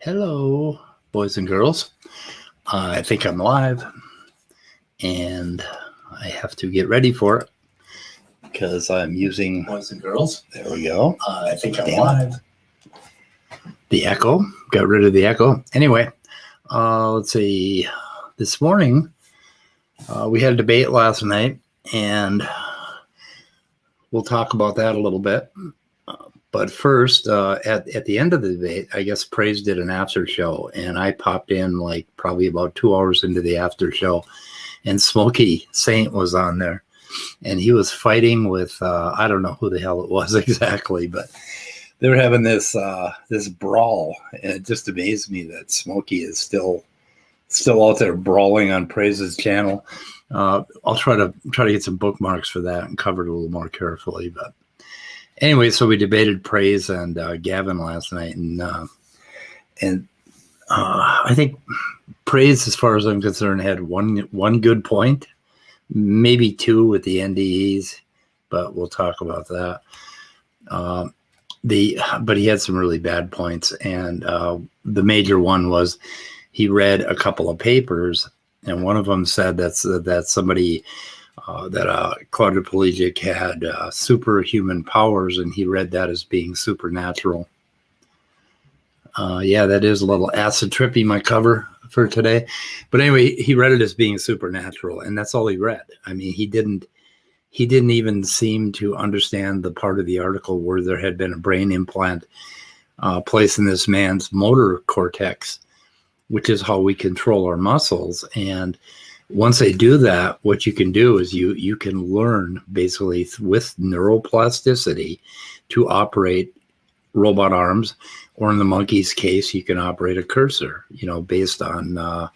Hello, boys and girls. I think I'm live, and I have to get ready for it because I'm using boys and girls. There we go. I think I'm live. The echo. Got rid of the echo. Anyway, let's see. This morning, we had a debate last night, and we'll talk about that a little bit. But first, at the end of the debate, I guess Praise did an after show, and I popped in like probably about 2 hours into the after show, and Smokey Saint was on there, and he was fighting with I don't know who the hell it was exactly, but they were having this brawl, and it just amazed me that Smokey is still out there brawling on Praise's channel. I'll try to get some bookmarks for that and cover it a little more carefully, but. Anyway, so we debated Praise and Gavin last night, and I think Praise, as far as I'm concerned, had one good point, maybe two with the NDEs, but we'll talk about that. But he had some really bad points, and the major one was he read a couple of papers, and one of them said that somebody. That a quadriplegic had superhuman powers, and he read that as being supernatural. Yeah, that is a little acid trippy, my cover for today. But anyway, he read it as being supernatural, and that's all he read. I mean, he didn't even seem to understand the part of the article where there had been a brain implant placed in this man's motor cortex, which is how we control our muscles. And once they do that, what you can do is you can learn basically with neuroplasticity to operate robot arms, or in the monkey's case, you can operate a cursor, based on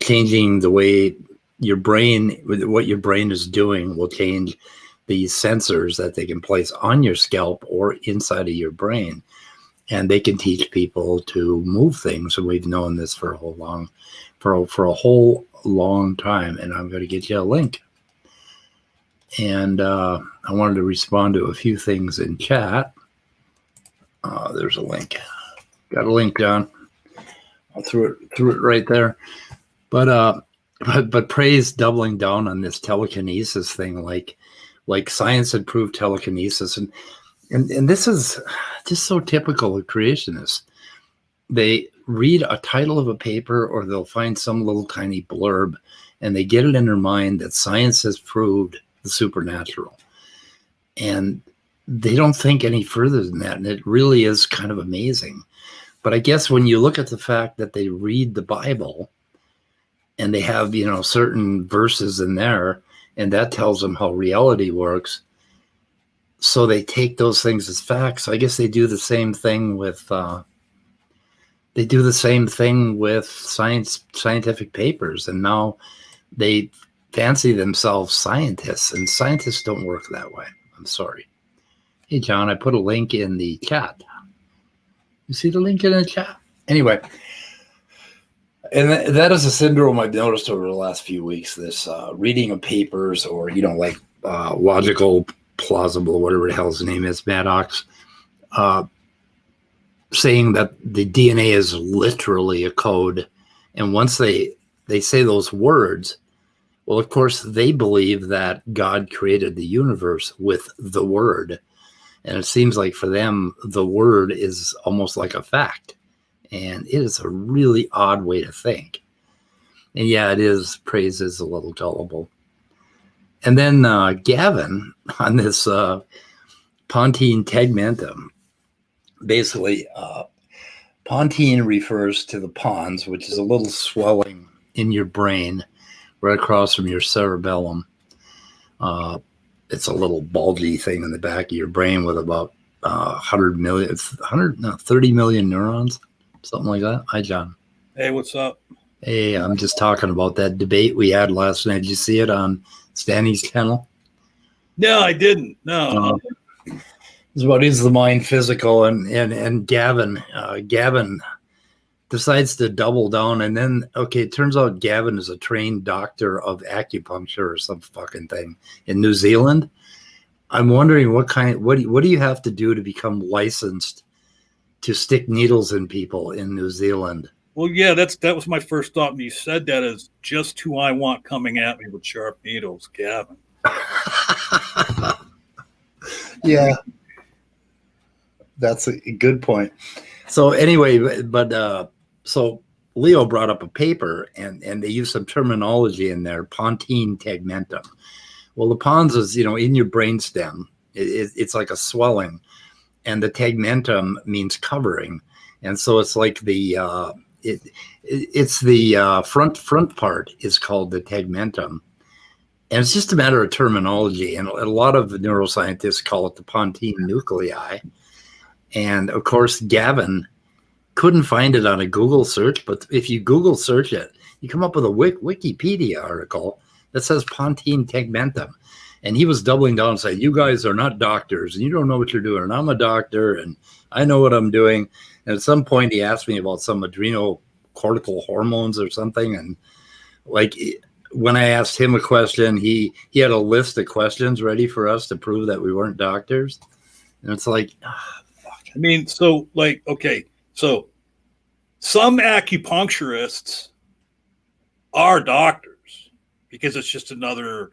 changing the way what your brain is doing will change these sensors that they can place on your scalp or inside of your brain. And they can teach people to move things. And we've known this for a whole long time, and I'm going to get you a link. And I wanted to respond to a few things in chat. There's a link. Got a link, John. I threw it right there. But Praise doubling down on this telekinesis thing, like science had proved telekinesis, and this is just so typical of creationists. They read a title of a paper, or they'll find some little tiny blurb, and they get it in their mind that science has proved the supernatural. And they don't think any further than that. And it really is kind of amazing. But I guess when you look at the fact that they read the Bible and they have, certain verses in there, and that tells them how reality works, so they take those things as facts. So I guess they do the same thing with scientific papers, and now they fancy themselves scientists, and scientists don't work that way. I'm sorry. Hey, John, I put a link in the chat. You see the link in the chat? Anyway, and that is a syndrome I've noticed over the last few weeks, this reading of papers, or, logical, plausible, whatever the hell his name is, Maddox, saying that the DNA is literally a code. And once they say those words, well, of course, they believe that God created the universe with the word. And it seems like for them, the word is almost like a fact. And it is a really odd way to think. And yeah, it is. Praise is a little gullible. And then Gavin on this Pontine tegmentum. Basically, pontine refers to the pons, which is a little swelling in your brain right across from your cerebellum. It's a little bulgy thing in the back of your brain with about 30 million neurons, something like that. Hi, John. Hey, what's up? Hey, I'm just talking about that debate we had last night. Did you see it on Stanley's channel? No, I didn't. No. What is the mind physical, and Gavin decides to double down, and then it turns out Gavin is a trained doctor of acupuncture or some fucking thing in New Zealand. I'm wondering what do you have to do to become licensed to stick needles in people in New Zealand. Well, yeah, that was my first thought when you said that, is just who I want coming at me with sharp needles, Gavin. Yeah, that's a good point. So anyway, but so Leo brought up a paper, and they used some terminology in there, pontine tegmentum. Well, the pons is, in your brainstem. It's like a swelling, and the tegmentum means covering, and so it's like the it's the front part is called the tegmentum, and it's just a matter of terminology. And a lot of neuroscientists call it the pontine nuclei. And of course, Gavin couldn't find it on a Google search, but if you Google search it, you come up with a Wikipedia article that says pontine tegmentum. And he was doubling down and saying, you guys are not doctors and you don't know what you're doing. And I'm a doctor and I know what I'm doing. And at some point he asked me about some adrenocortical hormones or something. And like when I asked him a question, he had a list of questions ready for us to prove that we weren't doctors. And it's like, I mean, so like, okay, so some acupuncturists are doctors because it's just another,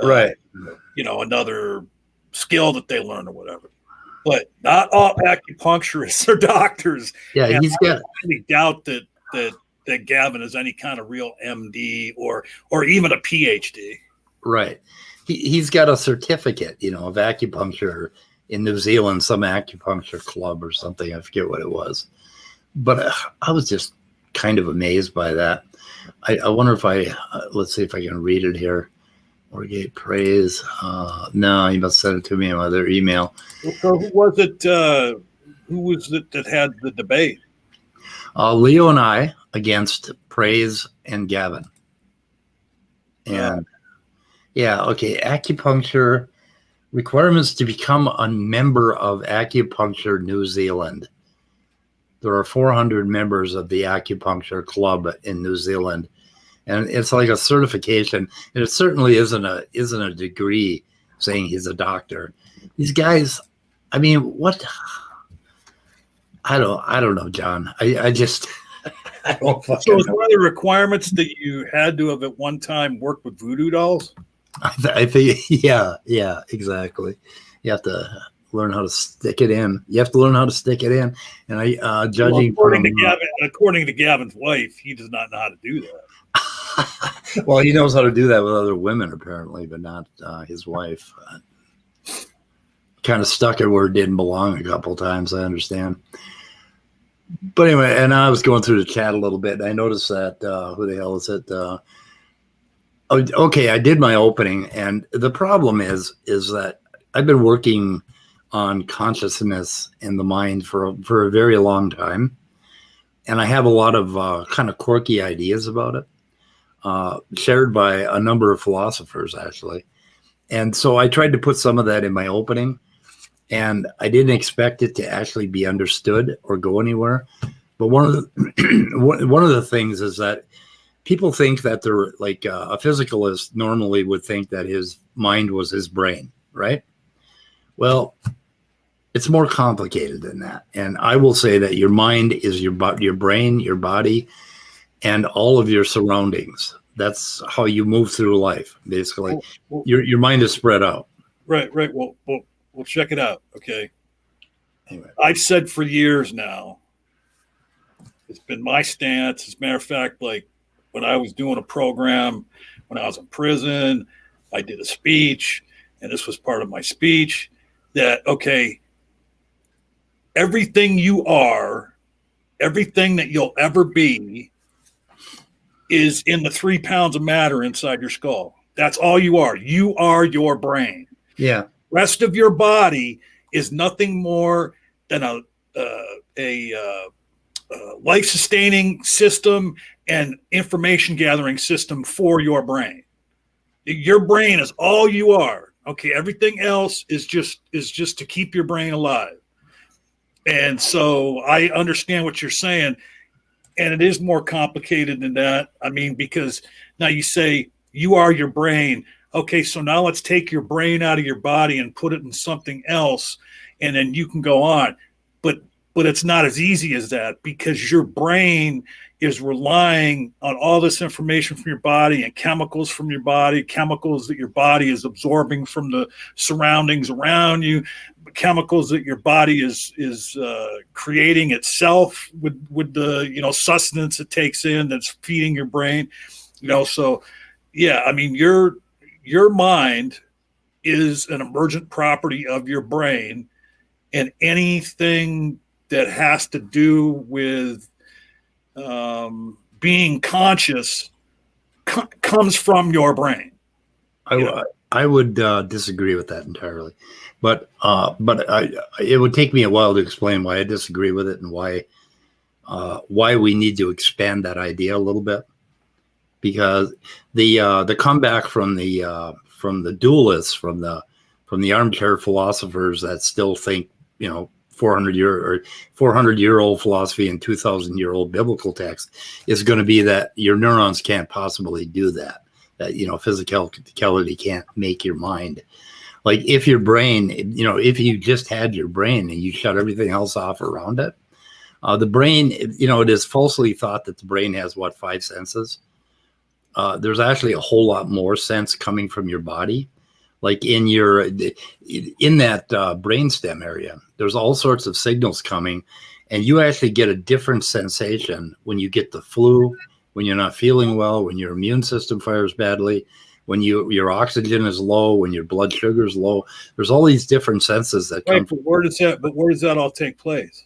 right, another skill that they learn or whatever. But not all acupuncturists are doctors. Yeah, and he's got. I really doubt that Gavin is any kind of real MD or even a PhD. Right, he's got a certificate, of acupuncture in New Zealand, some acupuncture club or something. I forget what it was. But I was just kind of amazed by that. I wonder if let's see if I can read it here. Orgate praise. No, he must send it to me in my other email. So who was it that had the debate? Leo and I against Praise and Gavin. And yeah, okay. Acupuncture requirements to become a member of Acupuncture New Zealand. There are 400 members of the acupuncture club in New Zealand, and it's like a certification. And it certainly isn't a degree saying he's a doctor. These guys, I mean, what? I don't know, John. I just I don't fucking So is know. one of the requirements that you had to have at one time worked with voodoo dolls? I think yeah, exactly. You have to learn how to stick it in. And I judging according from to Gavin's wife, he does not know how to do that. well, he knows how to do that with other women apparently, but not his wife. Kind of stuck it where it didn't belong a couple of times, I understand. But anyway, and I was going through the chat a little bit, and I noticed that who the hell is it? Okay, I did my opening, and the problem is that I've been working on consciousness in the mind for a very long time, and I have a lot of kind of quirky ideas about it, shared by a number of philosophers actually. And so I tried to put some of that in my opening, and I didn't expect it to actually be understood or go anywhere. But one of the things is that people think that they're like a physicalist normally would think that his mind was his brain, right? Well, it's more complicated than that. And I will say that your mind is your brain, your body, and all of your surroundings. That's how you move through life, basically. Well, your mind is spread out. Right. Well, check it out. Okay. Anyway. I've said for years now, it's been my stance. As a matter of fact, like when I was doing a program, when I was in prison, I did a speech, and this was part of my speech, that, okay, everything you are, everything that you'll ever be is in the 3 pounds of matter inside your skull. That's all you are. You are your brain. Yeah. Rest of your body is nothing more than a life-sustaining system and information gathering system for your brain. Your brain is all you are. Okay, everything else is just to keep your brain alive. And so I understand what you're saying, and it is more complicated than that. I mean, because now you say you are your brain. Okay, so now let's take your brain out of your body and put it in something else, and then you can go on. But but it's not as easy as that because your brain is relying on all this information from your body and chemicals from your body, chemicals that your body is absorbing from the surroundings around you, chemicals that your body is creating itself with the sustenance it takes in that's feeding your brain. So yeah, I mean your mind is an emergent property of your brain, and anything that has to do with being conscious comes from your brain. I would disagree with that entirely, but it would take me a while to explain why I disagree with it and why we need to expand that idea a little bit, because the comeback from the dualists, from the armchair philosophers that still think 400-year-old philosophy and 2,000-year-old biblical text is going to be that your neurons can't possibly do that. That physicality can't make your mind. Like if your brain, if you just had your brain and you shut everything else off around it, the brain, it is falsely thought that the brain has 5 senses. There's actually a whole lot more sense coming from your body. Like in that brainstem area, there's all sorts of signals coming, and you actually get a different sensation when you get the flu, when you're not feeling well, when your immune system fires badly, when your oxygen is low, when your blood sugar is low. There's all these different senses that come. But where does that all take place?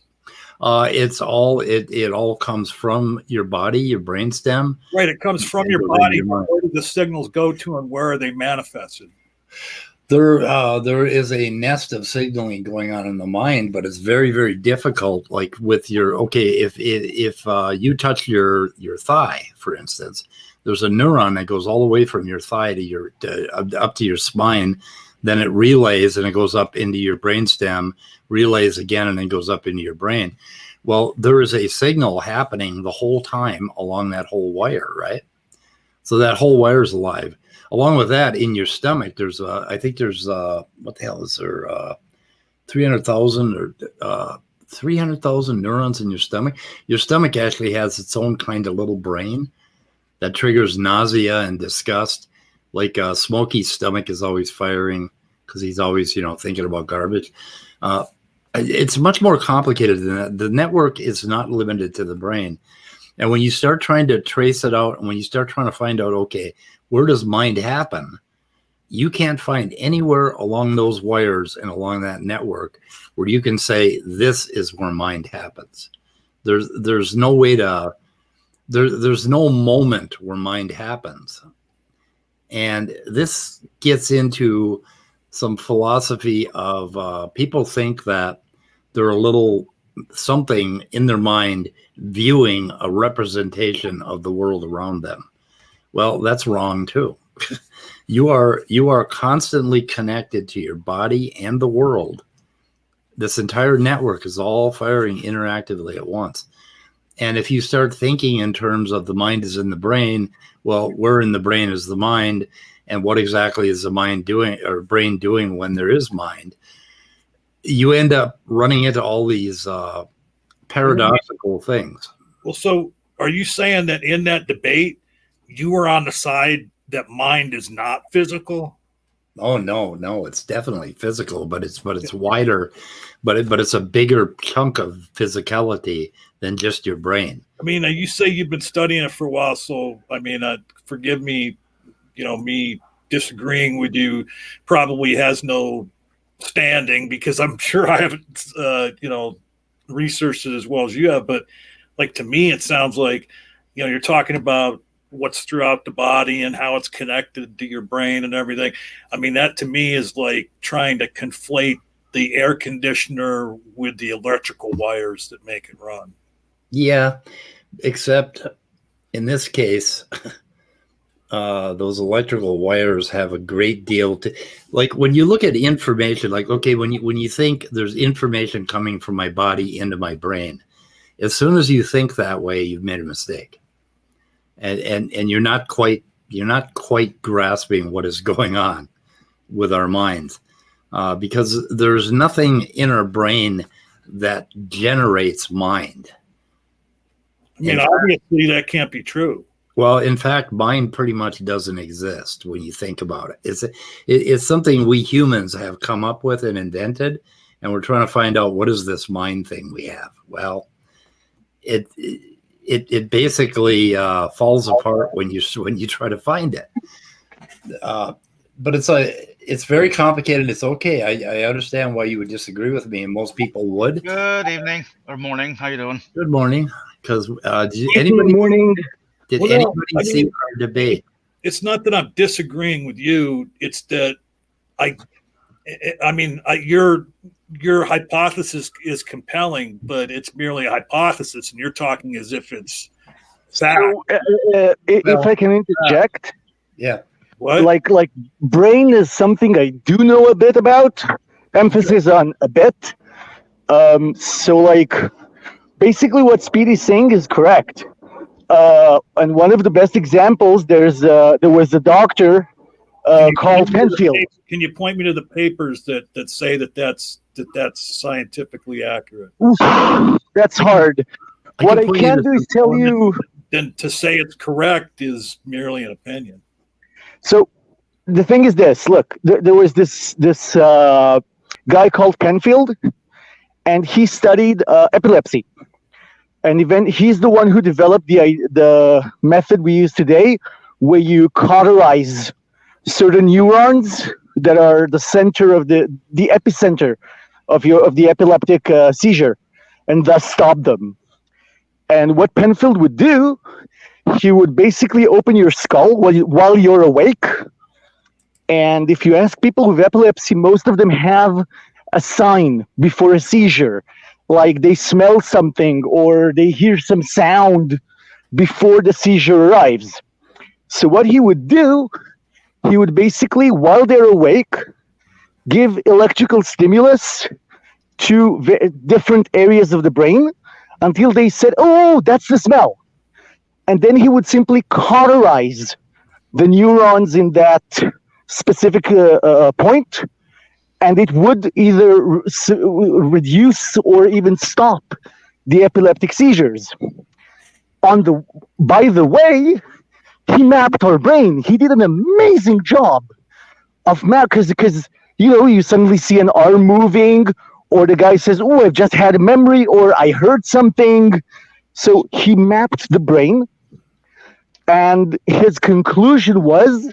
It all comes from your body, your brainstem. Right, it comes from your body. Where do the signals go to, and where are they manifested? There is a nest of signaling going on in the mind, but it's very, very difficult. Like with if you touch your thigh, for instance, there's a neuron that goes all the way from your thigh up to your spine. Then it relays and it goes up into your brainstem, relays again, and then goes up into your brain. Well, there is a signal happening the whole time along that whole wire, right? So that whole wire is alive. Along with that, in your stomach, there's what the hell is there? 300,000 or 300,000 neurons in your stomach. Your stomach actually has its own kind of little brain that triggers nausea and disgust. Like Smokey's stomach is always firing because he's always, thinking about garbage. It's much more complicated than that. The network is not limited to the brain. And when you start trying to trace it out, and when you start trying to find out, okay, where does mind happen? You can't find anywhere along those wires and along that network where you can say, this is where mind happens. There's no way to, there's no moment where mind happens. And this gets into some philosophy of people think that they're a little something in their mind viewing a representation of the world around them. Well, that's wrong too. You are constantly connected to your body and the world. This entire network is all firing interactively at once. And if you start thinking in terms of the mind is in the brain, well, where in the brain is the mind, and what exactly is the mind doing or brain doing when there is mind? You end up running into all these paradoxical things. Well, so are you saying that in that debate, you were on the side that mind is not physical? Oh, no, it's definitely physical, but it's wider, but it's a bigger chunk of physicality than just your brain. I mean, you say you've been studying it for a while, so I mean, forgive me, me disagreeing with you probably has no standing because I'm sure I haven't, researched it as well as you have. But like to me, it sounds like, you're talking about what's throughout the body and how it's connected to your brain and everything. I mean, that to me is like trying to conflate the air conditioner with the electrical wires that make it run. Yeah, except in this case, those electrical wires have a great deal to, like when you look at information, like, okay, when you think there's information coming from my body into my brain, as soon as you think that way, you've made a mistake. And you're not quite grasping what is going on. with our minds, because there's nothing in our brain that generates mind. I mean, obviously that can't be true. Well, in fact, mind pretty much doesn't exist when you think about it. It's something we humans have come up with and invented, and we're trying to find out what is this mind thing we have. Well, it basically falls apart when you try to find it. But it's very complicated. It's okay. I understand why you would disagree with me, and most people would. Good evening or morning. How you doing? Good morning. Because morning. Did anybody see our debate? It's not that I'm disagreeing with you. It's that your hypothesis is compelling, but it's merely a hypothesis, and you're talking as if it's fact. So, if I can interject, yeah. What? Like brain is something I do know a bit about. Emphasis on a bit. So like basically what Speedy's saying is correct. And one of the best examples, there was a doctor called Penfield. Can you point me to the papers that say that's scientifically accurate? Oof, that's hard. What I can do is tell you. Then to say it's correct is merely an opinion. So the thing is this. Look, there was this guy called Penfield, and he studied epilepsy. And he's the one who developed the method we use today, where you cauterize certain neurons that are the center of the epicenter of the epileptic seizure, and thus stop them. And what Penfield would do, he would basically open your skull while you're awake. And if you ask people with epilepsy, most of them have a sign before a seizure. Like they smell something or they hear some sound before the seizure arrives. So what he would do, he would basically, while they're awake, give electrical stimulus to different areas of the brain until they said, oh, that's the smell. And then he would simply cauterize the neurons in that specific point, and it would either reduce or even stop the epileptic seizures. By the way, he mapped our brain. He did an amazing job of because you suddenly see an arm moving, or the guy says, "Oh, I've just had a memory," or "I heard something." So he mapped the brain, and his conclusion was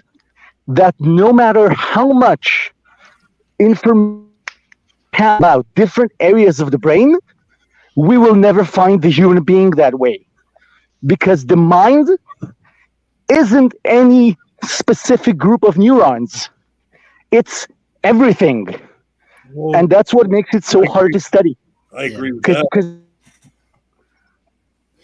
that no matter how much information about different areas of the brain, we will never find the human being that way. Because the mind isn't any specific group of neurons. It's everything. Well, and that's what makes it so hard to study. I agree with that.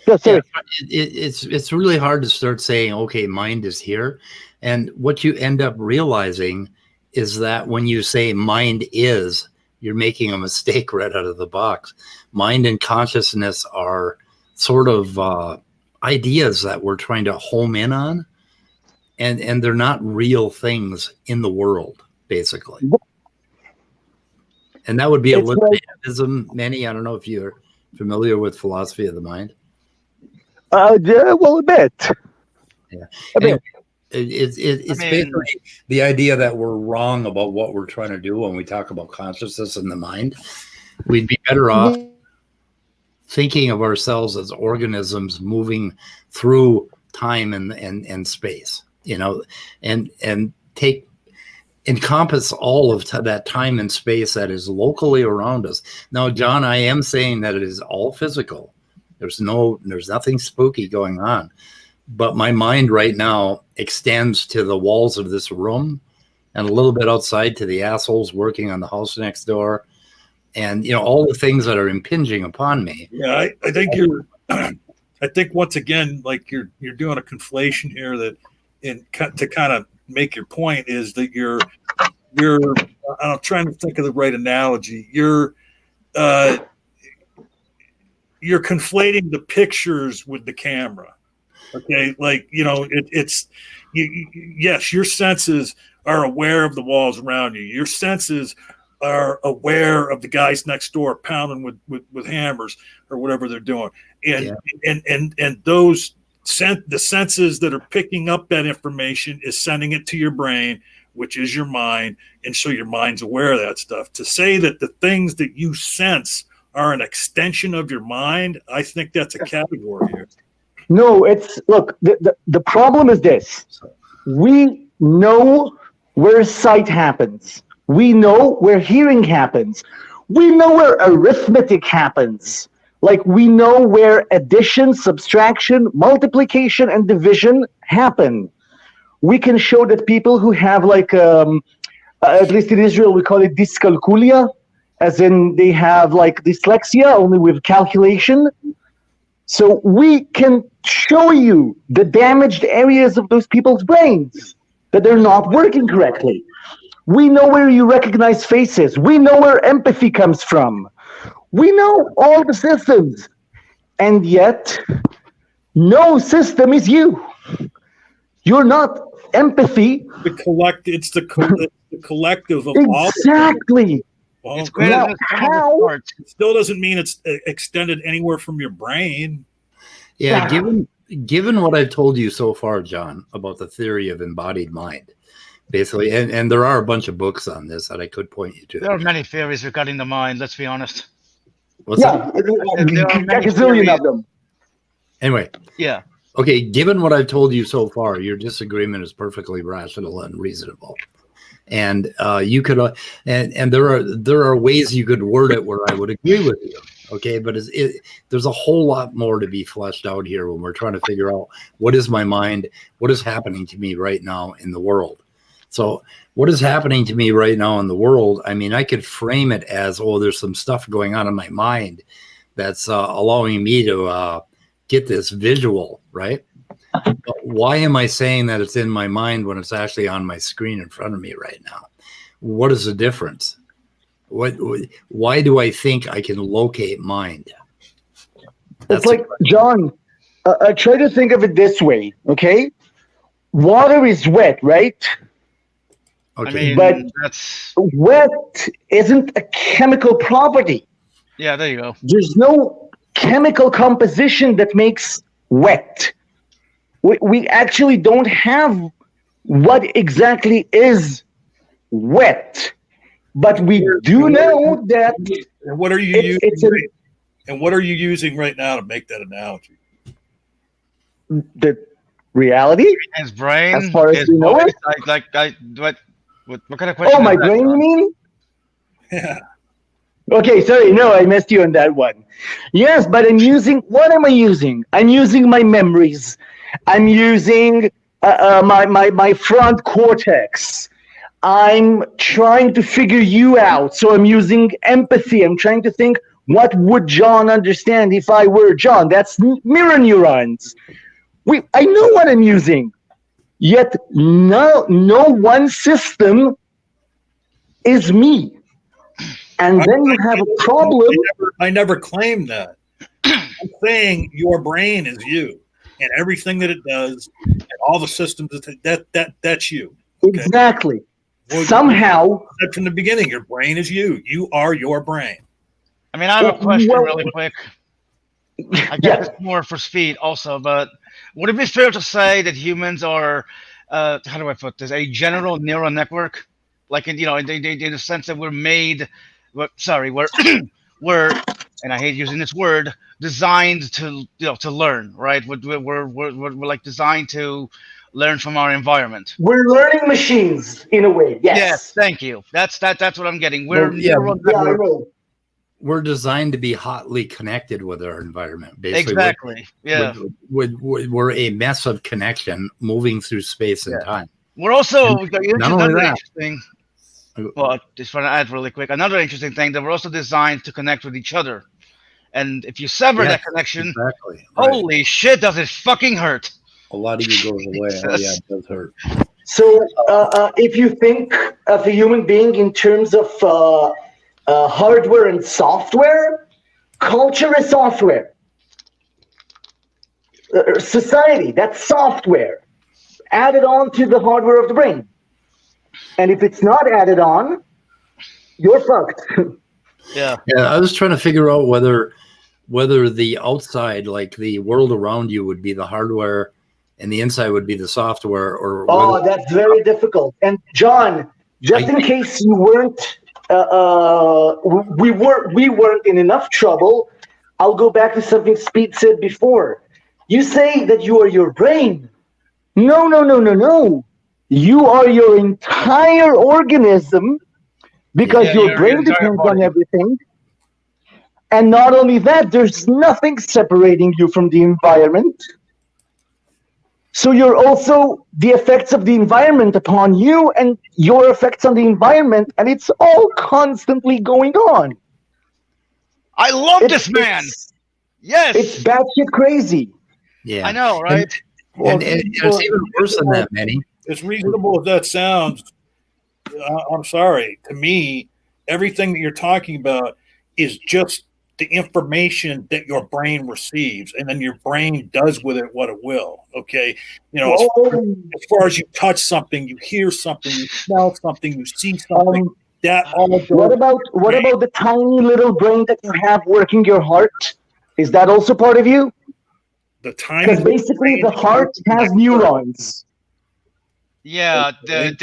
It's really hard to start saying, okay, mind is here. And what you end up realizing is that when you say mind is, you're making a mistake right out of the box. Mind and consciousness are sort of ideas that we're trying to home in on, and they're not real things in the world, basically. And that would be a libertarianism, Manny. I don't know if you're familiar with philosophy of the mind. Yeah, well, a bit. Yeah. A bit. It's basically the idea that we're wrong about what we're trying to do when we talk about consciousness and the mind. We'd be better off thinking of ourselves as organisms moving through time and space, and encompass all of that time and space that is locally around us. Now, John, I am saying that it is all physical. There's nothing spooky going on. But my mind right now extends to the walls of this room and a little bit outside to the assholes working on the house next door, and all the things that are impinging upon me. Yeah, I think I think once again, like you're doing a conflation here that, to kind of make your point, is that you're I'm trying to think of the right analogy. You're conflating the pictures with the camera. Okay, like yes, your senses are aware of the walls around you. Your senses are aware of the guys next door pounding with hammers or whatever they're doing, and those the senses that are picking up that information is sending it to your brain, which is your mind, and so your mind's aware of that stuff. To say that the things that you sense are an extension of your mind, I think that's a category here. No, look, the problem is this. We know where sight happens. We know where hearing happens. We know where arithmetic happens. Like, we know where addition, subtraction, multiplication, and division happen. We can show that people who have, like, at least in Israel, we call it dyscalculia, as in they have, like, dyslexia, only with calculation. So we can show you the damaged areas of those people's brains, that they're not working correctly. We know where you recognize faces. We know where empathy comes from. We know all the systems. And yet, no system is you. You're not empathy. It's the collective of all. Exactly. Well, It's greater now, than the sum of its how- parts. it still doesn't mean it's extended anywhere from your brain. Yeah, given what I've told you so far, John, about the theory of embodied mind, basically, and there are a bunch of books on this that I could point you There are to. many theories regarding the mind, let's be honest. What's Yeah, that? There are a many gazillion theories. of them. Anyway, Yeah. okay, given what I've told you so far, your disagreement is perfectly rational and reasonable. And you could, and there are ways you could word it where I would agree with you. Okay, but there's a whole lot more to be fleshed out here when we're trying to figure out what is my mind, what is happening to me right now in the world. So what is happening to me right now in the world? I mean, I could frame it as, oh, there's some stuff going on in my mind that's allowing me to get this visual, right? But why am I saying that it's in my mind when it's actually on my screen in front of me right now? What is the difference? Why do I think I can locate mind? It's like, John, try to think of it this way, okay? Water is wet, right? Okay. I mean, But- that's, Wet isn't a chemical property. yeah, there you go. There's no chemical composition that makes wet. We actually don't have what exactly is wet, but we do know that And what are you it's using? And what are you using right now to make that analogy? the reality. His brain. As far as his you know voice, it? what kind of question? Oh, my is that, brain, you John? mean? Yeah. Okay, sorry, no, I missed you on that one. Yes, but what am I using? I'm using my memories. I'm using my front cortex. I'm trying to figure you out. So I'm using empathy. I'm trying to think, what would John understand if I were John? That's mirror neurons. I know what I'm using. Yet no one system is me. And then you have a problem. I never claimed that. I'm saying your brain is you, and everything that it does, and all the systems that's you. Okay? Exactly. Well, Somehow, you said from the beginning, your brain is you. You are your brain. I mean, I have a question Well- really quick. I Yeah. guess it's more for speed also, but would it be fair to say that humans are, how do I put this, a general neural network? Like, in the sense that we're made, we're, and I hate using this word, designed to learn, right? We're like designed to learn from our environment. we're learning machines in a way. Yes. Thank you. That's what I'm getting. We're Well, yeah, neural Yeah, I network. know. We're designed to be hotly connected with our environment. Basically, Exactly. Yeah. We're a mess of connection moving through space and time. We're also only another that- interesting. Well, I just want to add really quick. Another interesting thing that we're also designed to connect with each other, and if you sever Yes, that connection, Exactly. Right. holy shit, does it fucking hurt? A lot of you goes away. Oh, yeah, Jesus. it does hurt. So if you think of a human being in terms of hardware and software, culture is software. Society, that's software. Added on to the hardware of the brain. And if it's not added on, you're fucked. Yeah. Yeah, I was trying to figure out whether the outside, like the world around you, would be the hardware, and the inside would be the software, or Oh, whether, that's very difficult. And John, just in case you weren't, we weren't in enough trouble. I'll go back to something Speed said before. You say that you are your brain. No, no, no, no, no. You are your entire organism, because Yeah, your your brain entire depends on body. everything. And not only that, there's nothing separating you from the environment. So you're also the effects of the environment upon you and your effects on the environment, and it's all constantly going on. I love It's- this man. It's Yes. batshit crazy. yeah, I know, right? Well, And it's even worse than that, Manny. as reasonable as that sounds, I'm sorry. To me, everything that you're talking about is just the information that your brain receives, and then your brain does with it what it will. Okay, as far as you touch something, you hear something, you smell something, you see something. That all goes. What about the tiny little brain that you have working your heart? Is that also part of you? The tiny Because basically the heart has neurons. Yeah, there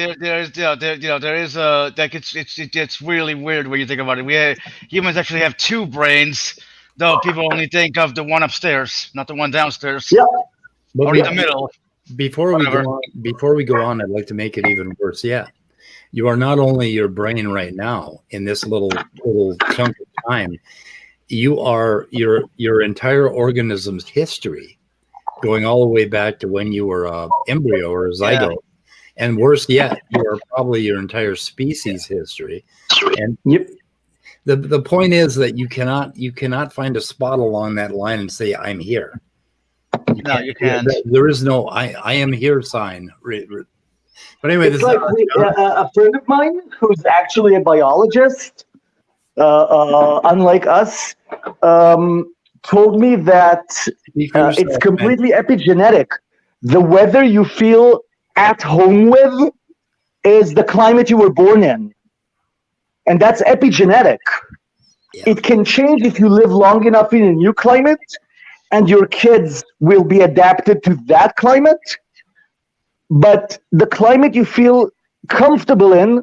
is a like it's really weird when you think about it. Humans actually have two brains, though people only think of the one upstairs, not the one downstairs, Yeah. or in the middle. Before Whatever. we go on, I'd like to make it even worse. Yeah, you are not only your brain right now in this little chunk of time. You are your entire organism's history, going all the way back to when you were an embryo or a zygote. And worse yet, you are probably your entire species history. And Yep. the point is that you cannot find a spot along that line and say, I'm here. You can't. There is no I am here sign. But anyway, It's like a friend of mine who's actually a biologist, unlike us, told me that it's completely epigenetic. The weather you feel at home with is the climate you were born in. And that's epigenetic. Yeah. It can change if you live long enough in a new climate, and your kids will be adapted to that climate. But the climate you feel comfortable in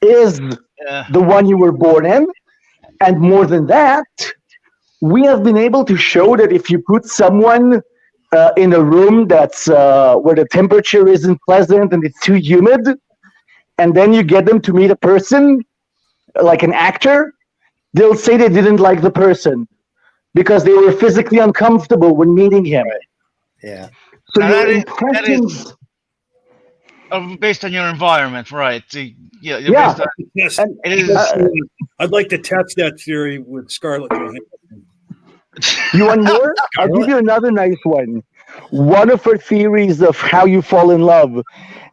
is the one you were born in. And more than that, we have been able to show that if you put someone in a room that's where the temperature isn't pleasant and it's too humid, and then you get them to meet a person, like an actor, they'll say they didn't like the person because they were physically uncomfortable when meeting him. Yeah. So Now your that impressions... Based on your environment, right? Yeah. Yes, And- It is. I'd like to test that theory with Scarlett Johansson. You want more? I'll give you another nice one. One of her theories of how you fall in love.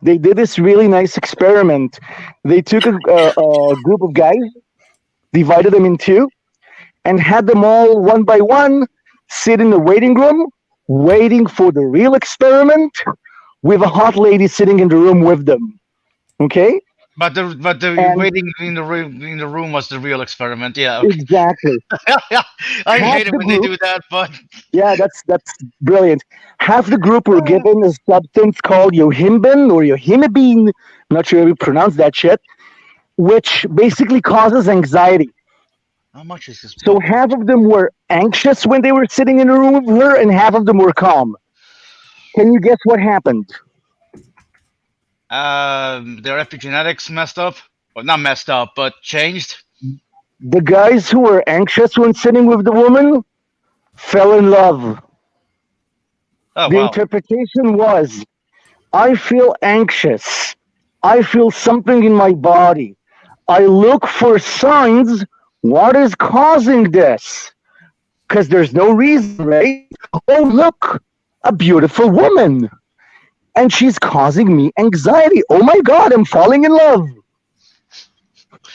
They did this really nice experiment. They took a group of guys, divided them in two, and had them all one by one sit in the waiting room, waiting for the real experiment, with a hot lady sitting in the room with them. Okay? But the And- waiting in the room was the real experiment. Yeah. Okay. Exactly. I Half hate it the when they group- do that, but Yeah, that's brilliant. Half the group were given a substance called yohimbine or yohimabine. I'm not sure how you pronounce that shit, which basically causes anxiety. how much is this? So half of them were anxious when they were sitting in a room with her, and half of them were calm. Can you guess what happened? Their epigenetics messed up. Well, not messed up, but changed. The guys who were anxious when sitting with the woman fell in love. Oh The wow. interpretation was, I feel anxious. I feel something in my body. I look for signs. What is causing this? Because there's no reason, right? Oh, look, a beautiful woman. And she's causing me anxiety. Oh my God, I'm falling in love.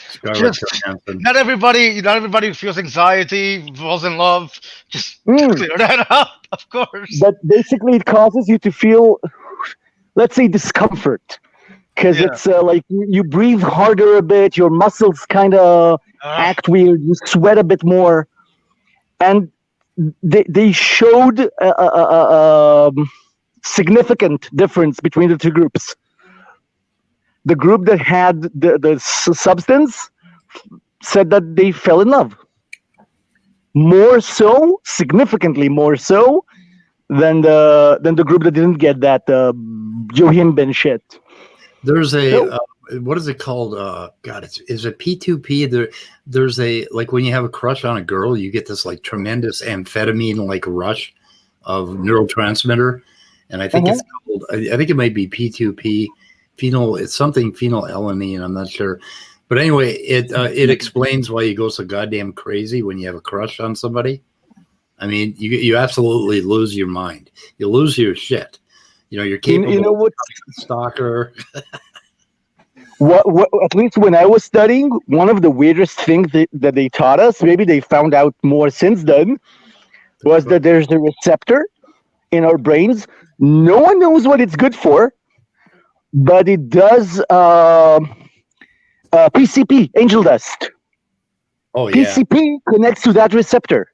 Scarlett Just- Johansson. Not everybody who feels anxiety, falls in love. Just Mm. clear that up, of course. But basically, it causes you to feel, let's say, discomfort. because Yeah. it's like you breathe harder a bit, your muscles kind of act weird, you sweat a bit more, and they showed significant difference between the two groups. The group that had the substance said that they fell in love more so, significantly more so than the group that didn't get that Yohimbin shit. There's a what is it called? God, is it P2P? There's a, like, when you have a crush on a girl, you get this like tremendous amphetamine like rush of neurotransmitter, and I think it's called. I think it might be P2P, phenyl. It's something phenylalanine. I'm not sure, but anyway, it explains why you go so goddamn crazy when you have a crush on somebody. I mean, you absolutely lose your mind. You lose your shit. You know, you're capable. You know what? Stalker. What, at least when I was studying, one of the weirdest things that they taught us, maybe they found out more since then, was that there's a receptor in our brains. No one knows what it's good for, but it does PCP, angel dust. Oh, yeah. PCP connects to that receptor.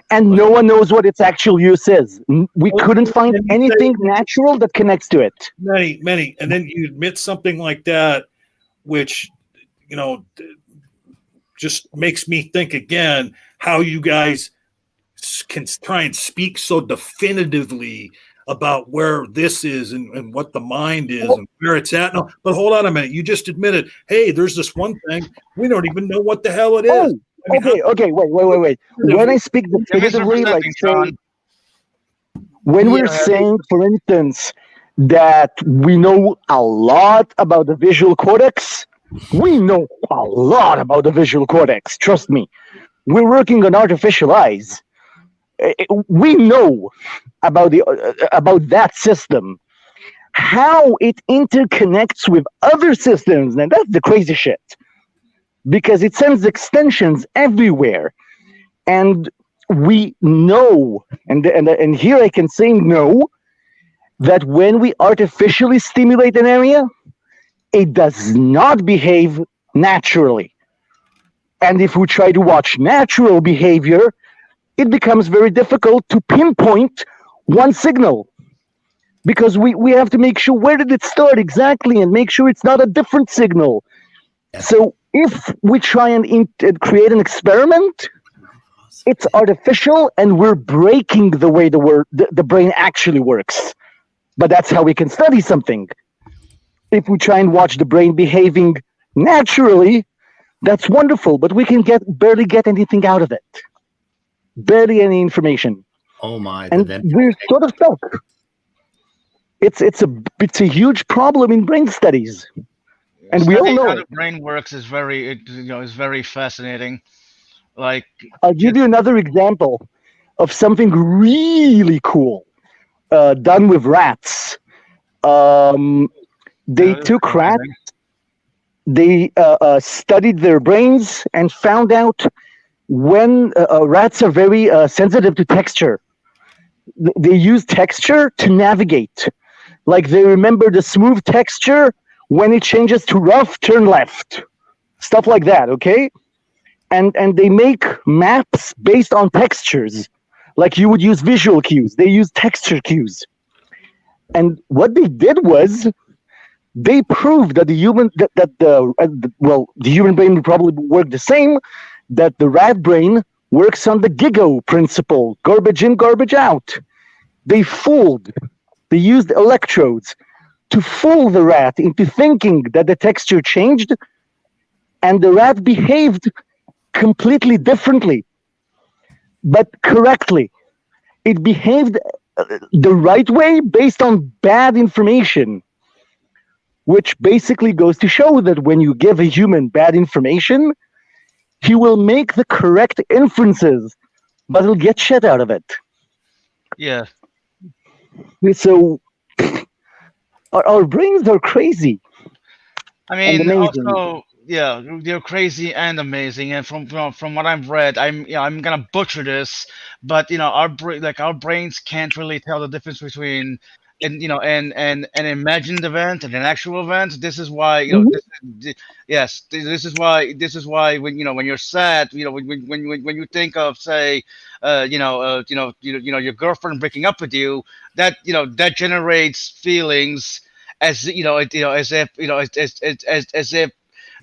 And no one knows what its actual use is. We couldn't find anything natural that connects to it. Many. And then you admit something like that, which, you know, just makes me think again how you guys can try and speak so definitively about where this is and what the mind is and where it's at. No, but hold on a minute. You just admitted, hey, there's this one thing. We don't even know what the hell it is. Okay, wait. When I speak definitively, like when we're saying, for instance, that we know a lot about the visual cortex, we know a lot about the visual cortex. Trust me. We're working on artificial eyes. We know about that system. How it interconnects with other systems, and that's the crazy shit. Because it sends extensions everywhere. And we know, and here I can say no, that when we artificially stimulate an area, it does not behave naturally. And if we try to watch natural behavior, it becomes very difficult to pinpoint one signal. Because we have to make sure where did it start exactly and make sure it's not a different signal. So if we try and create an experiment, it's artificial and we're breaking the way the brain actually works. But that's how we can study something. If we try and watch the brain behaving naturally, that's wonderful, but we can barely get anything out of it. Barely any information. Oh my! And we're sort of stuck. It's a huge problem in brain studies. And we all know how the brain works is very fascinating. Like, I'll give you another example of something really cool done with rats. They took rats, they studied their brains, and found out when rats are very sensitive to texture. They use texture to navigate. Like, they remember the smooth texture. When it changes to rough, turn left. Stuff like that, okay? And they make maps based on textures. Like you would use visual cues. They use texture cues. And what they did was they proved that the human brain would probably work the same, that the rat brain works on the GIGO principle, garbage in, garbage out. They used electrodes to fool the rat into thinking that the texture changed, and the rat behaved completely differently, but correctly. It behaved the right way based on bad information, which basically goes to show that when you give a human bad information, he will make the correct inferences, but he'll get shit out of it. Yeah. So our brains are crazy. I mean, also, yeah, they're crazy and amazing. And from what I've read, I'm gonna butcher this, but our brains can't really tell the difference between an imagined event and an actual event. This is why this is why when you're sad, when you think of, say, your girlfriend breaking up with you, that generates feelings as as if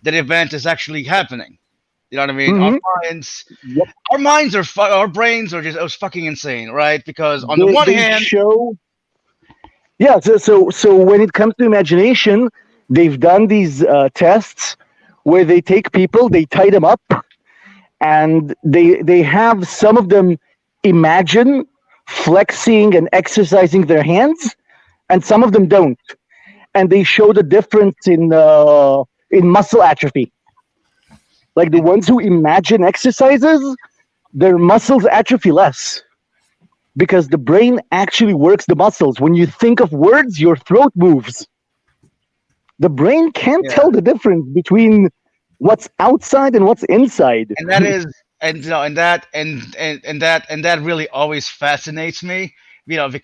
that event is actually happening. You know what I mean? Our minds are our brains are just fucking insane, right? Because on the one hand, so when it comes to imagination, they've done these tests where they take people, they tie them up, and they have some of them imagine flexing and exercising their hands, and some of them don't, and they show the difference in muscle atrophy. Like the ones who imagine exercises, their muscles atrophy less because the brain actually works the muscles. When you think of words, your throat moves. The brain can't tell the difference between what's outside and what's inside. And that is, and that really always fascinates me. Because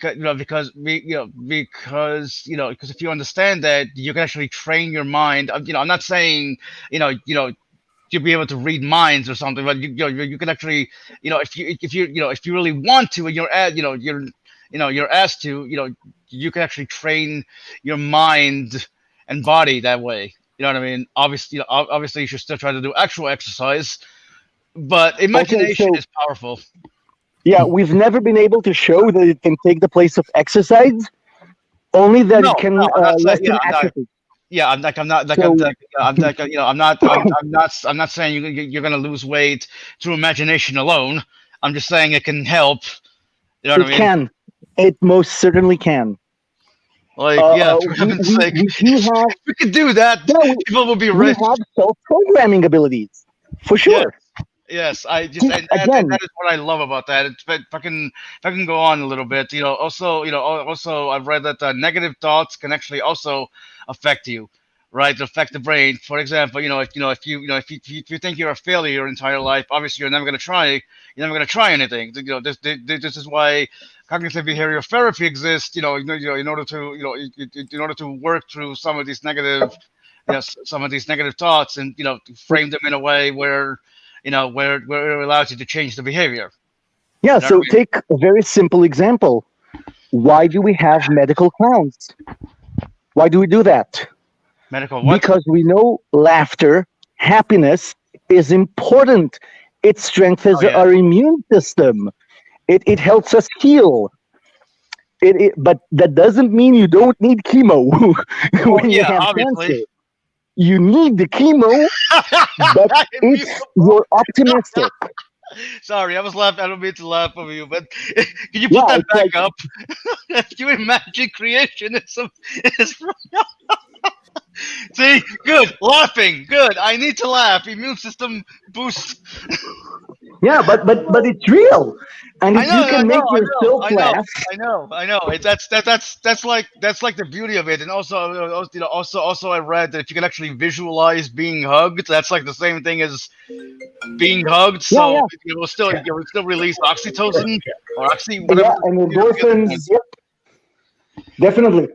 if you understand that, you can actually train your mind. I'm not saying you'll be able to read minds or something, but you can actually, if you really want to, and you're asked to, you can actually train your mind and body that way. You know what I mean? Obviously, you should still try to do actual exercise, but imagination is powerful. Yeah, we've never been able to show that it can take the place of exercise. Only that it can lessen atrophy. I'm not saying you're gonna lose weight through imagination alone. I'm just saying it can help. You know what I mean? It can. It most certainly can. For heaven's sake, if we could do that, people will be rich. We have self-programming abilities, for sure. Yes, and that is what I love about that. If I can go on a little bit, also I've read that negative thoughts can actually also affect you, right? Affect the brain. For example, if you think you're a failure your entire life, obviously you're never going to try anything. This is why cognitive behavioral therapy exists. In order to work through some of these negative thoughts and frame them in a way where where it allows you to change the behavior. Yeah, so take a very simple example. Why do we have medical clowns? Why do we do that? Medical what? Because we know laughter, happiness is important. It strengthens our immune system. It helps us heal. But that doesn't mean you don't need chemo when you have cancer. You need the chemo, but if you're optimistic. Sorry, I was laughing. I don't mean to laugh over you, but can you put that back up? If you imagine creationism is see, good, laughing, good. I need to laugh. Immune system boost. Yeah, but it's real, and if you can make yourself laugh, I know. That's like the beauty of it, and also I read that if you can actually visualize being hugged, that's like the same thing as being hugged. So it will still release oxytocin or whatever. Yeah, and endorphins. Yep, definitely.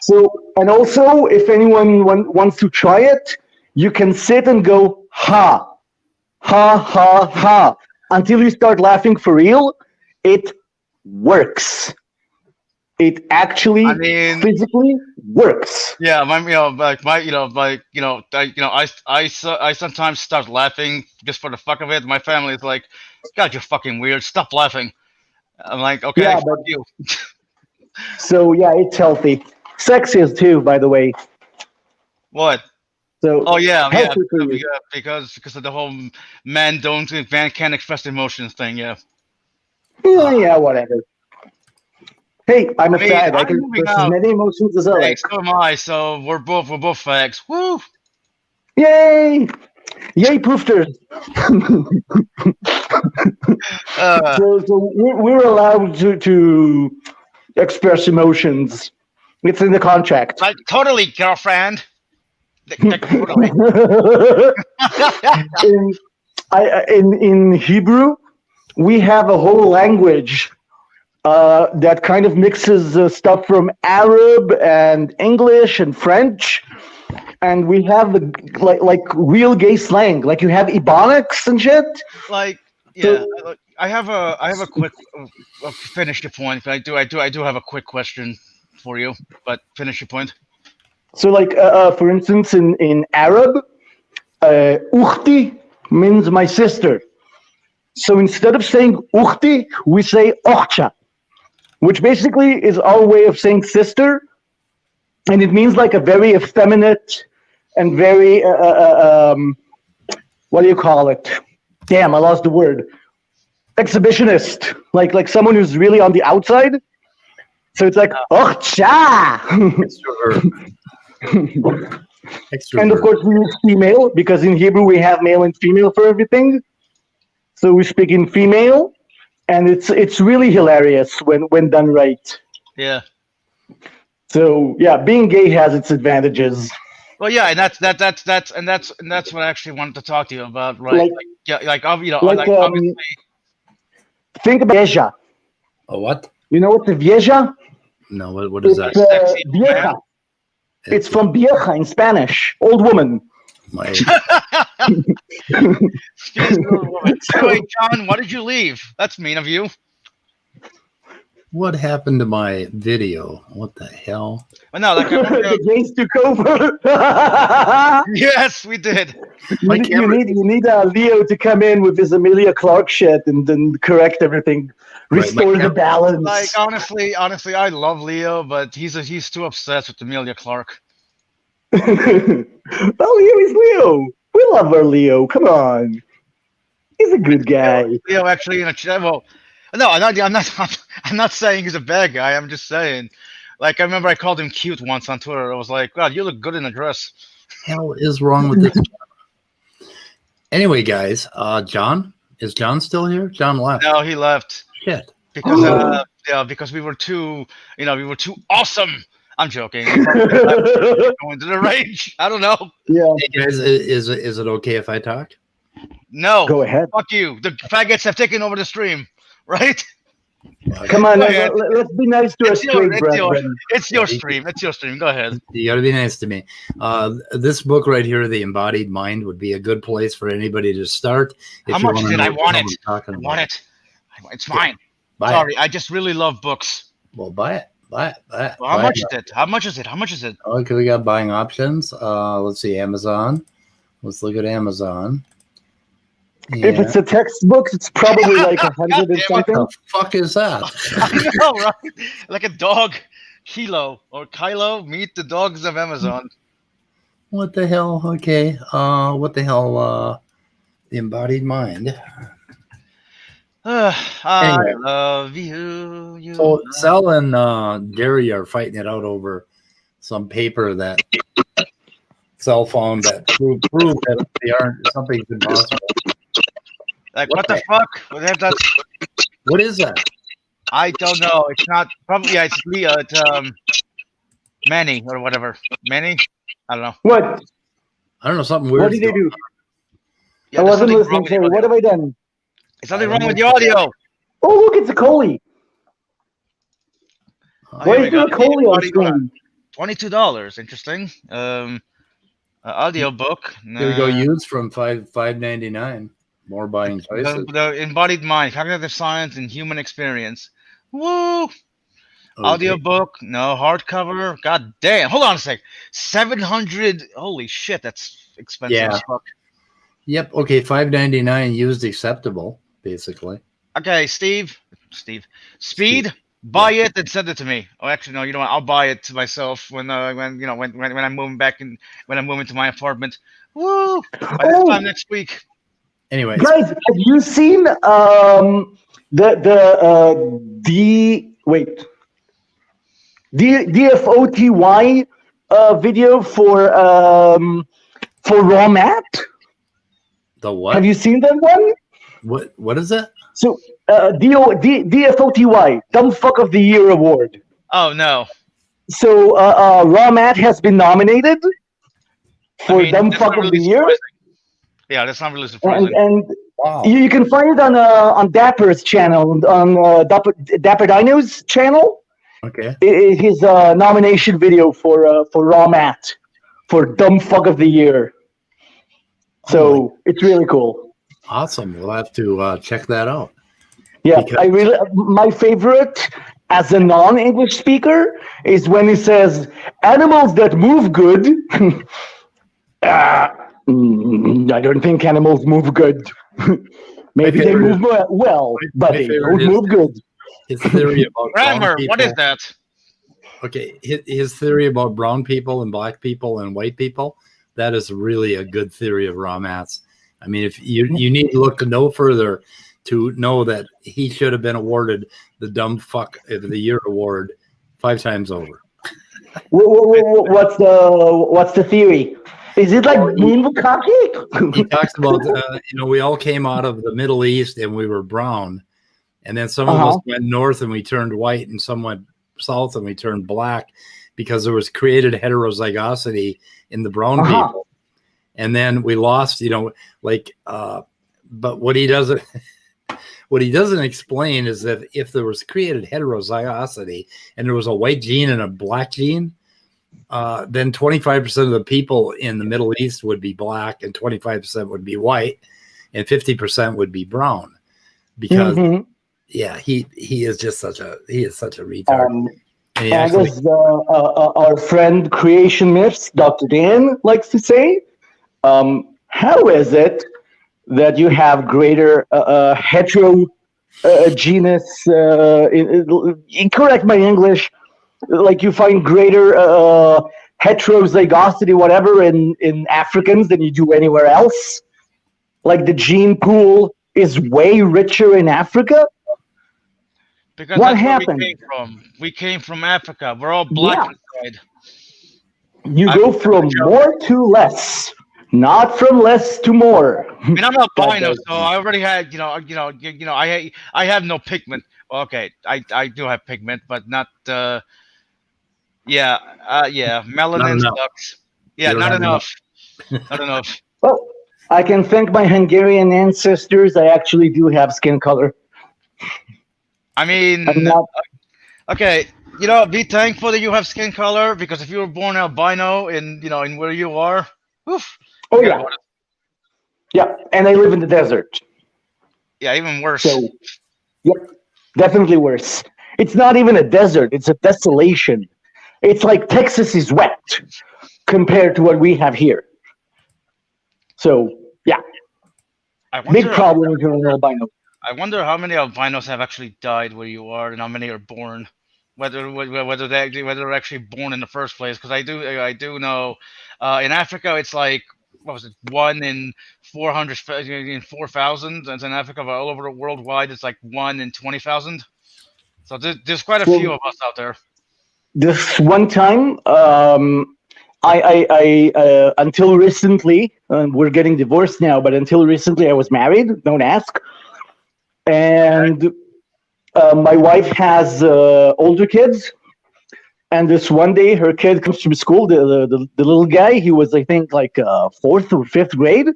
So, and also, if anyone wants to try it, you can sit and go ha. Ha, ha, ha. Until you start laughing for real, it works. It actually physically works. Yeah, I sometimes start laughing just for the fuck of it. My family is like, God, you're fucking weird. Stop laughing. I'm like, okay, fuck you. So yeah, it's healthy. Sex is too, by the way. What? So, because of the whole man can't express emotions thing, yeah, whatever. Hey, I'm a fag. I can express as many emotions as I like. So am I. So we're both fags. Woo! Yay! Yay, poofters! So we're allowed to express emotions. It's in the contract. Totally, girlfriend. In Hebrew, we have a whole language that kind of mixes stuff from Arab and English and French. And we have like real gay slang. Like you have Ebonics and shit. Like, yeah, I have a quick finish your point. I do have a quick question for you, but finish your point. So like for instance in Arab, ukhti means my sister. So instead of saying ukhti, we say okhcha, which basically is our way of saying sister, and it means like a very effeminate and very what do you call it? Damn, I lost the word. Exhibitionist, like someone who's really on the outside. So it's like okhcha. And of course we use female because in Hebrew we have male and female for everything. So we speak in female, and it's really hilarious when done right. Yeah. So yeah, being gay has its advantages. Well, yeah, and that's what I actually wanted to talk to you about, right? Obviously. Think about vieja. A what? You know what's a vieja? No, what is that? Vieja. It's from vieja in Spanish, old woman. Sorry, John, why did you leave? That's mean of you. What happened to my video? What the hell? Well, no, like the gays took over. Yes, we did. You need Leo to come in with his Emilia Clarke shit and then correct everything, restore the balance. Like honestly, I love Leo, but he's too obsessed with Emilia Clarke. Well, Leo is Leo. We love our Leo. Come on, he's a good guy. Leo actually in a chat. Well, no, I'm not saying he's a bad guy. I'm just saying, like, I remember I called him cute once on Twitter. I was like, God, you look good in a dress. Hell is wrong with this? Anyway, guys, John, is John still here? John left. No, he left. Shit. Because we were too awesome. I'm joking. Going to the range. I don't know. Yeah. Hey guys, is it okay if I talk? No. Go ahead. Fuck you. The faggots have taken over the stream, right? Come on, let's be nice to our straight brethren. It's your stream. It's your stream. Go ahead. You got to be nice to me. This book right here, The Embodied Mind, would be a good place for anybody to start. How much is it? I want it. I want it. It's mine. Sorry, I just really love books. Well, buy it. Well, how much is it? How much is it? How much is it? Okay, we got buying options. Let's see, Amazon. Let's look at Amazon. Yeah. If it's a textbook, it's probably like 100 and something. What the fuck is that? I know, right? Like a dog. Kilo or Kylo, meet the dogs of Amazon. What the hell? Okay. What the hell? The Embodied Mind. I love you. So Sal and Gary are fighting it out over some paper that Sal found that prove that they aren't something's impossible. Like what the fuck? What is that? I don't know. It's not probably. Yeah, it's Leo. It's Manny or whatever. Manny. I don't know. What? I don't know. Something weird. What did they do? Yeah, I wasn't listening. Sorry, what have I done? There's something wrong with the audio. Oh, look, it's a Coley. Why is there a Coley on screen? $22. Interesting. Audio book. There we go. Used from $5.99. More buying choices. The Embodied Mind, Cognitive Science and Human Experience. Woo! Okay. Audio book, no hardcover. God damn! Hold on a sec. 700. Holy shit, that's expensive. Yeah. Yep. Okay. $5.99 used acceptable, basically. Okay, Speed. Buy it and send it to me. Oh, actually, no. You know what? I'll buy it to myself when I'm moving back and when I'm moving to my apartment. Woo! By this time next week. Anyway, guys, have you seen DFOTY video for raw mat? The what? Have you seen that one? What is it? So DFOTY, Dumb Fuck of the Year award. Oh no. So raw mat has been nominated for Dumb Fuck of the Year. Yeah, that's not really surprising. And Wow. You can find it on Dapper's channel, on Dapper Dino's channel. Okay. His nomination video for Raw Matt for Dumb Fuck of the Year. So it's really cool. Awesome. We'll have to check that out. Yeah, Because- my favorite as a non-English speaker is when he says animals that move good. I don't think animals move good. Maybe they favorite move well, but my they favorite don't is- move good. His theory about brown Grammar, people. what is that? Okay, his theory about brown people and black people and white people, that is really a good theory of Raw Matt's. I mean, if you need to look no further to know that he should have been awarded the Dumb Fuck of the Year award 5 times over. What's the theory? Is it like moonbukkake? He talks about, we all came out of the Middle East and we were brown. And then some of us went north and we turned white, and some went south and we turned black because there was created heterozygosity in the brown people. And then we lost, but what he doesn't explain is that if there was created heterozygosity and there was a white gene and a black gene, then 25% of the people in the Middle East would be black and 25% would be white and 50% would be brown, because he is just such a retard. And he actually, as our friend Creation Myths, Dr. Dan, likes to say, how is it that you have greater heterogeneous, incorrect my English, like you find greater heterozygosity, whatever, in Africans than you do anywhere else? Like the gene pool is way richer in Africa? Because What that's happened? where we came from. We came from Africa. We're all black inside. You go from more to less, not from less to more. I mean, I'm albino, so I already had, I have no pigment. Okay, I do have pigment, but not, melanin enough. sucks. Yeah, You don't not have enough. Not enough. Well, I can thank my Hungarian ancestors. I actually do have skin color. I mean, I'm not. okay, be thankful that you have skin color, because if you were born albino in where you are, oof. Oh forget yeah, about it. yeah, and I live in the desert. Yeah, even worse. So, yep, definitely worse. It's not even a desert; it's a desolation. It's like Texas is wet compared to what we have here. So, yeah, I wonder, big problem if you're an albino. I wonder how many albinos have actually died where you are, and how many are born. Whether they're actually born in the first place, because I do know, in Africa it's like, what was it, 1 in 4,000, and in Africa, but all over the worldwide it's like 1 in 20,000. So there's quite a few of us out there. This one time, I until recently, we're getting divorced now, but until recently I was married. Don't ask. And my wife has older kids, and this one day her kid comes from school. The little guy, he was, I think, like 4th or 5th grade,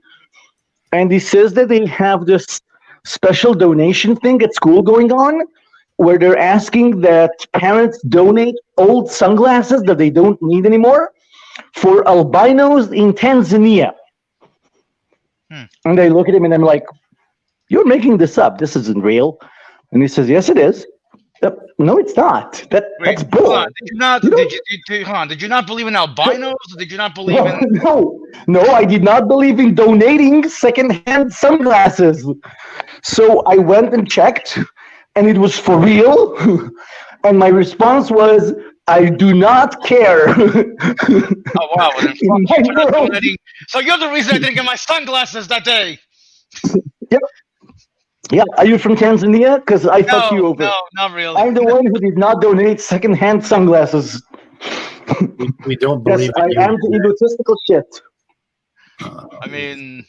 and he says that they have this special donation thing at school going on, where they're asking that parents donate old sunglasses that they don't need anymore for albinos in Tanzania. And I look at him and I'm like, "You're making this up. This isn't real." And he says, "Yes, it is." No, it's not. That's bull. Hold on. Did you not believe in albinos? Or did you not believe in? No, I did not believe in donating secondhand sunglasses. So I went and checked, and it was for real. And my response was, "I do not care." Oh wow! Well, then fuck you for not donating. So you're the reason I didn't get my sunglasses that day. Yep. Yeah, are you from Tanzania? Because I fucked you over. No, not really. I'm the one who did not donate secondhand sunglasses. we don't Yes, believe I in you. am the egotistical shit. I mean,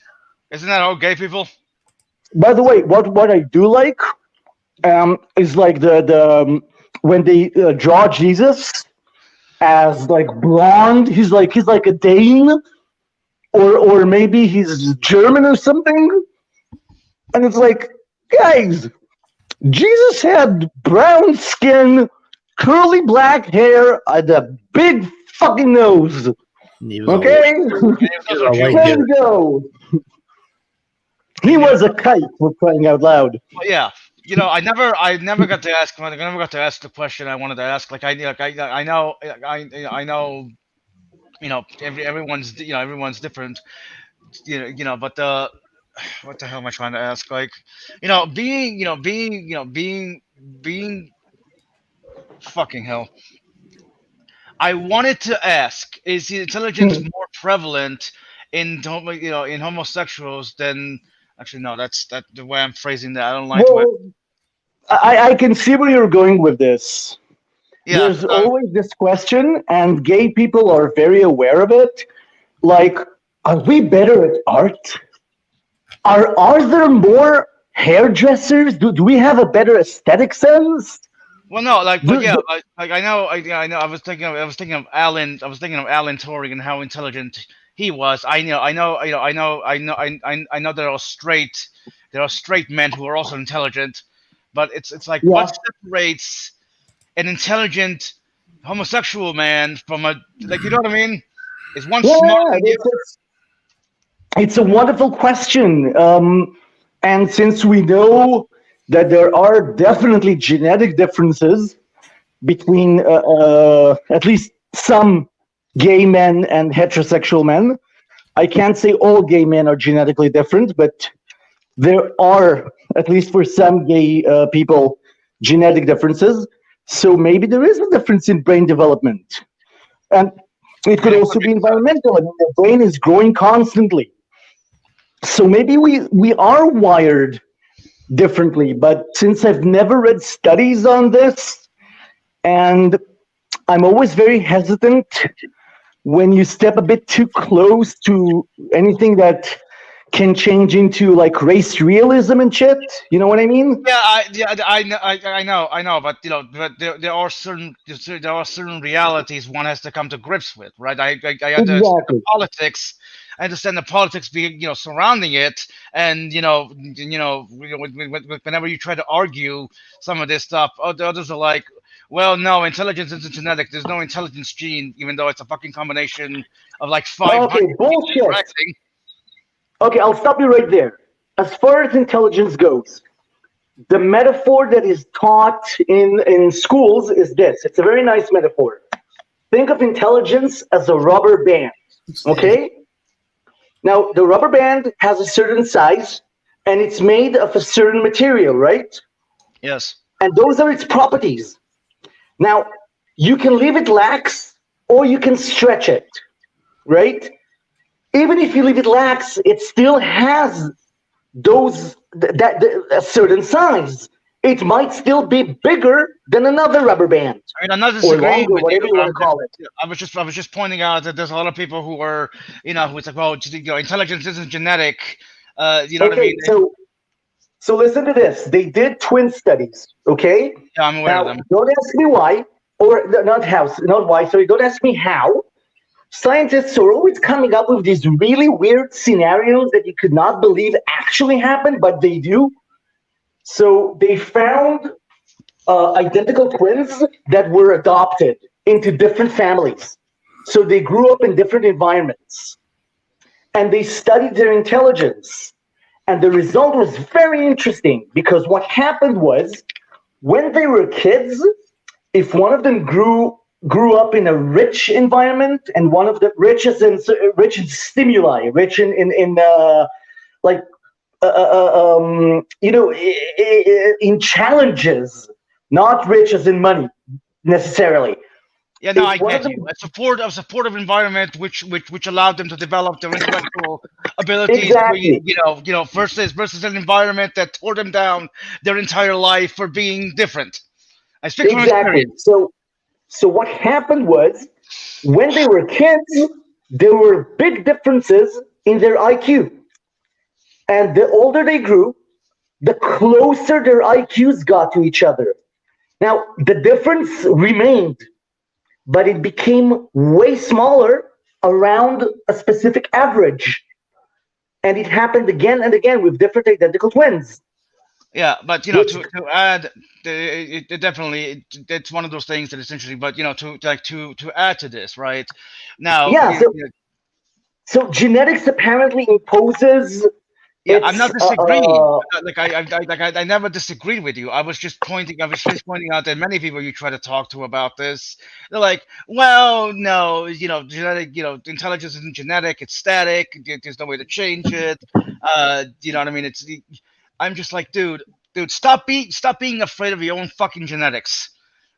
isn't that all gay people? By the way, what I do like is like the when they draw Jesus as like blonde. He's like a Dane, or maybe he's German or something. And it's like, guys, Jesus had brown skin, curly black hair, and a big fucking nose. He was Okay? Those a are white Jews. There you go. He was a kite for crying out loud. But yeah, I never got to ask. I never got to ask the question I wanted to ask. Like I know, everyone's different. But what the hell am I trying to ask? Like, being fucking hell. I wanted to ask: is the intelligence more prevalent in in homosexuals than? Actually, no. That's the way I'm phrasing that. I don't like. Well, I can see where you're going with this. Yeah. There's always this question, and gay people are very aware of it. Like, are we better at art? Are there more hairdressers? Do we have a better aesthetic sense? Well, no, but yeah, like I know. I was thinking of Alan. I was thinking of Alan Turing and how intelligent he was. I know there are straight men who are also intelligent, but it's like what separates an intelligent homosexual man from a you know what I mean? Is one smart than the other? It's a wonderful question. And since we know that there are definitely genetic differences between at least some gay men and heterosexual men, I can't say all gay men are genetically different, but there are, at least for some gay people, genetic differences. So maybe there is a difference in brain development. And it could also be environmental. I mean, the brain is growing constantly. So maybe we are wired differently, but since I've never read studies on this, and I'm always very hesitant when you step a bit too close to anything that can change into like race realism and shit. You know what I mean? Yeah, I know, but there are certain realities one has to come to grips with, right? I understand the politics. I understand the politics being surrounding it, and whenever you try to argue some of this stuff, the others are like, well, no, intelligence isn't genetic. There's no intelligence gene, even though it's a fucking combination of like 500. Okay, bullshit. Okay, I'll stop you right there. As far as intelligence goes, the metaphor that is taught in schools is this. It's a very nice metaphor. Think of intelligence as a rubber band, okay? Now, the rubber band has a certain size, and it's made of a certain material, right? Yes. And those are its properties. Now, you can leave it lax, or you can stretch it, right? Even if you leave it lax, it still has a certain size. It might still be bigger than another rubber band. I mean, I'm not or disagreeing longer, with whatever you want to you. call it. I was just pointing out that there's a lot of people who are, who's like, well, intelligence isn't genetic. You know what I mean? So listen to this. They did twin studies, okay? Yeah, I'm aware of them. Don't ask me why, or not why. Sorry, don't ask me how. Scientists are always coming up with these really weird scenarios that you could not believe actually happened, but they do. So they found identical twins that were adopted into different families. So they grew up in different environments. And they studied their intelligence. And the result was very interesting because what happened was when they were kids, if one of them grew up in a rich environment and one of the rich in stimuli, rich in challenges, not rich as in money necessarily. Yeah, no, I get you. A supportive environment which allowed them to develop their intellectual abilities. Exactly. Versus an environment that tore them down their entire life for being different. I speak from experience. So what happened was, when they were kids, there were big differences in their IQ. And the older they grew, the closer their IQs got to each other. Now, the difference remained, but it became way smaller around a specific average. And it happened again and again with different identical twins. Yeah, but to add, it definitely it's one of those things that is interesting. But to add to this, right now, Yeah. So genetics apparently imposes. yeah, I'm not disagreeing. I never disagreed with you. I was just pointing out that many people you try to talk to about this, they're like, well, no, genetic, intelligence isn't genetic, it's static. There's no way to change it. You know what I mean? I'm just like, dude, stop being afraid of your own fucking genetics.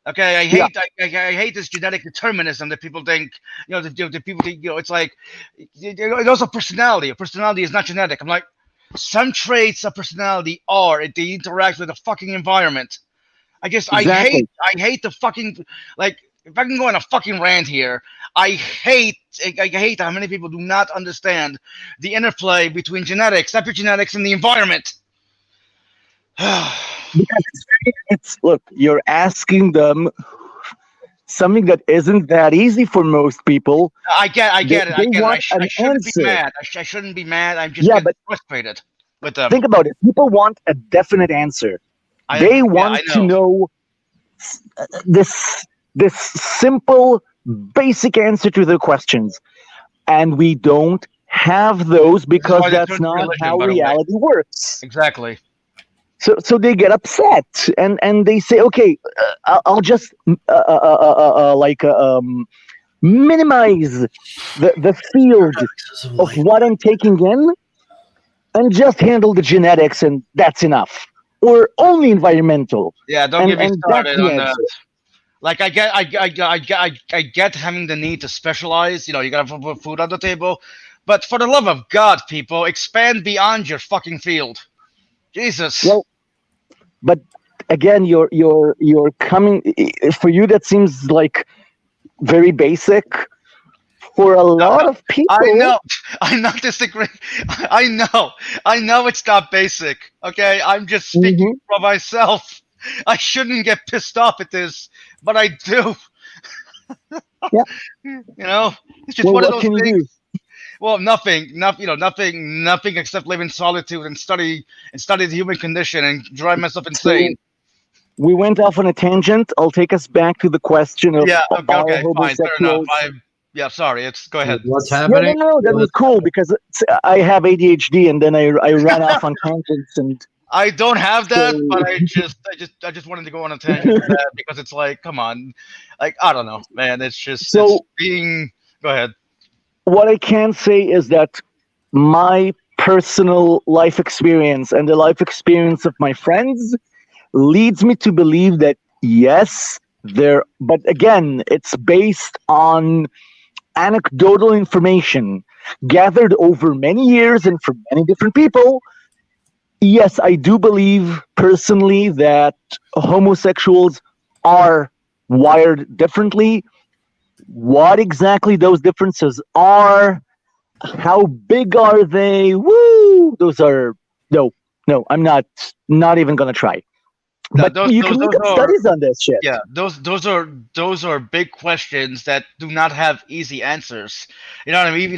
Okay, I hate this genetic determinism that people think. The people think. It's like, it's also personality. A personality is not genetic. I'm like, some traits of personality are they interact with the fucking environment. Exactly. I hate the fucking, like, if I can go on a fucking rant here, I hate how many people do not understand the interplay between genetics, epigenetics, and the environment. Because look, you're asking them something that isn't that easy for most people. I get it. I shouldn't be mad. I shouldn't be mad. I'm just getting frustrated with them. Think about it. People want a definite answer. They want to know this simple, basic answer to their questions, and we don't have those because that's not how reality works. Exactly. So they get upset and they say, okay, I'll just minimize the field of what I'm taking in and just handle the genetics, and that's enough. Or only environmental. Yeah, don't get me started on that. Like, I get having the need to specialize. You gotta put food on the table, but for the love of God, people, expand beyond your fucking field. Jesus. Well, but again, you're coming for you. That seems like very basic. For a lot of people, I know. I'm not disagreeing. I know it's not basic. Okay, I'm just speaking for myself. I shouldn't get pissed off at this, but I do. Yeah. It's just one of those things. Well, nothing except live in solitude and study the human condition and drive myself insane. We went off on a tangent. I'll take us back to the question of okay, fine, fair enough. Yeah, sorry. Go ahead. What's happening? No, that was cool because I have ADHD and then I run off on tangents and. I don't have that, but I just wanted to go on a tangent with that because it's like, come on, like, I don't know, man. It's just Go ahead. What I can say is that my personal life experience and the life experience of my friends leads me to believe that yes, but again, it's based on anecdotal information gathered over many years and from many different people. Yes, I do believe personally that homosexuals are wired differently. What exactly those differences are, how big are they? Woo! Those are no, I'm not even gonna try. But you can look at studies on this shit. Yeah, those are big questions that do not have easy answers. You know what I mean?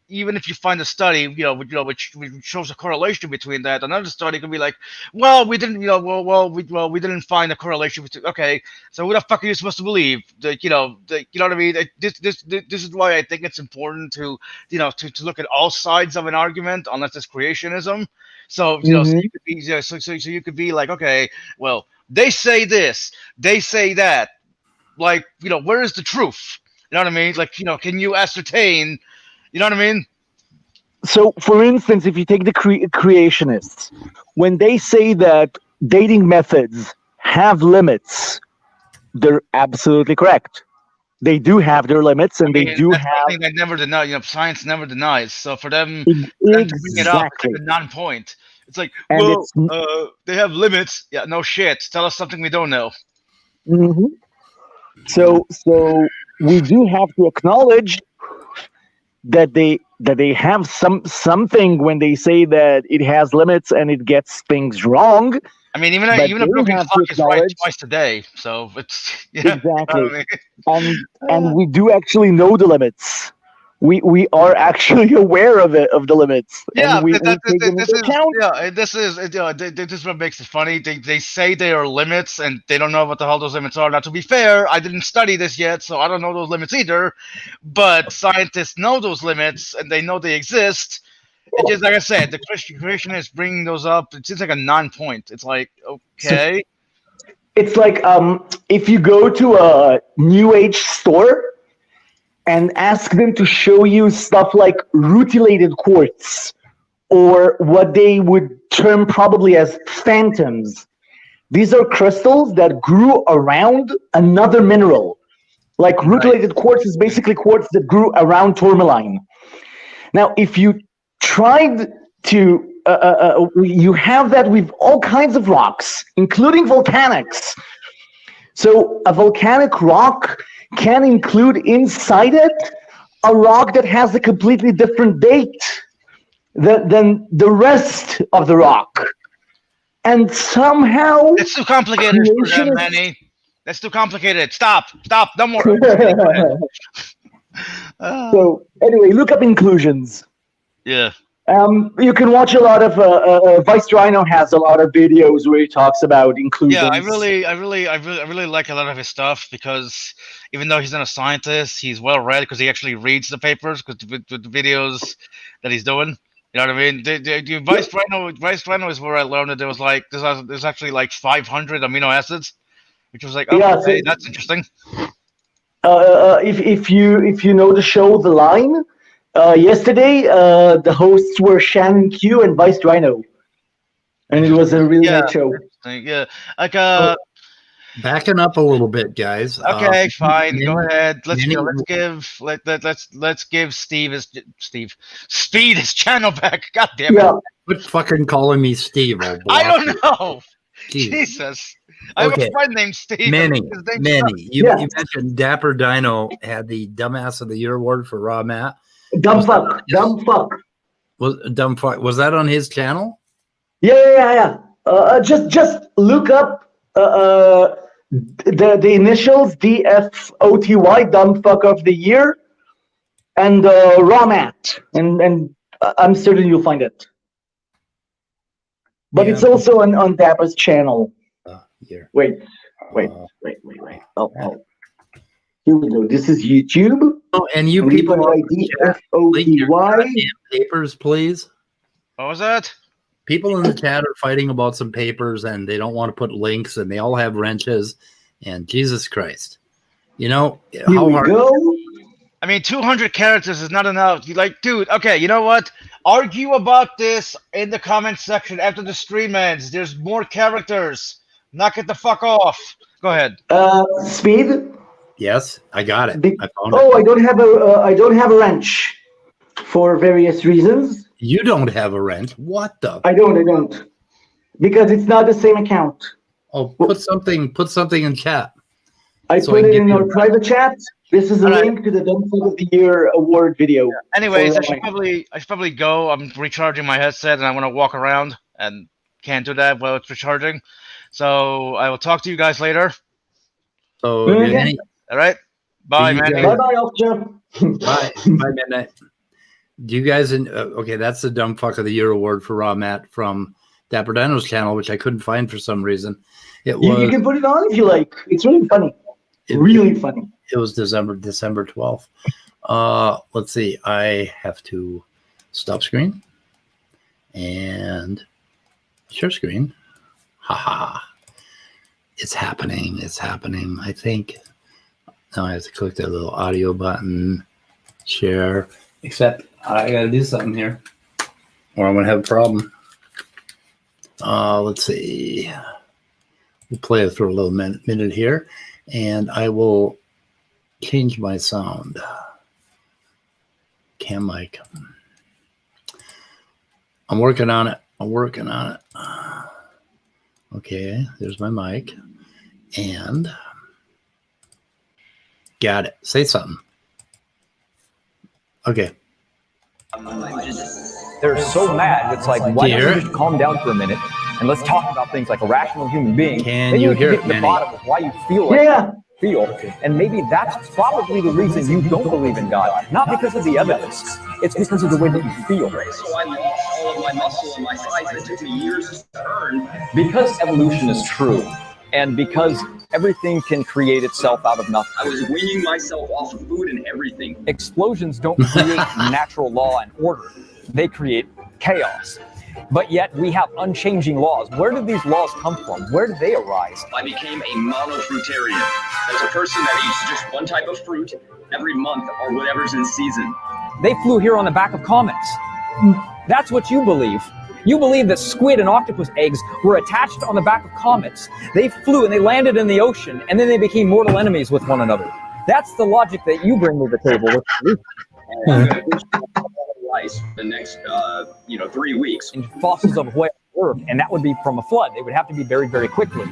Even if you find a study, which shows a correlation between that, another study could be like, well, we didn't, we didn't find a correlation between. Okay, so who the fuck are you supposed to believe? You know what I mean? This is why I think it's important to look at all sides of an argument, unless it's creationism. So so you could be so you could be like, okay, well, they say this, they say that, like, where is the truth? You know what I mean? Like, can you ascertain? You know what I mean? So, for instance, if you take the creationists, when they say that dating methods have limits, they're absolutely correct. They do have their limits, and they do have. Something that never deny. Science never denies. So for them to bring it up, it's like a non-point. It's like, they have limits. Yeah, no shit. Tell us something we don't know. Mm-hmm. So we do have to acknowledge that they have something when they say that it has limits and it gets things wrong. I mean, even a broken clock is right twice a day, so it's exactly. You know what I mean? And we do actually know the limits. we are actually aware of it, of the limits. Yeah, and we take them this into is account. this is what makes it funny. They say they are limits, and they don't know what the hell those limits are. Now, to be fair, I didn't study this yet, so I don't know those limits either. But scientists know those limits, and they know they exist. And just like I said, the creationists bringing those up, it seems like a non-point. It's like, okay, It's like if you go to a New Age store and ask them to show you stuff like rutilated quartz or what they would term probably as phantoms. These are crystals that grew around another mineral. Like rutilated quartz is basically quartz that grew around tourmaline. Now, if you tried to, you have that with all kinds of rocks, including volcanics. So a volcanic rock can include inside it a rock that has a completely different date than the rest of the rock. And somehow... it's too complicated for them, Manny. That's too complicated. Stop, no more. So anyway, look up inclusions. Yeah. You can watch a lot of Vice Rhino has a lot of videos where he talks about inclusions. Yeah, I really like a lot of his stuff because even though he's not a scientist, he's well read because he actually reads the papers because the videos that he's doing. You know what I mean? The Vice Rhino is where I learned that there was like there's actually like 500 amino acids, which was like, okay, that's interesting. If you know the show The Line. Yesterday, the hosts were Shannon Q and Vice Rhino, and it was a really good show. Yeah, like backing up a little bit, guys. Okay, fine. Go ahead. Let's give Speed his channel back. God damn it! Yeah. Quit fucking calling me Steve. I don't know. Jeez. Jesus. I have a friend named Steve. Manny, you mentioned Dapper Dino had the Dumbass of the Year award for Raw Matt. Dumb fuck. Was that on his channel? Yeah. Just look up the initials DFOTY, Dumb Fuck of the Year, and Raw Matt, and I'm certain you'll find it. But it's also on Dapper's channel. Here. Wait. Oh. Here we go. This is YouTube. Oh, and you people link your goddamn papers, please. What was that? People in the chat are fighting about some papers, and they don't want to put links, and they all have wrenches. And Jesus Christ, how hard? I mean, 200 characters is not enough. You like, dude? Okay, you know what? Argue about this in the comment section after the stream ends. There's more characters. Knock it the fuck off. Go ahead. Speed. Yes, I got it. I found it. I don't have a wrench for various reasons. You don't have a wrench? What the? I don't. Because it's not the same account. Oh, put something in chat. I put it in our private chat. This is a link to the Dumb Fuck of the Year award video. Anyways, I should probably go. I'm recharging my headset and I want to walk around and can't do that while it's recharging. So I will talk to you guys later. So all right. Bye, man. Bye, Officer. Bye, Midnight. Do you guys? Okay, that's the Dumb Fuck of the Year award for Raw Matt from Dapper Dino's channel, which I couldn't find for some reason. You can put it on if you like. It's really funny. Really funny. It was December 12th. Let's see. I have to stop screen and share screen. Haha. It's happening. I think. Now I have to click that little audio button, share, except I got to do something here or I'm going to have a problem. Let's see. We'll play it for a little minute here, and I will change my sound. Cam mic. I'm working on it. Okay, there's my mic. And got it. Say something. Okay. They're so mad. It's like, why don't you just calm down for a minute and let's talk about things like a rational human being. Can you hear it, Manny? The bottom of why you feel like feel. And maybe that's probably the reason you don't believe in God. Not because of the evidence. It's because of the way that you feel. So I lost all of my muscle and my size. It took me years to earn. Because evolution is true, and because everything can create itself out of nothing. I was weaning myself off of food and everything. Explosions don't create natural law and order. They create chaos. But yet we have unchanging laws. Where did these laws come from? Where did they arise? I became a monofruitarian. That's a person that eats just one type of fruit every month or whatever's in season. They flew here on the back of comets. That's what you believe. You believe that squid and octopus eggs were attached on the back of comets. They flew and they landed in the ocean, and then they became mortal enemies with one another. That's the logic that you bring to the table. And I'm going to rice for the next, 3 weeks. And fossils of whales work, and that would be from a flood. They would have to be buried very quickly.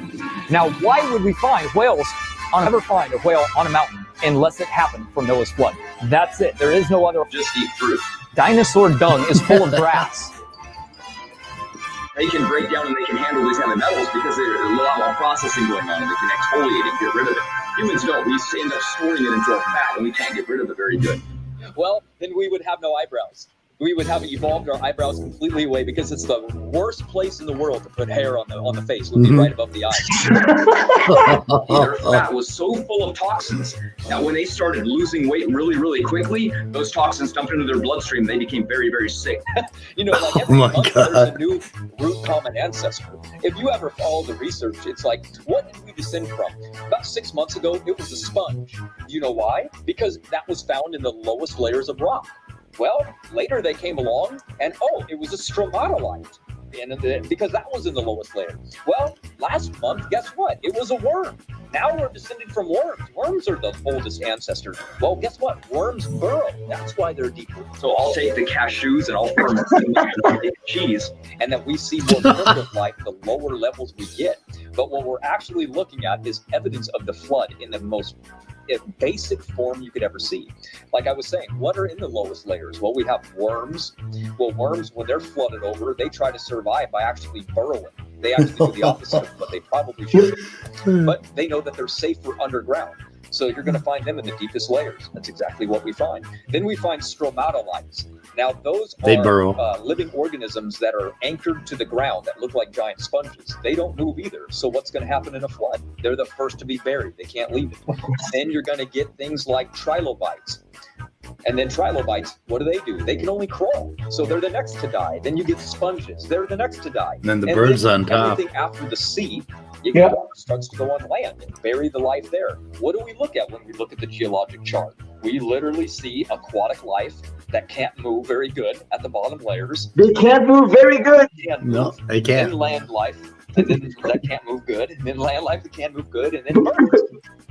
Now, why would we find whales? Never find a whale on a mountain unless it happened from Noah's flood. That's it. There is no other. Just eat fruit. Dinosaur dung is full of grass. They can break down and they can handle these heavy metals because there's a lot more processing going on and they can exfoliate it, get rid of it. Humans don't. We end up storing it into our fat and we can't get rid of it very good. Well, then we would have no eyebrows. We would have evolved our eyebrows completely away because it's the worst place in the world to put hair on the face. It would be right above the eyes. Their fat was so full of toxins that when they started losing weight really, really quickly, those toxins dumped into their bloodstream. They became very, very sick. Like every month there's a new root common ancestor. If you ever follow the research, it's like, what did we descend from? About 6 months ago, it was a sponge. Do you know why? Because that was found in the lowest layers of rock. Well, later they came along and, it was a stromatolite. And because that was in the lowest layer. Well, last month, guess what? It was a worm. Now we're descended from worms. Worms are the oldest ancestors. Well, guess what? Worms burrow. That's why they're deeper. So I'll take the cashews and I'll ferment them and make cheese. And that we see more primitive life the lower levels we get. But what we're actually looking at is evidence of the flood in the most basic form you could ever see. Like I was saying, what are in the lowest layers? Well, we have worms. Well, worms, when they're flooded over, they try to survive by actually burrowing. They actually do the opposite of what they probably should. But they know that they're safer underground. So you're going to find them in the deepest layers. That's exactly what we find. Then we find stromatolites. Now, those are living organisms that are anchored to the ground that look like giant sponges. They don't move either. So what's going to happen in a flood? They're the first to be buried. They can't leave it. Then you're going to get things like trilobites. And then trilobites, what do? They can only crawl. So they're the next to die. Then you get sponges. They're the next to die. And then the birds on top. Everything after the sea, you get starts to go on land and bury the life there. What do we look at when we look at the geologic chart? We literally see aquatic life that can't move very good at the bottom layers. They can't move very good. No, they can't. Then land life that can't move good. And then land life that can't move good. And then birds,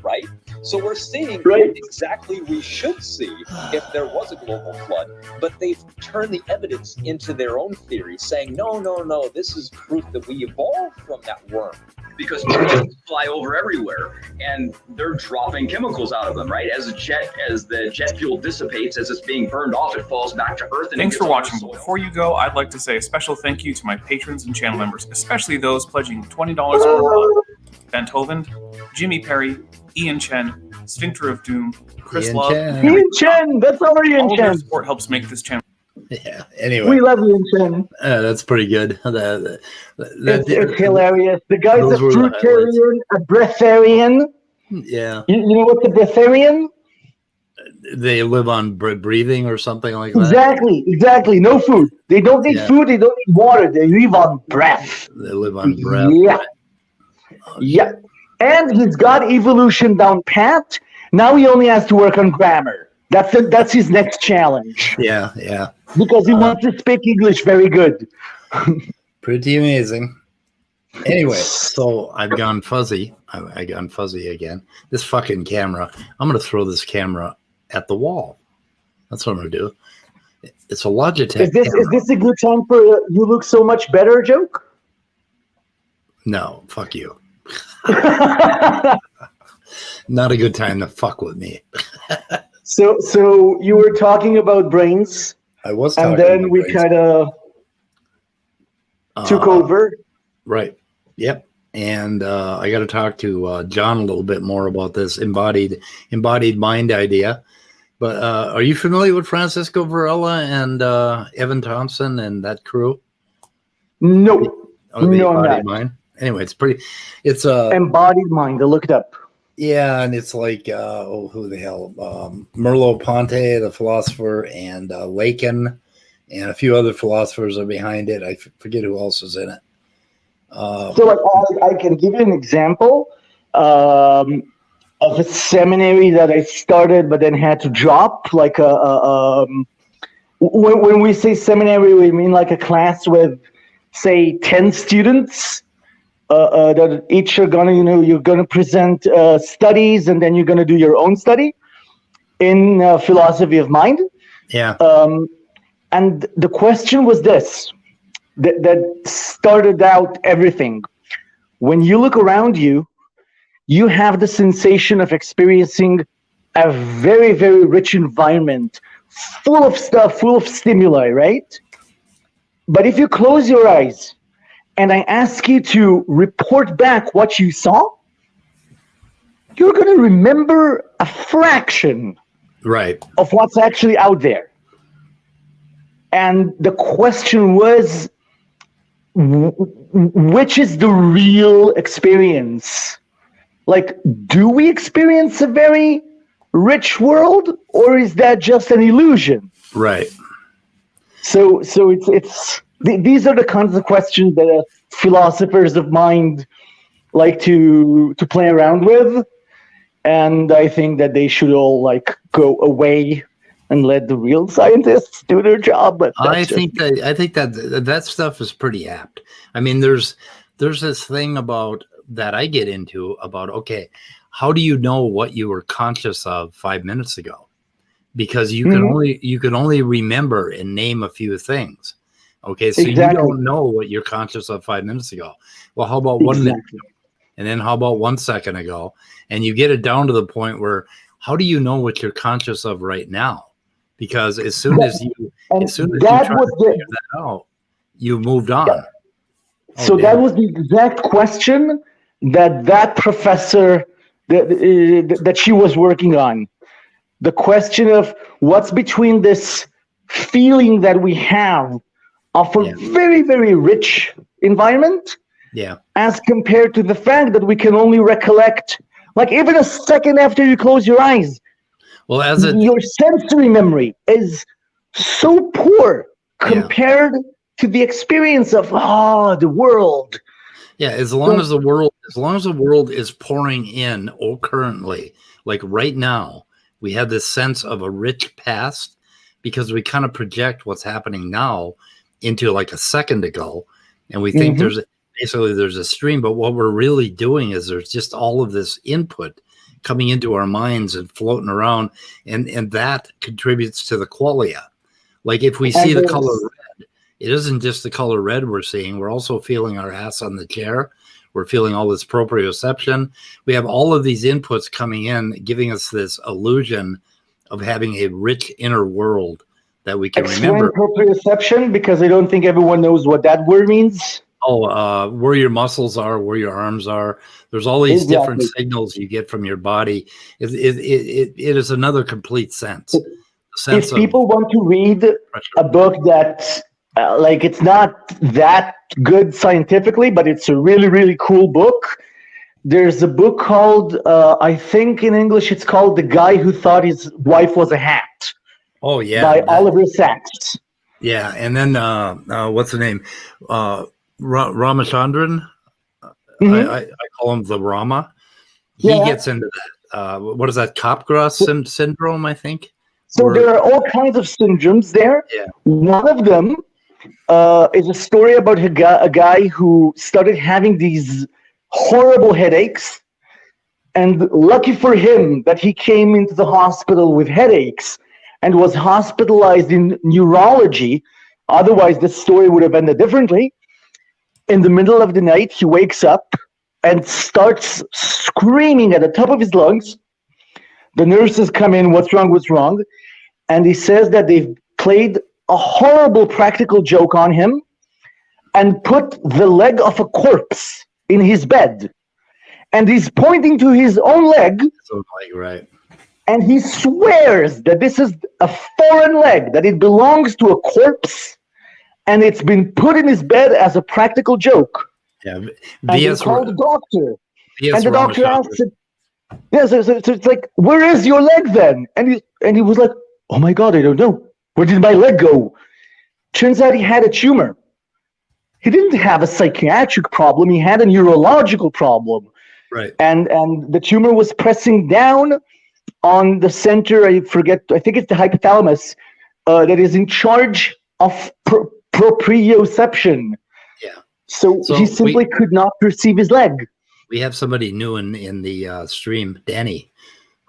right? So we're seeing exactly we should see if there was a global flood. But they've turned the evidence into their own theory, saying, no, this is proof that we evolved from that worm. Because planes fly over everywhere and they're dropping chemicals out of them, right? As the jet fuel dissipates, as it's being burned off, it falls back to Earth. And thanks for watching. Before you go, I'd like to say a special thank you to my patrons and channel members, especially those pledging $20 or more. Bent Hovind, Jimmy Perry, Ian Chen, Sphincter of Doom, Chris Love. Ian Chen, that's our Ian All Chen. of your support helps make this channel. Yeah. Anyway, We love Ian Chen. that's pretty good. It's hilarious. The guy's a Those were the fruitarian, a breatharian. Yeah, You know what's a breatharian? they live on breathing or something like that. Exactly. No food. They don't need Yeah. food. They don't need water. They live on breath. They live on breath. Yeah. And he's got evolution down pat. Now he only has to work on grammar. That's his next challenge. Yeah. Because he wants to speak English very good. Pretty amazing. Anyway, so I've gone fuzzy. I gone fuzzy again. This fucking camera. I'm gonna throw this camera at the wall. That's what I'm gonna do. It's a Logitech. Is this a good time for you look so much better joke? No, fuck you. Not a good time to fuck with me. So you were talking about brains, I was, and then we kind of took over. Right. Yep. and I got to talk to John a little bit more about this embodied mind idea. But are you familiar with Francisco Varela and Evan Thompson and that crew? No, Oh, the no, I'm embodied not. mind. Anyway, it's Embodied mind. I looked it up. yeah, and it's like who the hell? Merleau-Ponty, the philosopher, and Lacan, and a few other philosophers are behind it. I forget who else is in it. So like, I can give you an example of a seminary that I started but then had to drop. Like when we say seminary, we mean like a class with, say, 10 students that each are gonna, you're gonna present studies, and then you're gonna do your own study in philosophy of mind. Yeah. And the question was this, that started out everything. When you look around you, you have the sensation of experiencing a very, very rich environment, full of stuff, full of stimuli, right? But if you close your eyes and I ask you to report back what you saw, you're going to remember a fraction Right. of what's actually out there. And the question was, which is the real experience? Like, do we experience a very rich world, or is that just an illusion? Right. So these are the kinds of questions that philosophers of mind like to play around with, and I think that they should all like go away and let the real scientists do their job. But I think that stuff is pretty apt. I mean, there's this thing about that I get into about, okay, how do you know what you were conscious of 5 minutes ago? Because you can only remember and name a few things. Okay, so Exactly. you don't know what you're conscious of 5 minutes ago. Well, how about 1 minute ago? And then how about 1 second ago? And you get it down to the point where, how do you know what you're conscious of right now? Because as soon as you try to figure that out, you moved on. So that was the exact question that professor that she was working on. The question of what's between this feeling that we have of a very, very rich environment, as compared to the fact that we can only recollect, like even a second after you close your eyes. Well, your sensory memory is so poor compared to the experience of the world. Yeah, as long as the world is pouring in currently, like right now, we have this sense of a rich past because we kind of project what's happening now into like a second ago, and we think there's a stream, but what we're really doing is there's just all of this input coming into our minds and floating around, and that contributes to the qualia. Like if we see the color red, it isn't just the color red we're seeing, we're also feeling our ass on the chair. We're feeling all this proprioception. We have all of these inputs coming in, giving us this illusion of having a rich inner world that we can remember. Proprioception, because I don't think everyone knows what that word means. Where your muscles are, where your arms are. There's all these different signals you get from your body. It is another complete sense. If people want to read a book that, it's not that good scientifically, but it's a really, really cool book. There's a book called, I think in English it's called The Guy Who Thought His Wife Was a Hat. Oh, yeah. By Oliver Sacks. Yeah, and then what's the name? Ramachandran. I call him the Rama. He gets into that. What is that? Capgras syndrome, I think. So there are all kinds of syndromes there. Yeah. One of them is a story about a guy who started having these horrible headaches. And lucky for him that he came into the hospital with headaches and was hospitalized in neurology. Otherwise, the story would have ended differently. In the middle of the night, he wakes up and starts screaming at the top of his lungs. The nurses come in, what's wrong, what's wrong? And he says that they've played a horrible practical joke on him and put the leg of a corpse in his bed, and he's pointing to his own leg, So like, right. and he swears that this is a foreign leg, that it belongs to a corpse, and it's been put in his bed as a practical joke. Yeah. And he VS, called the doctor, VS and the doctor Ramachandran. asked him, yeah, so it's like, where is your leg then? And he was like, oh my God, I don't know. Where did my leg go? Turns out he had a tumor. He didn't have a psychiatric problem. He had a neurological problem. Right. And the tumor was pressing down on the center, I think it's the hypothalamus, that is in charge of proprioception. Yeah. So he simply could not perceive his leg. We have somebody new in the stream, Danny,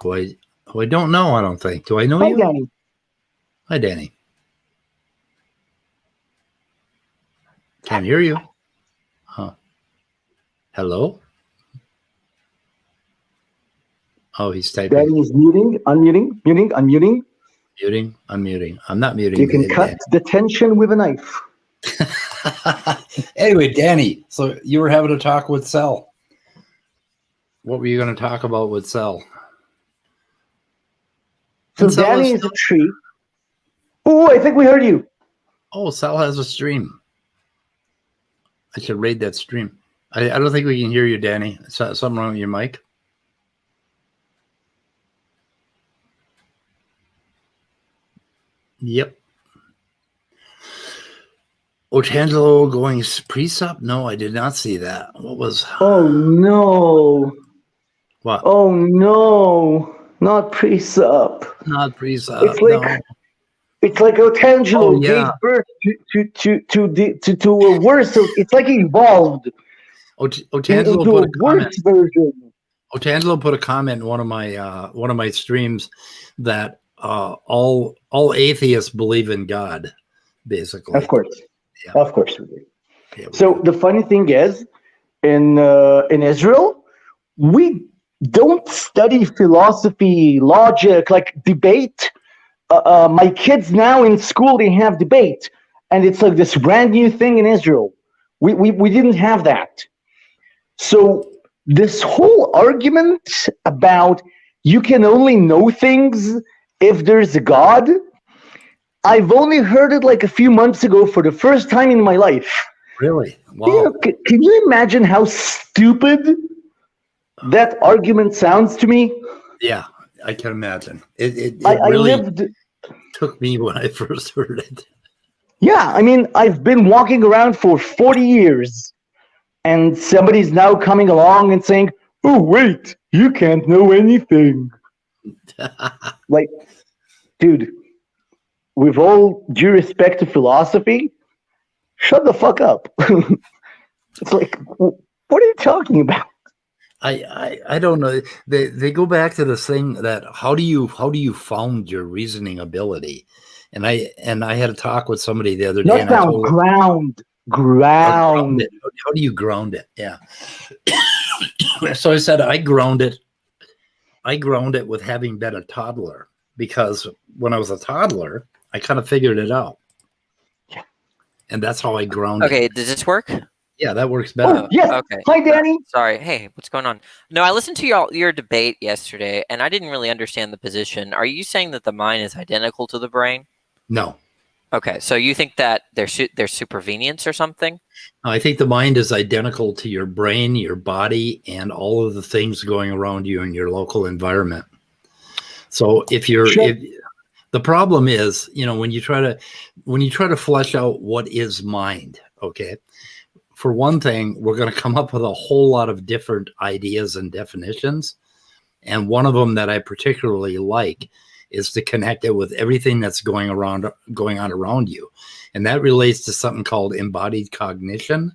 who I don't know, I don't think. Do I know Hi, you? Danny. Hi, Danny. Can't hear you. Huh. Hello? Oh, he's typing. Danny is muting, unmuting. Muting, unmuting. I'm not muting. You can cut the tension with a knife. Anyway, Danny, so you were having a talk with Cell. What were you going to talk about with Cell? So Danny is a tree. Oh, I think we heard you. Oh, Cell has a stream. I should raid that stream. I don't think we can hear you, Danny. Something wrong with your mic? Yep. Otangelo going pre-sup? No, I did not see that. What was... Oh, no. What? Oh, no. Not pre-sup. Not pre-sup, It's like... no. It's like Otangelo gave birth to a worse. It's like he evolved. Otangelo into put a a comment. worse version. Otangelo put a comment in one of my streams that all atheists believe in God, basically. Of course, Yeah. of course. Yeah, So the funny thing is, in Israel, we don't study philosophy, logic, like debate. My kids now in school, they have debate, and it's like this brand new thing in Israel. We didn't have that. So this whole argument about you can only know things if there's a God, I've only heard it like a few months ago for the first time in my life. Really? Wow. You know, can you imagine how stupid that argument sounds to me? Yeah, I can imagine. It I really lived... took me when I first heard it. Yeah, I mean, I've been walking around for 40 years, and somebody's now coming along and saying, oh, wait, you can't know anything. Like, dude, with all due respect to philosophy, shut the fuck up. It's like, what are you talking about? I don't know. They go back to this thing that how do you found your reasoning ability? And I had a talk with somebody the other day. Not found, ground. How do you ground it? Yeah. So I said I ground it with having been a toddler, because when I was a toddler, I kind of figured it out. Yeah. And that's how I grounded. Okay, does this work? Yeah, that works better. Oh, yes. Okay. Hi, Danny. Sorry. Hey, what's going on? No, I listened to your debate yesterday, and I didn't really understand the position. Are you saying that the mind is identical to the brain? No. Okay, so you think that there's supervenience or something? No, I think the mind is identical to your brain, your body, and all of the things going around you in your local environment. So the problem is, when you try to flesh out what is mind, okay, for one thing, we're going to come up with a whole lot of different ideas and definitions. And one of them that I particularly like is to connect it with everything that's going on around you. And that relates to something called embodied cognition,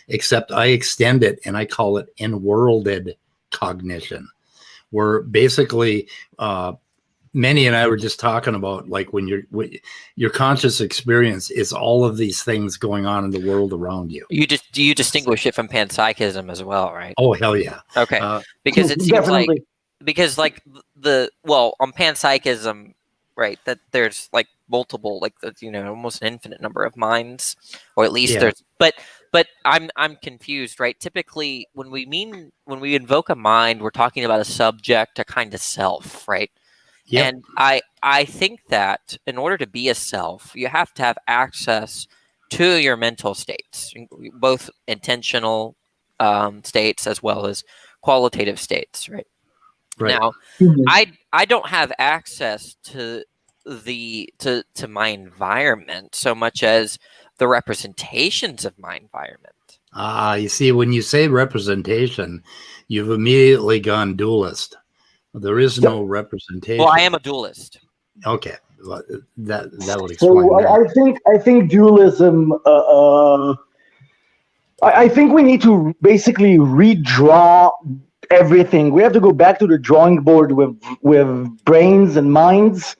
except I extend it and I call it enworlded cognition, where basically Manny and I were just talking about, like, when your conscious experience is all of these things going on in the world around you. Do you distinguish it from panpsychism as well, right? Oh, hell yeah. Okay, because it seems Definitely. On panpsychism, right, that there's like multiple, like almost an infinite number of minds, or at least Yeah. there's. But But I'm confused, right? Typically, when we invoke a mind, we're talking about a subject, a kind of self, right? Yep. And I think that in order to be a self, you have to have access to your mental states, both intentional states as well as qualitative states, right? Right. Now, I don't have access to my environment so much as the representations of my environment. You see, when you say representation, you've immediately gone dualist. There is no representation. Well, I am a dualist. Okay, well, that would explain So that. I think dualism. I think we need to basically redraw everything. We have to go back to the drawing board with brains and minds.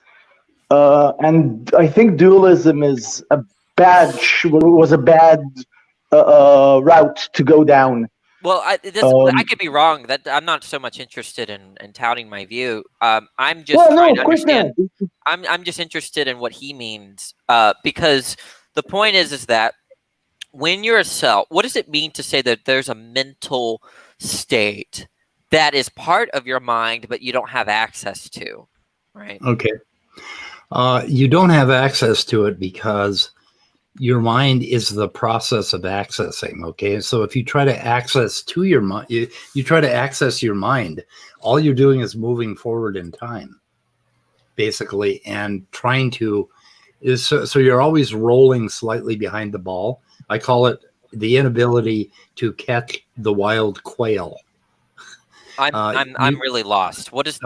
And I think dualism was a bad route to go down. Well, I could be wrong. That I'm not so much interested in touting my view. I'm just trying to understand. I'm just interested in what he means. Because the point is that when you're a self, what does it mean to say that there's a mental state that is part of your mind, but you don't have access to, right? Okay. You don't have access to it because your mind is the process of accessing. Okay. So if you try to access to your mind, you try to access your mind, all you're doing is moving forward in time, basically, and trying to so you're always rolling slightly behind the ball. I call it the inability to catch the wild quail. I'm really lost. What does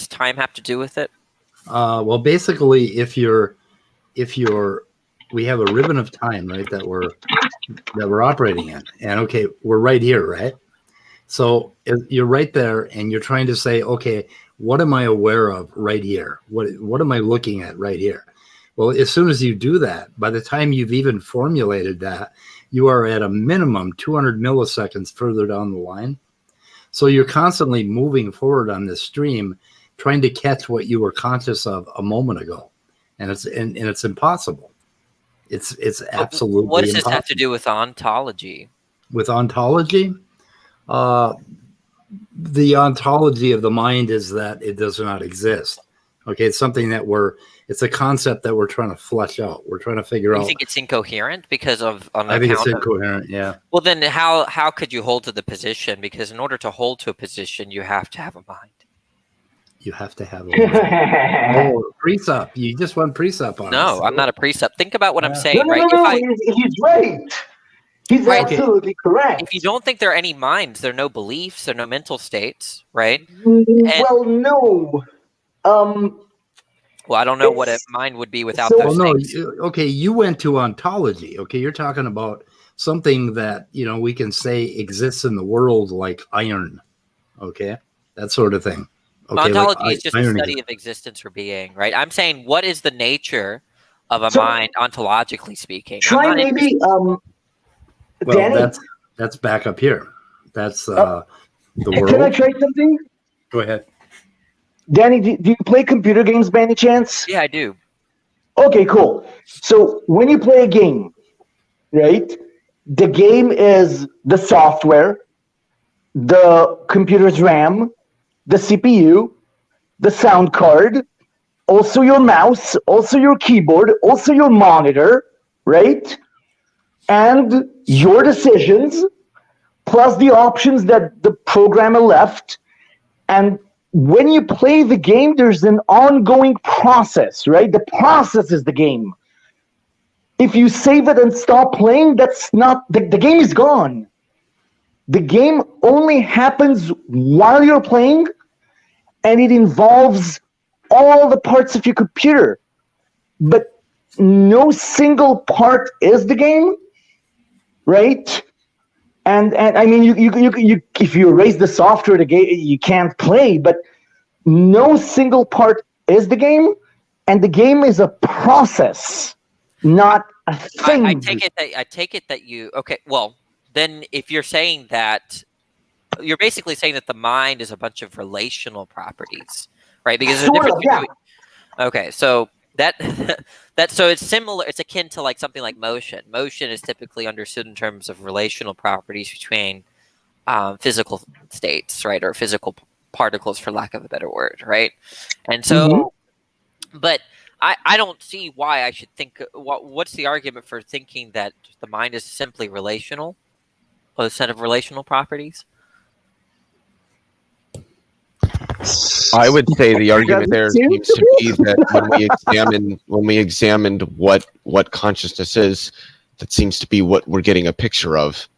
time have to do with it? Well, basically, if we have a ribbon of time, right, that we're operating in, and okay, we're right here, right? So you're right there, and you're trying to say, okay, what am I aware of right here? What am I looking at right here? Well, as soon as you do that, by the time you've even formulated that, you are at a minimum 200 milliseconds further down the line. So you're constantly moving forward on this stream, trying to catch what you were conscious of a moment ago, and it's impossible. It's absolutely. What does this impossible. have to do with ontology? With ontology, the ontology of the mind is that it does not exist. Okay, it's something that it's a concept that we're trying to flesh out. We're trying to figure out. You think it's incoherent because of? I think it's incoherent. Yeah. Well, then how could you hold to the position? Because in order to hold to a position, you have to have a mind. You have to have a precept. You just want precept on. No, I'm not a precept. Think about what I'm saying, No, right? He's right. He's absolutely correct. If you don't think there are any minds, there are no beliefs, there are no mental states, right? Well, no. Well, I don't know what a mind would be without those things. Okay, you went to ontology. Okay, you're talking about something that we can say exists in the world, like iron. Okay, that sort of thing. Okay, ontology is just a study of existence or being, right? I'm saying, what is the nature of a mind, ontologically speaking? Try maybe. Well, Danny, that's back up here. That's the world. Can I try something? Go ahead. Danny, do you play computer games by any chance? Yeah, I do. Okay, cool. So when you play a game, right, the game is the software, the computer's RAM, the CPU, the sound card, also your mouse, also your keyboard, also your monitor, right? And your decisions, plus the options that the programmer left. And when you play the game, there's an ongoing process, right? The process is the game. If you save it and stop playing, that's not, the game is gone. The game only happens while you're playing, and it involves all the parts of your computer. But no single part is the game, right? And I mean, you if you erase the software, the game you can't play. But no single part is the game, and the game is a process, not a thing. I take it that you okay. Well, then if you're saying that, you're basically saying that the mind is a bunch of relational properties, right? Because there's a difference between. Okay, so that so it's similar. It's akin to like something like motion. Motion is typically understood in terms of relational properties between physical states, right, or physical particles, for lack of a better word, right? And so, but I don't see why I should think. What's the argument for thinking that the mind is simply relational, a set of relational properties? I would say the argument there seems to be that when we examined what consciousness is, that seems to be what we're getting a picture of.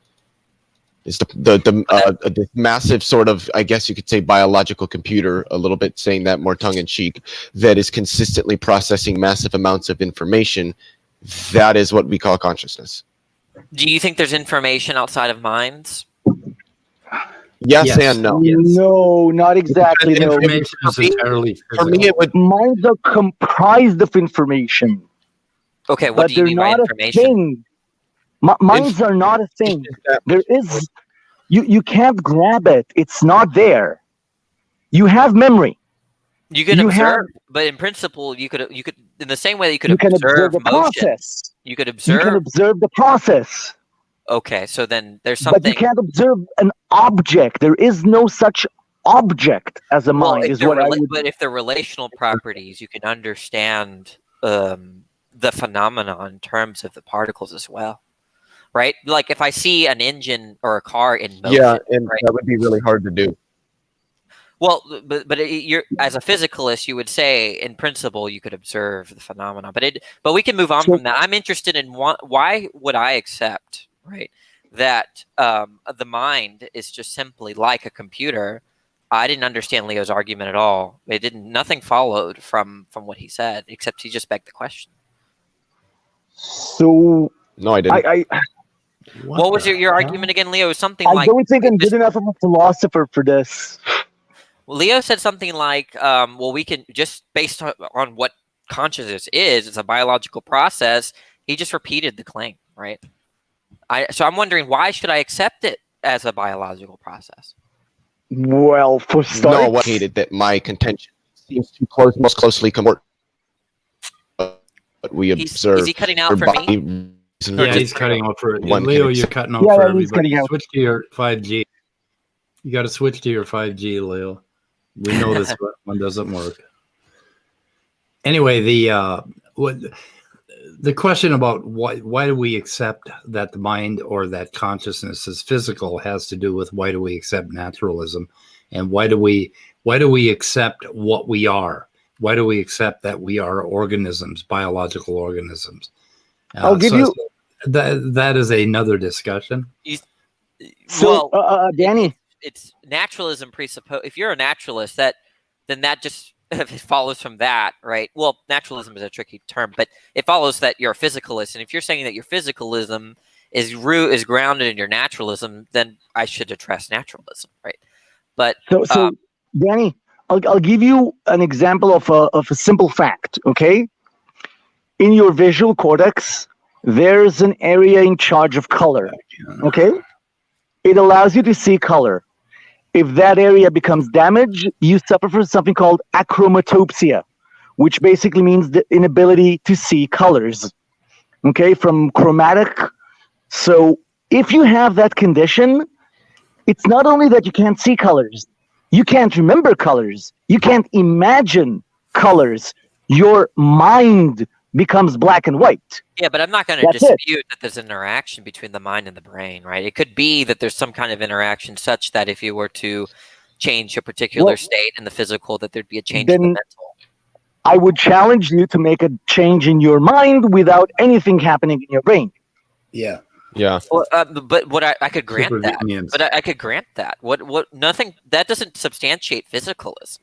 Is the massive sort of, I guess you could say, biological computer, a little bit saying that more tongue-in-cheek, that is consistently processing massive amounts of information. That is what we call consciousness. Do you think there's information outside of minds? Yes and no. No, not exactly. No. Information is entirely For me, it would. Minds are comprised of information. Okay, what do you mean by information? Minds are not a thing. There is, you can't grab it. It's not there. You have memory. You can observe, but in principle, you could in the same way that you could observe the motion. Process. You could observe. You can observe the process. Okay, so then there's something. But you can't observe an object. There is no such object as a mind. Is what I would. But if they're relational properties, you can understand the phenomenon in terms of the particles as well, right? Like if I see an engine or a car in motion, and right? that would be really hard to do. Well, but you're, as a physicalist, you would say, in principle, you could observe the phenomenon. But we can move on from that. I'm interested in why would I accept, right, that the mind is just simply like a computer. I didn't understand Leo's argument at all. Nothing followed from what he said, except he just begged the question. So no, I didn't. What was your argument again, Leo? It was something like, I don't think I'm good enough of a philosopher for this. Well, Leo said something like, well, we can just based on what consciousness is, it's a biological process. He just repeated the claim, right? So I'm wondering, why should I accept it as a biological process? Well, for starters, no, stated that my contention seems to most closely comport what we observe. Is he cutting out for me? Yeah, he's cutting out for Leo. You're cutting out for everybody. Switch to your 5G. You got to switch to your 5G, Leo. We know this one doesn't work. Anyway, the question about why do we accept that the mind or that consciousness is physical has to do with why do we accept naturalism, and why do we accept what we are? Why do we accept that we are organisms, biological organisms? I'll give you that is another discussion. So, Danny. It's naturalism presuppose. If you're a naturalist, then that just follows from that, right? Well, naturalism is a tricky term, but it follows that you're a physicalist. And if you're saying that your physicalism is grounded in your naturalism, then I should address naturalism, right? But so Danny, I'll give you an example of a simple fact. Okay, in your visual cortex, there's an area in charge of color. Okay, it allows you to see color. If that area becomes damaged, you suffer from something called achromatopsia, which basically means the inability to see colors, okay, from chromatic. So if you have that condition, it's not only that you can't see colors, you can't remember colors, you can't imagine colors. Your mind becomes black and white. Yeah, but I'm not going to dispute that there's an interaction between the mind and the brain, right? It could be that there's some kind of interaction such that if you were to change a particular state in the physical, that there'd be a change in the mental. I would challenge you to make a change in your mind without anything happening in your brain. Yeah. Yeah. Well, but what I could grant that. But I could grant that. Nothing that doesn't substantiate physicalism.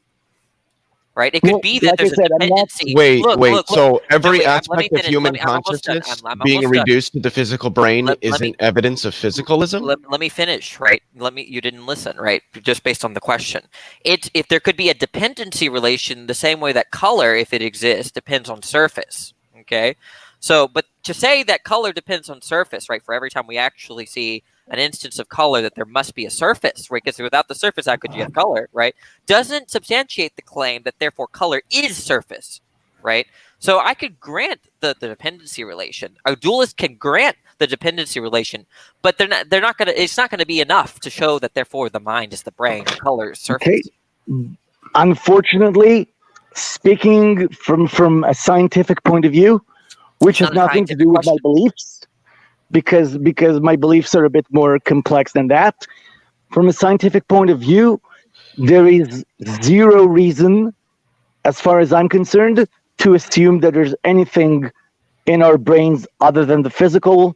Right? It could be that there's a dependency. Wait. So every aspect of human consciousness being reduced to the physical brain isn't evidence of physicalism? Let me finish, right? You didn't listen, right? Just based on the question. If there could be a dependency relation the same way that color, if it exists, depends on surface. Okay? So, but to say that color depends on surface, right? For every time we actually see an instance of color, that there must be a surface, right? Because without the surface, how could you have color, right? Doesn't substantiate the claim that therefore color is surface, right? So I could grant the dependency relation. A dualist can grant the dependency relation, but they're not gonna. It's not gonna be enough to show that therefore the mind is the brain, the color is surface. Okay. Unfortunately, speaking from a scientific point of view, which has nothing to do with my beliefs, because my beliefs are a bit more complex than that. From a scientific point of view, there is zero reason, as far as I'm concerned, to assume that there's anything in our brains other than the physical.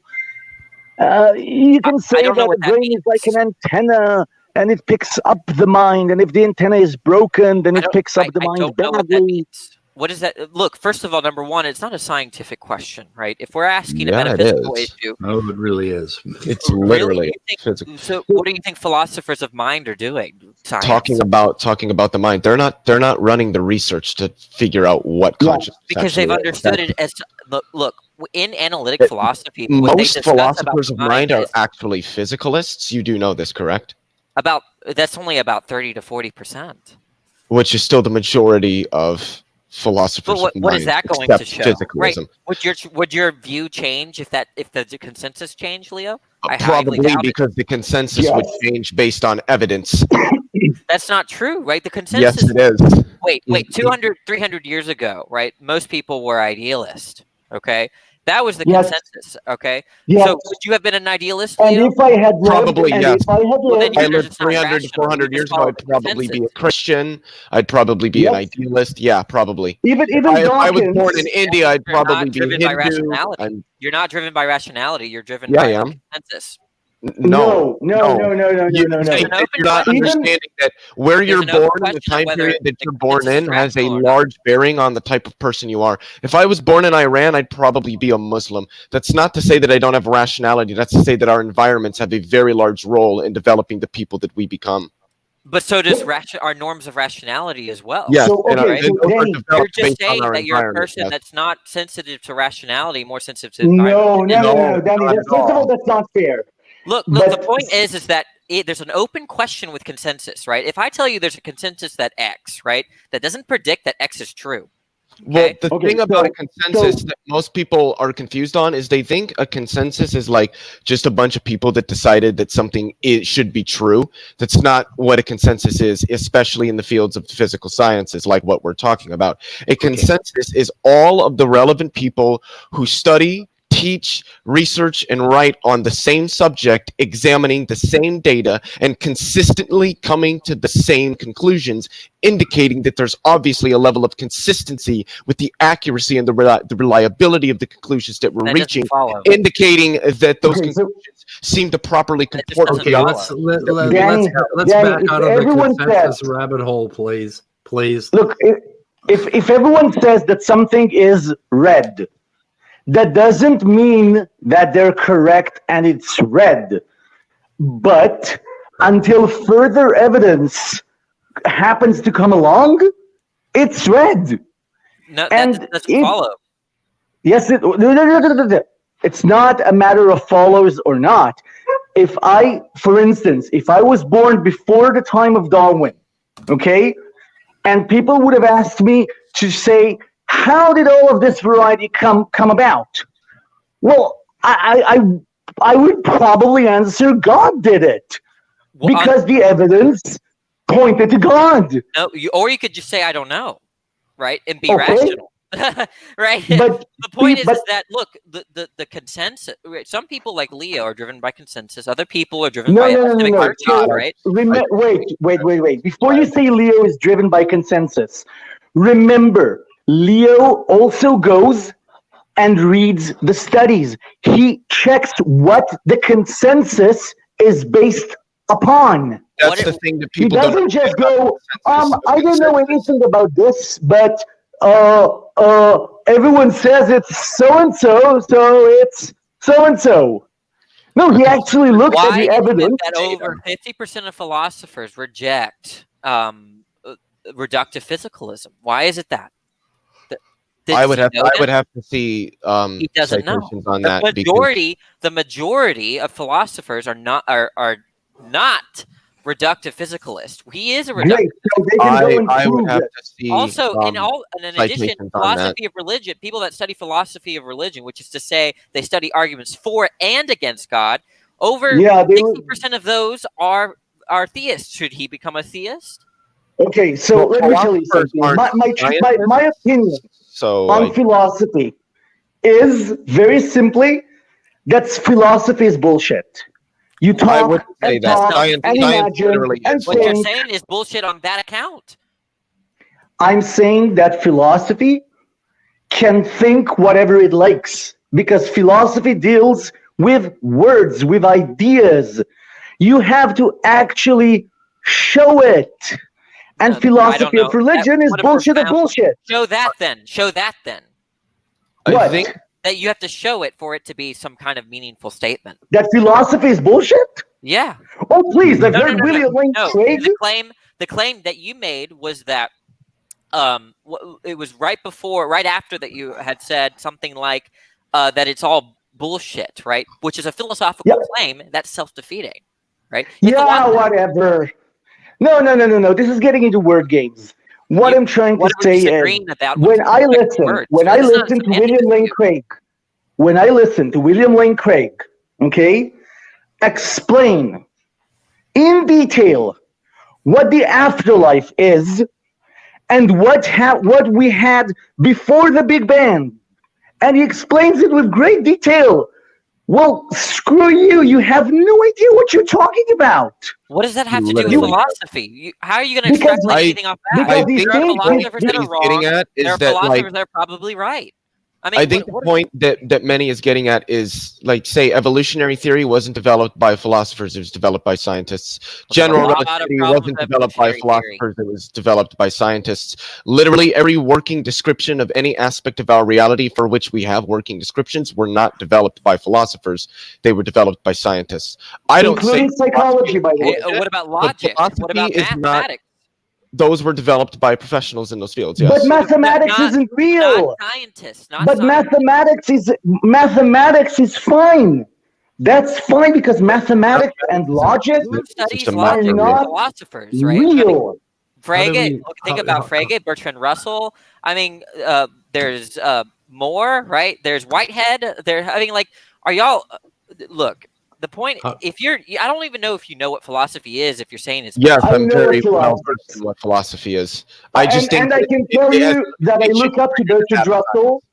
You can say that the brain is like an antenna, and it picks up the mind, and if the antenna is broken, then it picks up the mind badly. What does that look? First of all, number one, it's not a scientific question, right? If we're asking a metaphysical issue, no, it really is. It's literally physical. So, what do you think philosophers of mind are doing? Science. Talking about the mind. They're not running the research to figure out what consciousness. Because they've understood it as look in analytic philosophy. Most philosophers of mind are actually physicalists. You do know this, correct? That's only about 30 to 40%. Which is still the majority of philosophers. But what is that going to show? Right? Physicalism. Would your view change if the consensus changed, Leo? Probably because the consensus would change based on evidence. That's not true, right? The consensus. Yes, it is. Wait, 200, 300 years ago, right? Most people were idealist. Okay, that was the consensus. Okay, so would you have been an idealist, Leo? And if I had probably yes. If I lived 300 to 400 years ago, I'd probably be a Christian. I'd probably be an idealist. Yeah, probably. Even I was born in India. I'd probably be driven Hindu. by rationality. You're not driven by rationality. You're driven Yeah, by I am. consensus. No. You're not understanding that where you're born and the time period that you're born in has a large bearing on the type of person you are. If I was born in Iran, I'd probably be a Muslim. That's not to say that I don't have rationality. That's to say that our environments have a very large role in developing the people that we become. But so does our norms of rationality as well. Yes, you're just saying that you're a person that's not sensitive to rationality, more sensitive to environment. No, Danny. First of all, that's not fair. Look, the point is that there's an open question with consensus, right? If I tell you there's a consensus that X, right, that doesn't predict that X is true. Okay? Well, the thing about a consensus that most people are confused on is they think a consensus is like just a bunch of people that decided that something should be true. That's not what a consensus is, especially in the fields of physical sciences, like what we're talking about. A consensus is all of the relevant people who study, teach, research, and write on the same subject, examining the same data, and consistently coming to the same conclusions, indicating that there's obviously a level of consistency with the accuracy and the reliability of the conclusions that we're reaching, indicating that those conclusions seem to properly comport. Okay, let's back out of the consensus rabbit hole, please. Look, if everyone says that something is red, that doesn't mean that they're correct and it's red. But until further evidence happens to come along, it's red. No, that doesn't follow. Yes, it's not a matter of follows or not. For instance, if I was born before the time of Darwin, okay, and people would have asked me to say, how did all of this variety come about? Well, I would probably answer God did it, because the evidence pointed to God. No, or you could just say I don't know, right, and be rational, right? But the point is that look, the consensus. Some people like Leo are driven by consensus. Other people are driven by virtue, right? Wait. Before you say Leo is driven by consensus, remember, Leo also goes and reads the studies. He checks what the consensus is based upon. That's the thing that people don't. He doesn't just go, I don't know anything about this, but everyone says it's so-and-so, so it's so-and-so. No, he actually looks at the evidence. That over 50% of philosophers reject reductive physicalism. Why is it that? I would have to see he doesn't know. On that. The majority of philosophers are not reductive physicalist. He is a reductive. Great. So they can go and I would prove have it. to see. Also, in addition, citations on philosophy of religion, people that study philosophy of religion, which is to say they study arguments for and against God, over 60% of those are theists. Should he become a theist? Okay, so let me tell you something. My opinion on philosophy is very simply that philosophy is bullshit. You talk and talk and imagine and what you're think. saying is bullshit on that account. I'm saying that philosophy can think whatever it likes because philosophy deals with words, with ideas. You have to actually show it. And philosophy of religion is bullshit of bullshit. Show that then. Show that then. What? I think that you have to show it for it to be some kind of meaningful statement. That philosophy is bullshit? Yeah. Oh, please. I've heard William Lane Craig. The claim that you made was that it was right after that you had said something like that it's all bullshit, right? Which is a philosophical claim that's self-defeating, right? Whatever. No. This is getting into word games. What I'm trying to say is when I listen to William Lane Craig, okay, explain in detail what the afterlife is and what we had before the Big Bang, and he explains it with great detail. Well, screw you. You have no idea what you're talking about. What does that have to do with philosophy? How are you going to extrapolate anything off that? I think there are philosophers that are wrong. Getting at is there are that, philosophers that are probably right. I think the point that Manny is getting at is, like, say, evolutionary theory wasn't developed by philosophers; it was developed by scientists. General relativity wasn't developed by philosophers; it was developed by scientists. Literally, every working description of any aspect of our reality for which we have working descriptions were not developed by philosophers; they were developed by scientists. Including psychology, by the way. What about logic? What about mathematics? Those were developed by professionals in those fields. Yes. But mathematics isn't real. Not scientists. But mathematics is fine. That's fine because mathematics and logic are not philosophers, right? real. Frege, think about Frege, Bertrand Russell. I mean, there's Moore, right? There's Whitehead. Are y'all? Look. The point, I don't even know if you know what philosophy is. If you're saying it's yes, I'm very well versed in what philosophy is. I can tell you that I look up to Bertrand Russell.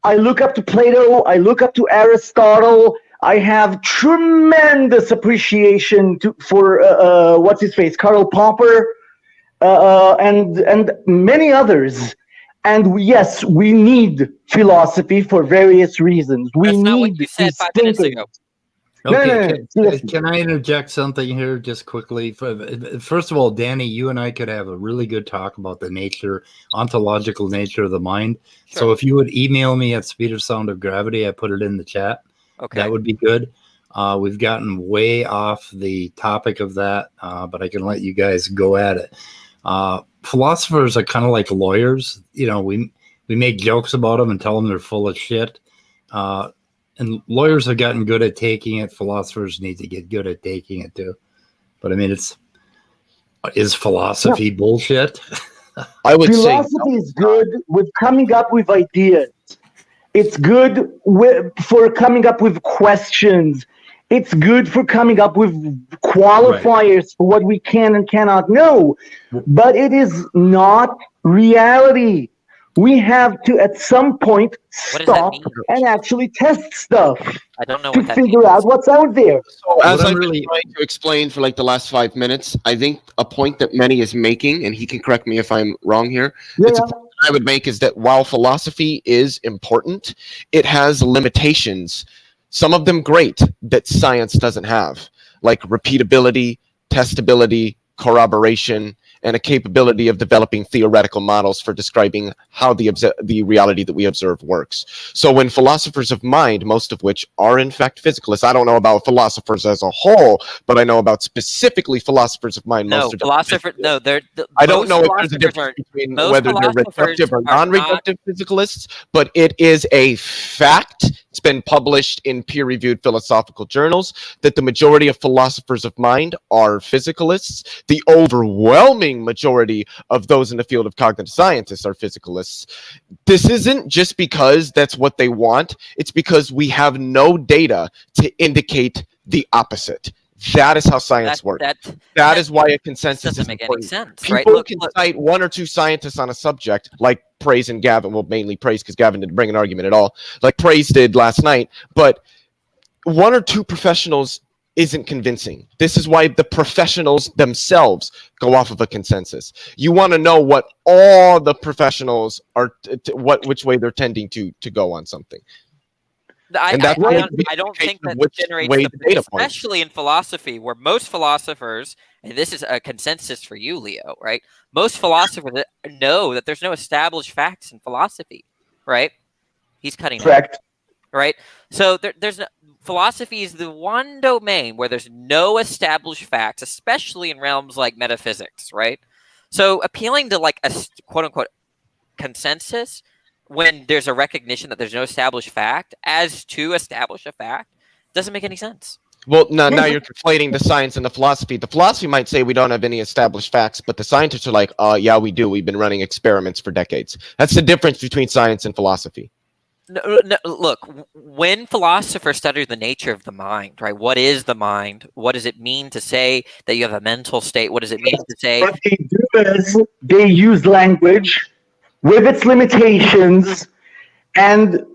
I look up to Plato. I look up to Aristotle. I have tremendous appreciation for what's his face, Karl Popper, and many others. And yes, we need philosophy for various reasons. That's not what you said 5 minutes ago. Okay, can I interject something here just quickly? First of all, Danny, you and I could have a really good talk about the ontological nature of the mind. Sure. So if you would email me at speed of sound of gravity, I put it in the chat. Okay. That would be good. We've gotten way off the topic of that, but I can let you guys go at it. Philosophers are kind of like lawyers. You know, we make jokes about them and tell them they're full of shit. And lawyers have gotten good at taking it. Philosophers need to get good at taking it too. But I mean, is philosophy bullshit? I would say philosophy is good with coming up with ideas. It's good for coming up with questions. It's good for coming up with qualifiers for what we can and cannot know. But it is not reality. We have to, at some point, stop and actually test stuff. I don't know to figure out what's out there. So, as I've been trying to explain for like the last 5 minutes, I think a point that Manny is making, and he can correct me if I'm wrong here. It's a point that I would make is that while philosophy is important, it has limitations. Some of them great that science doesn't have, like repeatability, testability, corroboration, and a capability of developing theoretical models for describing how the reality that we observe works. So when philosophers of mind, most of which are in fact physicalists, I don't know about philosophers as a whole, but I know about specifically philosophers of mind. I don't know if there's a difference between whether they're reductive or non-reductive physicalists, but it is a fact It's been published in peer-reviewed philosophical journals that the majority of philosophers of mind are physicalists. The overwhelming majority of those in the field of cognitive scientists are physicalists. This isn't just because that's what they want. It's because we have no data to indicate the opposite. That is how science works. That is why a consensus doesn't make any sense. People Right? Look, can cite one or two scientists on a subject, like Praise and Gavin. Well, mainly Praise, because Gavin didn't bring an argument at all, like Praise did last night. But one or two professionals isn't convincing. This is why the professionals themselves go off of a consensus. You want to know what all the professionals are, which way they're tending to go on something. I don't think that generates the data, especially in philosophy, where most philosophers, and this is a consensus for you, Leo, right? Most philosophers know that there's no established facts in philosophy, right? He's cutting correct, right? So there's no, philosophy is the one domain where there's no established facts, especially in realms like metaphysics, right? So appealing to like a quote unquote consensus when there's a recognition that there's no established fact as to establish a fact doesn't make any sense. Well, now you're conflating the science and the philosophy. The philosophy might say we don't have any established facts, but the scientists are like, yeah, we do. We've been running experiments for decades. That's the difference between science and philosophy. No, look, when philosophers study the nature of the mind, right? What is the mind? What does it mean to say that you have a mental state? What does it mean to say? What they do is they use language with its limitations, and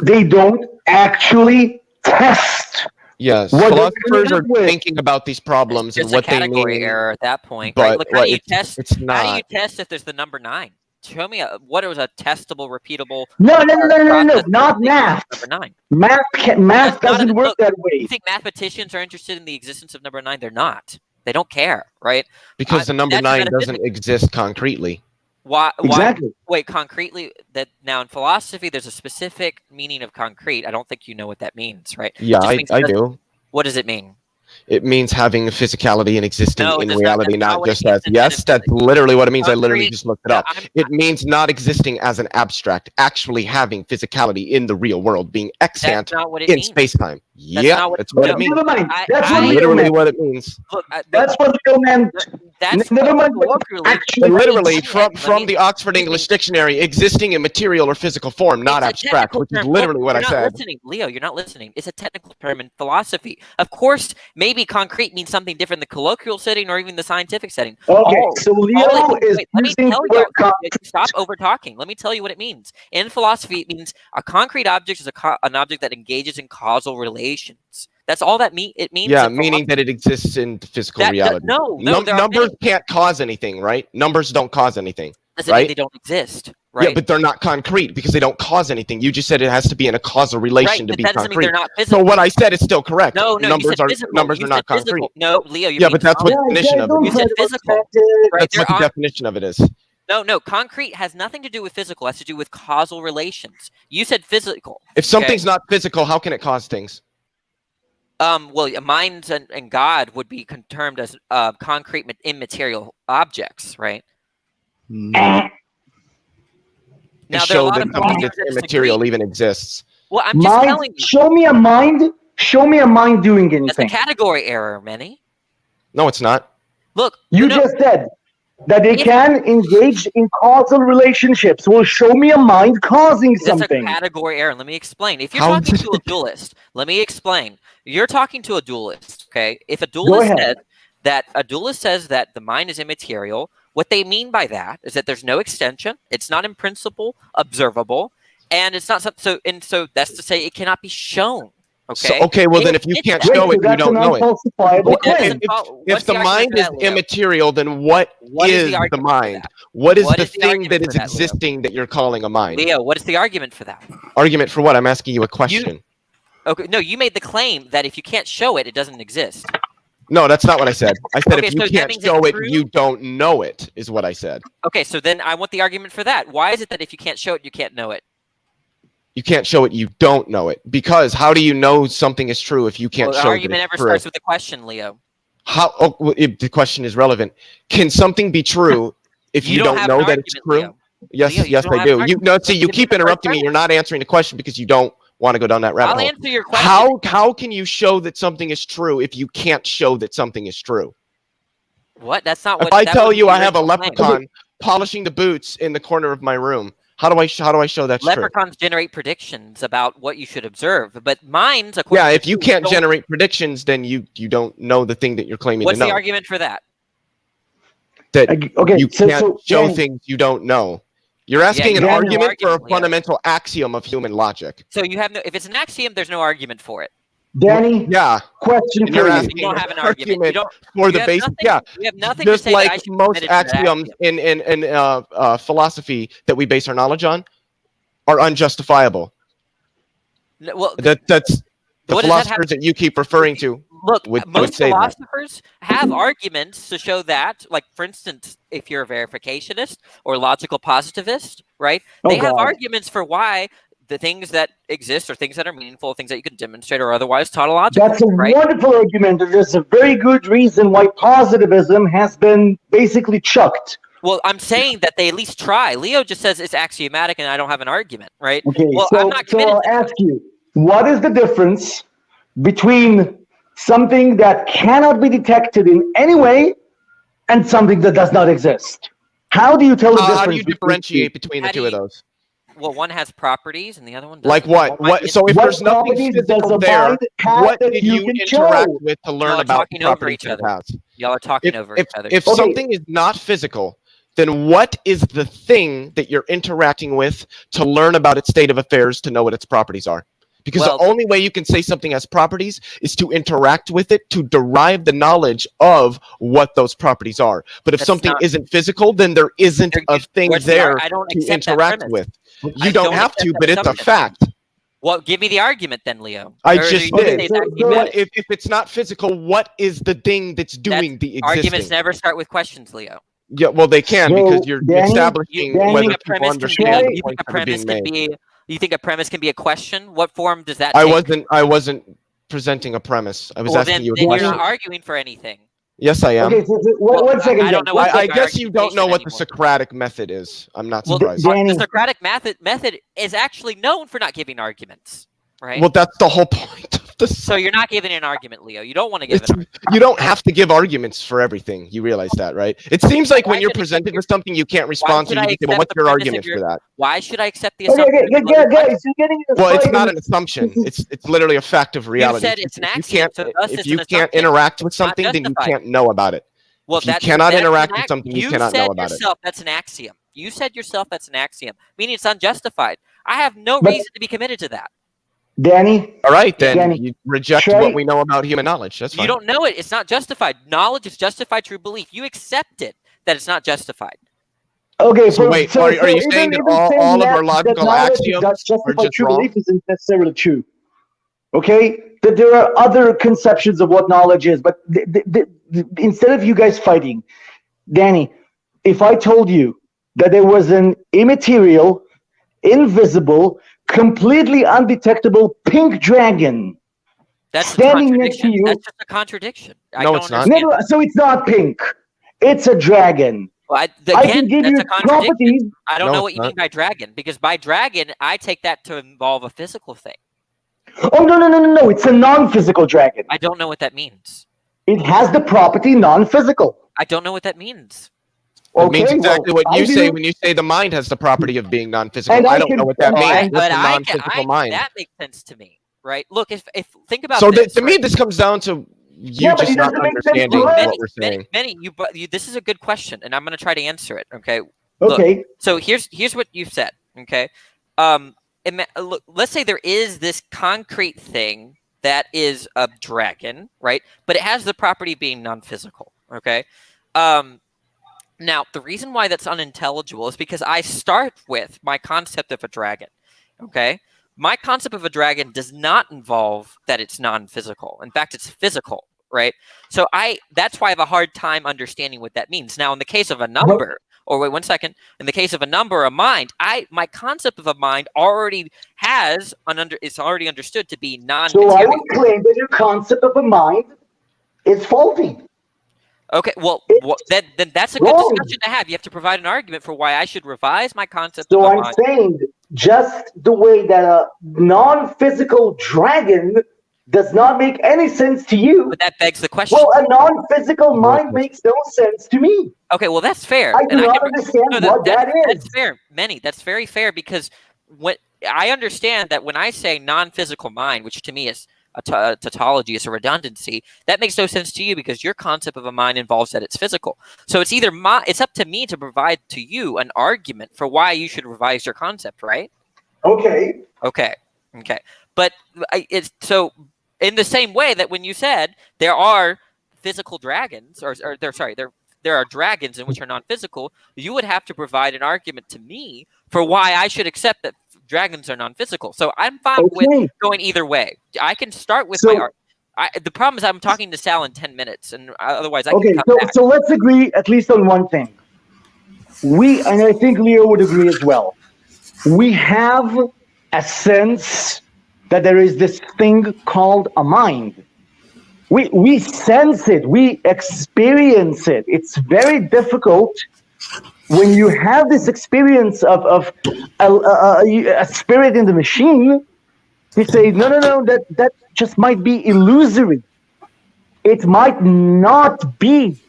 they don't actually test. Yes, what philosophers are thinking about these problems and what they mean. It's a category error at that point. But right? Look, how do you test? It's not. How do you test if there's the number 9? Show me what was a testable, repeatable. No, not math. Number 9. Math doesn't work that way. You think mathematicians are interested in the existence of number 9? They're not. They don't care, right? Because the number 9 doesn't exist concretely. Why? Exactly. Wait, concretely, that now in philosophy, there's a specific meaning of concrete. I don't think you know what that means, right? Yeah, I do. What does it mean? It means having physicality and existing in reality, not just as. Yes, that's literally what it means. I literally just looked it up. Yeah, it means not existing as an abstract, actually having physicality in the real world, being extant in space-time. Yeah, that's what it means. Never mind. That's literally what it means. Look, that's what Leo meant. That's never mind. Literally, from the Oxford English Dictionary, existing in material or physical form, not abstract, which is literally what I said. Leo, you're not listening. It's a technical term in philosophy. Of course, maybe concrete means something different in the colloquial setting or even the scientific setting. Okay, so Leo is using stop over talking. Let me tell you what it means. In philosophy, it means a concrete object is an object that engages in causal relations. That's all that it means. Yeah, meaning that it exists in physical reality. Numbers can't cause anything, right? Numbers don't cause anything. Doesn't mean they don't exist, right? Yeah, but they're not concrete because they don't cause anything. You just said it has to be in a causal relation to be concrete. Mean they're not physical. So what I said is still correct. No, numbers are not concrete. No, Leo, yeah, but that's what the definition of it is. You said physical. Right? That's what the definition of it is. No, concrete has nothing to do with physical. It has to do with causal relations. You said physical. If something's not physical, how can it cause things? Well, minds and God would be termed as concrete immaterial objects, right? Now, show that something that's immaterial even exists. Well, I'm just telling you. Show me a mind doing anything. That's a category error, Manny. No, it's not. Look, you just said that they can engage in causal relationships. Well, show me a mind causing something. That's a category error. Let me explain. If you're talking to a dualist, let me explain. You're talking to a dualist, okay? If a dualist says that the mind is immaterial, what they mean by that is that there's no extension, it's not in principle observable, and it's not so that's to say it cannot be shown. Okay. Well, then if you can't show it, you don't know it. If the mind is immaterial, then what is the mind? What is the thing that is existing that you're calling a mind? Leo, what is the argument for that? Argument for what? I'm asking you a question. Okay, no, you made the claim that if you can't show it, it doesn't exist. No, that's not what I said. I said if you can't show it, you don't know it, is what I said. Okay, so then I want the argument for that. Why is it that if you can't show it, you can't know it? You can't show it, you don't know it. Because how do you know something is true if you can't show it? The argument never starts with the question, Leo. The question is relevant. Can something be true if you don't know that it's true? Leo. Yes, I do. You keep interrupting me. You're not answering the question because you don't want to go down that rabbit I'll hole. answer your question. How can you show that something is true if you can't show that something is true? What? That's not what. If I that tell wasn't you the I have a original claim. leprechaun polishing the boots in the corner of my room, how do I show that's true? Leprechauns generate predictions about what you should observe, but mine's Yeah, if you can't generate predictions, then you don't know the thing that you're claiming What's to know. the argument for that? That okay, you can't show Danny, things you don't know. You're asking you an have no argument for a argument, Leo. fundamental axiom of human logic. So you have no. If it's an axiom, there's no argument for it. Danny, Yeah, question and for you're you. asking You don't an have an argument. You don't. for you the have basic. nothing- Yeah, You have nothing to just say that I like should be most committed to that axioms axiom. in philosophy that we base our knowledge on are unjustifiable. No, well, That's the what does that have- philosophers that you keep referring to. Look, would most say that. philosophers have arguments to show that. Like, for instance, if you're a verificationist or logical positivist, right? Oh, They have God. arguments for why the things that exist or things that are meaningful, things that you can demonstrate or otherwise tautological. That's a right? wonderful argument. There's a very good reason why positivism has been basically chucked. Well, I'm saying that they at least try. Leo just says it's axiomatic and I don't have an argument, right? Okay, Well, so, I'm not so committed I'll to that. ask you, what is the difference between something that cannot be detected in any way and something that does not exist? How do you tell the difference? How do you between differentiate between the How do two of you- those? Well, one has properties and the other one doesn't. Like what? One might What? be- So if What there's nothing properties does physical a there, mind have what that did you you can interact show? with to learn Y'all are about talking the over properties each it other. has? Y'all are talking over each other. If Okay. something is not physical, then what is the thing that you're interacting with to learn about its state of affairs to know what its properties are? Because Well- the only way you can say something has properties is to interact with it to derive the knowledge of what those properties are. But if That's something not- isn't physical, then there isn't a thing Where's the there I don't to accept that interact premise. with. I You don't don't have accept to, that but it's a assumption. fact. Well, give me the argument then, Leo. I Or do just you did. say it's So- axiomatic? If it's not physical, what is the thing that's doing the existing? Arguments never start with questions, Leo. Yeah, well, they can So, because you're Danny, establishing Danny, whether You think a people premise can understand be, the you think points a that are being premise can made. be you think a premise can be a question? What form does that I take? wasn't presenting a premise. I was Well, asking then, you a then you're question. not arguing for anything. Yes, I am. Okay, so, Well, one second. I don't know what I the guess you don't know what the argumentation Socratic method is. I'm not Well, surprised. Danny- the Socratic method is actually known for not giving arguments, right? Well, that's the whole point of the. So you're not giving an argument, Leo. You don't want to give It's, an argument. you don't have to give arguments for everything. You realize that, right? It seems like Why when you're should I presented accept with something you can't respond to, should you I can say, well, accept what's the your premise of argument your- for that? Why should I accept the Okay, assumption? okay, of another guys, question? you're getting in a Well, it's fight not and- an assumption. It's literally a fact of reality. said it's an If you axiom, can't- so thus if it's you an can't assumption. interact with It's not something, then you justified. can't know about it. Well, If you that's cannot that's interact an with ac- something, you cannot know about it. yourself that's an axiom. You said yourself that's an axiom, meaning it's unjustified. I have no But- reason to be committed to that. Danny, All right, then Danny, you reject try- what we know about human knowledge. That's fine. You don't know it. It's not justified. Knowledge is justified true belief. You accept it that it's not justified. okay, So wait, are you even- saying that even all saying of our that logical knowledge is axioms just are justified just true wrong? belief isn't necessarily true. Okay, that there are other conceptions of what knowledge is, but instead of you guys fighting, Danny, if I told you that there was an immaterial, invisible, completely undetectable pink dragon That's a standing next to contradiction. you. That's just a contradiction. I No, don't it's not. understand. No, so it's not pink. It's a dragon. Well, I can again, give that's you a contradiction. properties. I don't No, know it's what you not. mean by dragon, because by dragon, I take that to involve a physical thing. Oh, no. It's a non-physical dragon. I don't know what that means. It has the property non-physical. I don't know what that means. It means Okay, exactly well, what you I say do. when you say the mind has the property of being non-physical. And I I don't can- know what that Well, means. What's But a I can, non-physical mind? that makes sense to me, right? Look, if think about So this. to me, right? this comes down to you Yeah, but just it not doesn't make sense understanding to what us. we're saying. Many, this is a good question, and I'm going to try to answer it. Okay. Okay. So here's what you've said. Okay. Look, let's say there is this concrete thing that is a dragon, right? But it has the property of being non-physical. Okay. Now, the reason why that's unintelligible is because I start with my concept of a dragon. Okay. My concept of a dragon does not involve that it's non-physical. In fact, it's physical, right? So that's why I have a hard time understanding what that means. Now, in the case of a number, or wait 1 second, in the case of a number or a mind, my concept of a mind already has it's already understood to be So I non-material. would claim that your concept of a mind is faulty. Okay, well, then that's a good wrong. discussion to have. You have to provide an argument for why I should revise my concept So of a I'm mind. saying just the way that a non-physical dragon does not make any sense to you. But that begs the question. Well, a non-physical mind makes no sense to me. Okay, well that's fair. I do not understand what that is. That's fair, Manny. That's very fair because what I understand that when I say non-physical mind, which to me is a tautology, is a redundancy, that makes no sense to you because your concept of a mind involves that it's physical. So it's either it's up to me to provide to you an argument for why you should revise your concept, right? Okay. But it's so in the same way that when you said there are physical dragons, there are dragons in which are non-physical, you would have to provide an argument to me for why I should accept that dragons are non-physical. So I'm fine with going either way. I can start with my argument. The problem is I'm talking to Sal in 10 minutes, and otherwise I can come back. So let's agree at least on one thing. And I think Leo would agree as well, we have a sense that there is this thing called a mind. We sense it, we experience it. It's very difficult when you have this experience of a spirit in the machine. You say, no, that just might be illusory. It might not be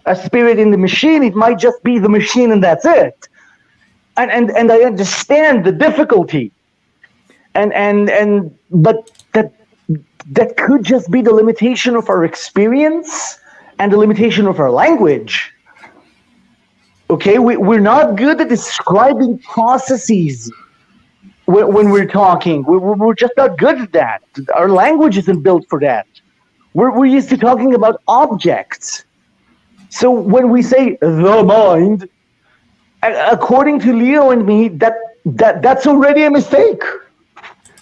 a spirit in the machine. It might just be the machine and that's it. And I understand the difficulty. But that could just be the limitation of our experience and the limitation of our language. Okay, we're not good at describing processes when we're talking. We're just not good at that. Our language isn't built for that. We're used to talking about objects. So when we say the mind, according to Leo and me, that's already a mistake.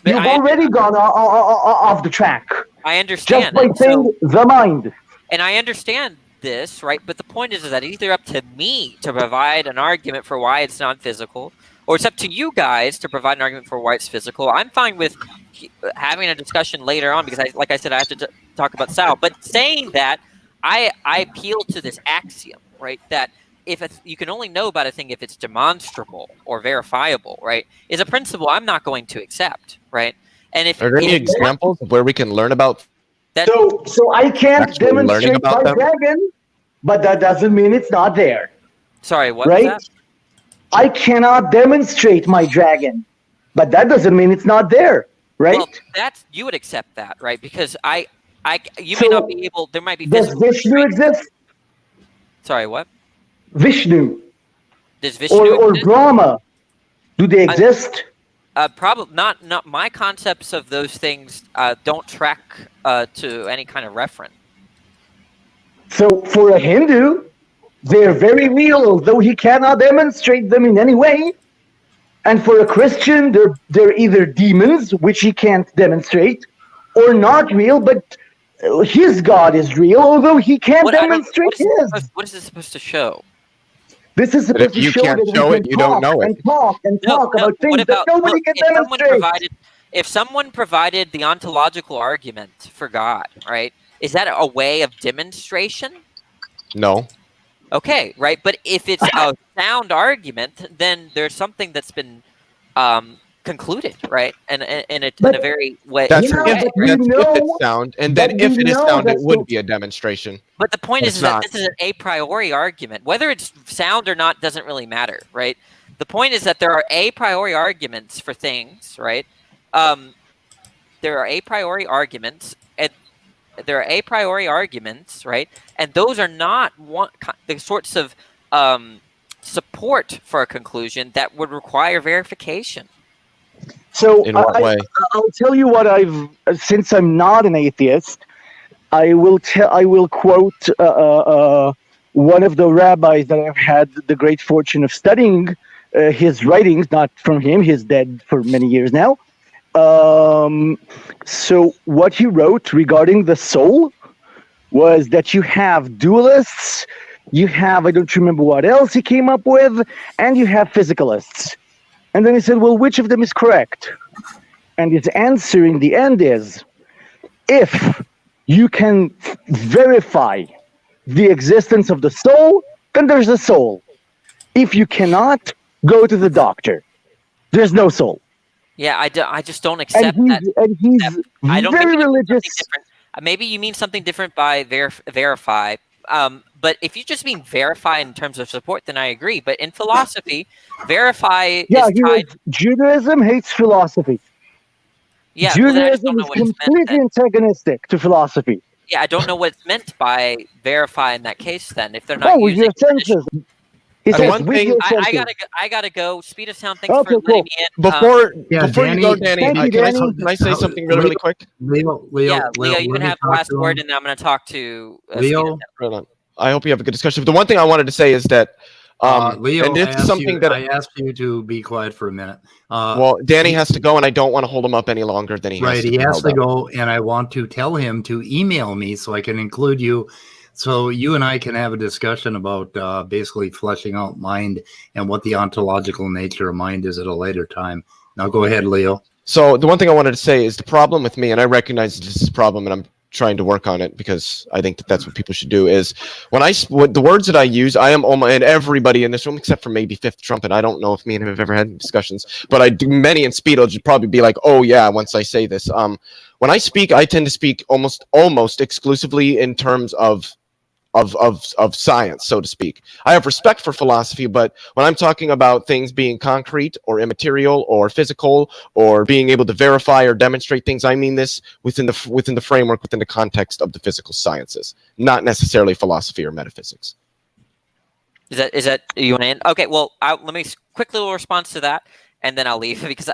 You've already gone off the track. I understand. Just by saying the mind. And I understand this, right? But the point is that it's either up to me to provide an argument for why it's non-physical, or it's up to you guys to provide an argument for why it's physical. I'm fine with having a discussion later on because, like I said, I have to talk about Sal. But saying that, I appeal to this axiom, right? That if you can only know about a thing if it's demonstrable or verifiable, right, is a principle I'm not going to accept, right? And if are there any examples of where we can learn about that? So I can't demonstrate my dragon, but that doesn't mean it's not there. Sorry, what right? was that? I cannot demonstrate my dragon, but that doesn't mean it's not there, right? Well, you would accept that, right? Because you may not be able. There might be. Does Vishnu exist? Sorry, what? Vishnu. Does Vishnu or exist? Brahma? Do they exist? Probably not. Not my concepts of those things don't track to any kind of reference. So for a Hindu, they're very real, although he cannot demonstrate them in any way. And for a Christian, they're either demons, which he can't demonstrate, or not real, but his God is real, although he can't demonstrate his. What is this supposed to show? This is supposed to show that we can talk and talk and talk about things that nobody can demonstrate. If someone provided the ontological argument for God, right, is that a way of demonstration? No. Okay, right, but if it's a sound argument, then there's something that's been concluded, right, and in a very way. That's if it's sound, and then if it is sound, it would be a demonstration. But the point is that this is an a priori argument. Whether it's sound or not doesn't really matter, right? The point is that there are a priori arguments for things, right? There are a priori arguments, and there are a priori arguments, right? And those are not the sorts of support for a conclusion that would require verification. So I'll tell you what since I'm not an atheist, I will quote one of the rabbis that I've had the great fortune of studying his writings, not from him, he's dead for many years now. So what he wrote regarding the soul was that you have dualists, you have, I don't remember what else he came up with, and you have physicalists. And then he said, well, which of them is correct? And his answer in the end is, if you can verify the existence of the soul, then there's a soul. If you cannot, go to the doctor. There's no soul. Yeah, I just don't accept and that. He's I don't very religious. Maybe you mean something different by verify. But if you just mean verify in terms of support, then I agree. But in philosophy, verify is tied. Judaism hates philosophy. Yeah, Judaism is completely antagonistic to philosophy. Yeah, I don't know what's meant by verify in that case. Then, if they're not using your senses. He says, one thing I gotta go. Speed of sound. Thanks for letting me in. Before Danny, you go, Danny, can I say something really question? Leo, you can have the last word, and then I'm going to talk to Leo. I hope you have a good discussion. But the one thing I wanted to say is that Leo, and it's something that I asked you to be quiet for a minute. Well, Danny has to go, and I don't want to hold him up any longer than he has to. He has to go, and I want to tell him to email me so I can include you, so you and I can have a discussion about basically fleshing out mind and what the ontological nature of mind is at a later time. Now, go ahead, Leo. So the one thing I wanted to say is the problem with me, and I recognize this is a problem, and I'm trying to work on it because I think that's what people should do, is when the words that I use, I am almost, and everybody in this room except for maybe Fifth Trumpet, I don't know if me and him have ever had discussions, but I do, many in Speedo should probably be like, oh yeah, once I say this. When I speak, I tend to speak almost exclusively in terms of science, so to speak. I have respect for philosophy, but when I'm talking about things being concrete or immaterial or physical or being able to verify or demonstrate things, I mean this within the framework, within the context of the physical sciences, not necessarily philosophy or metaphysics. Is that you want to end? Okay, well, let me quick little response to that, and then I'll leave because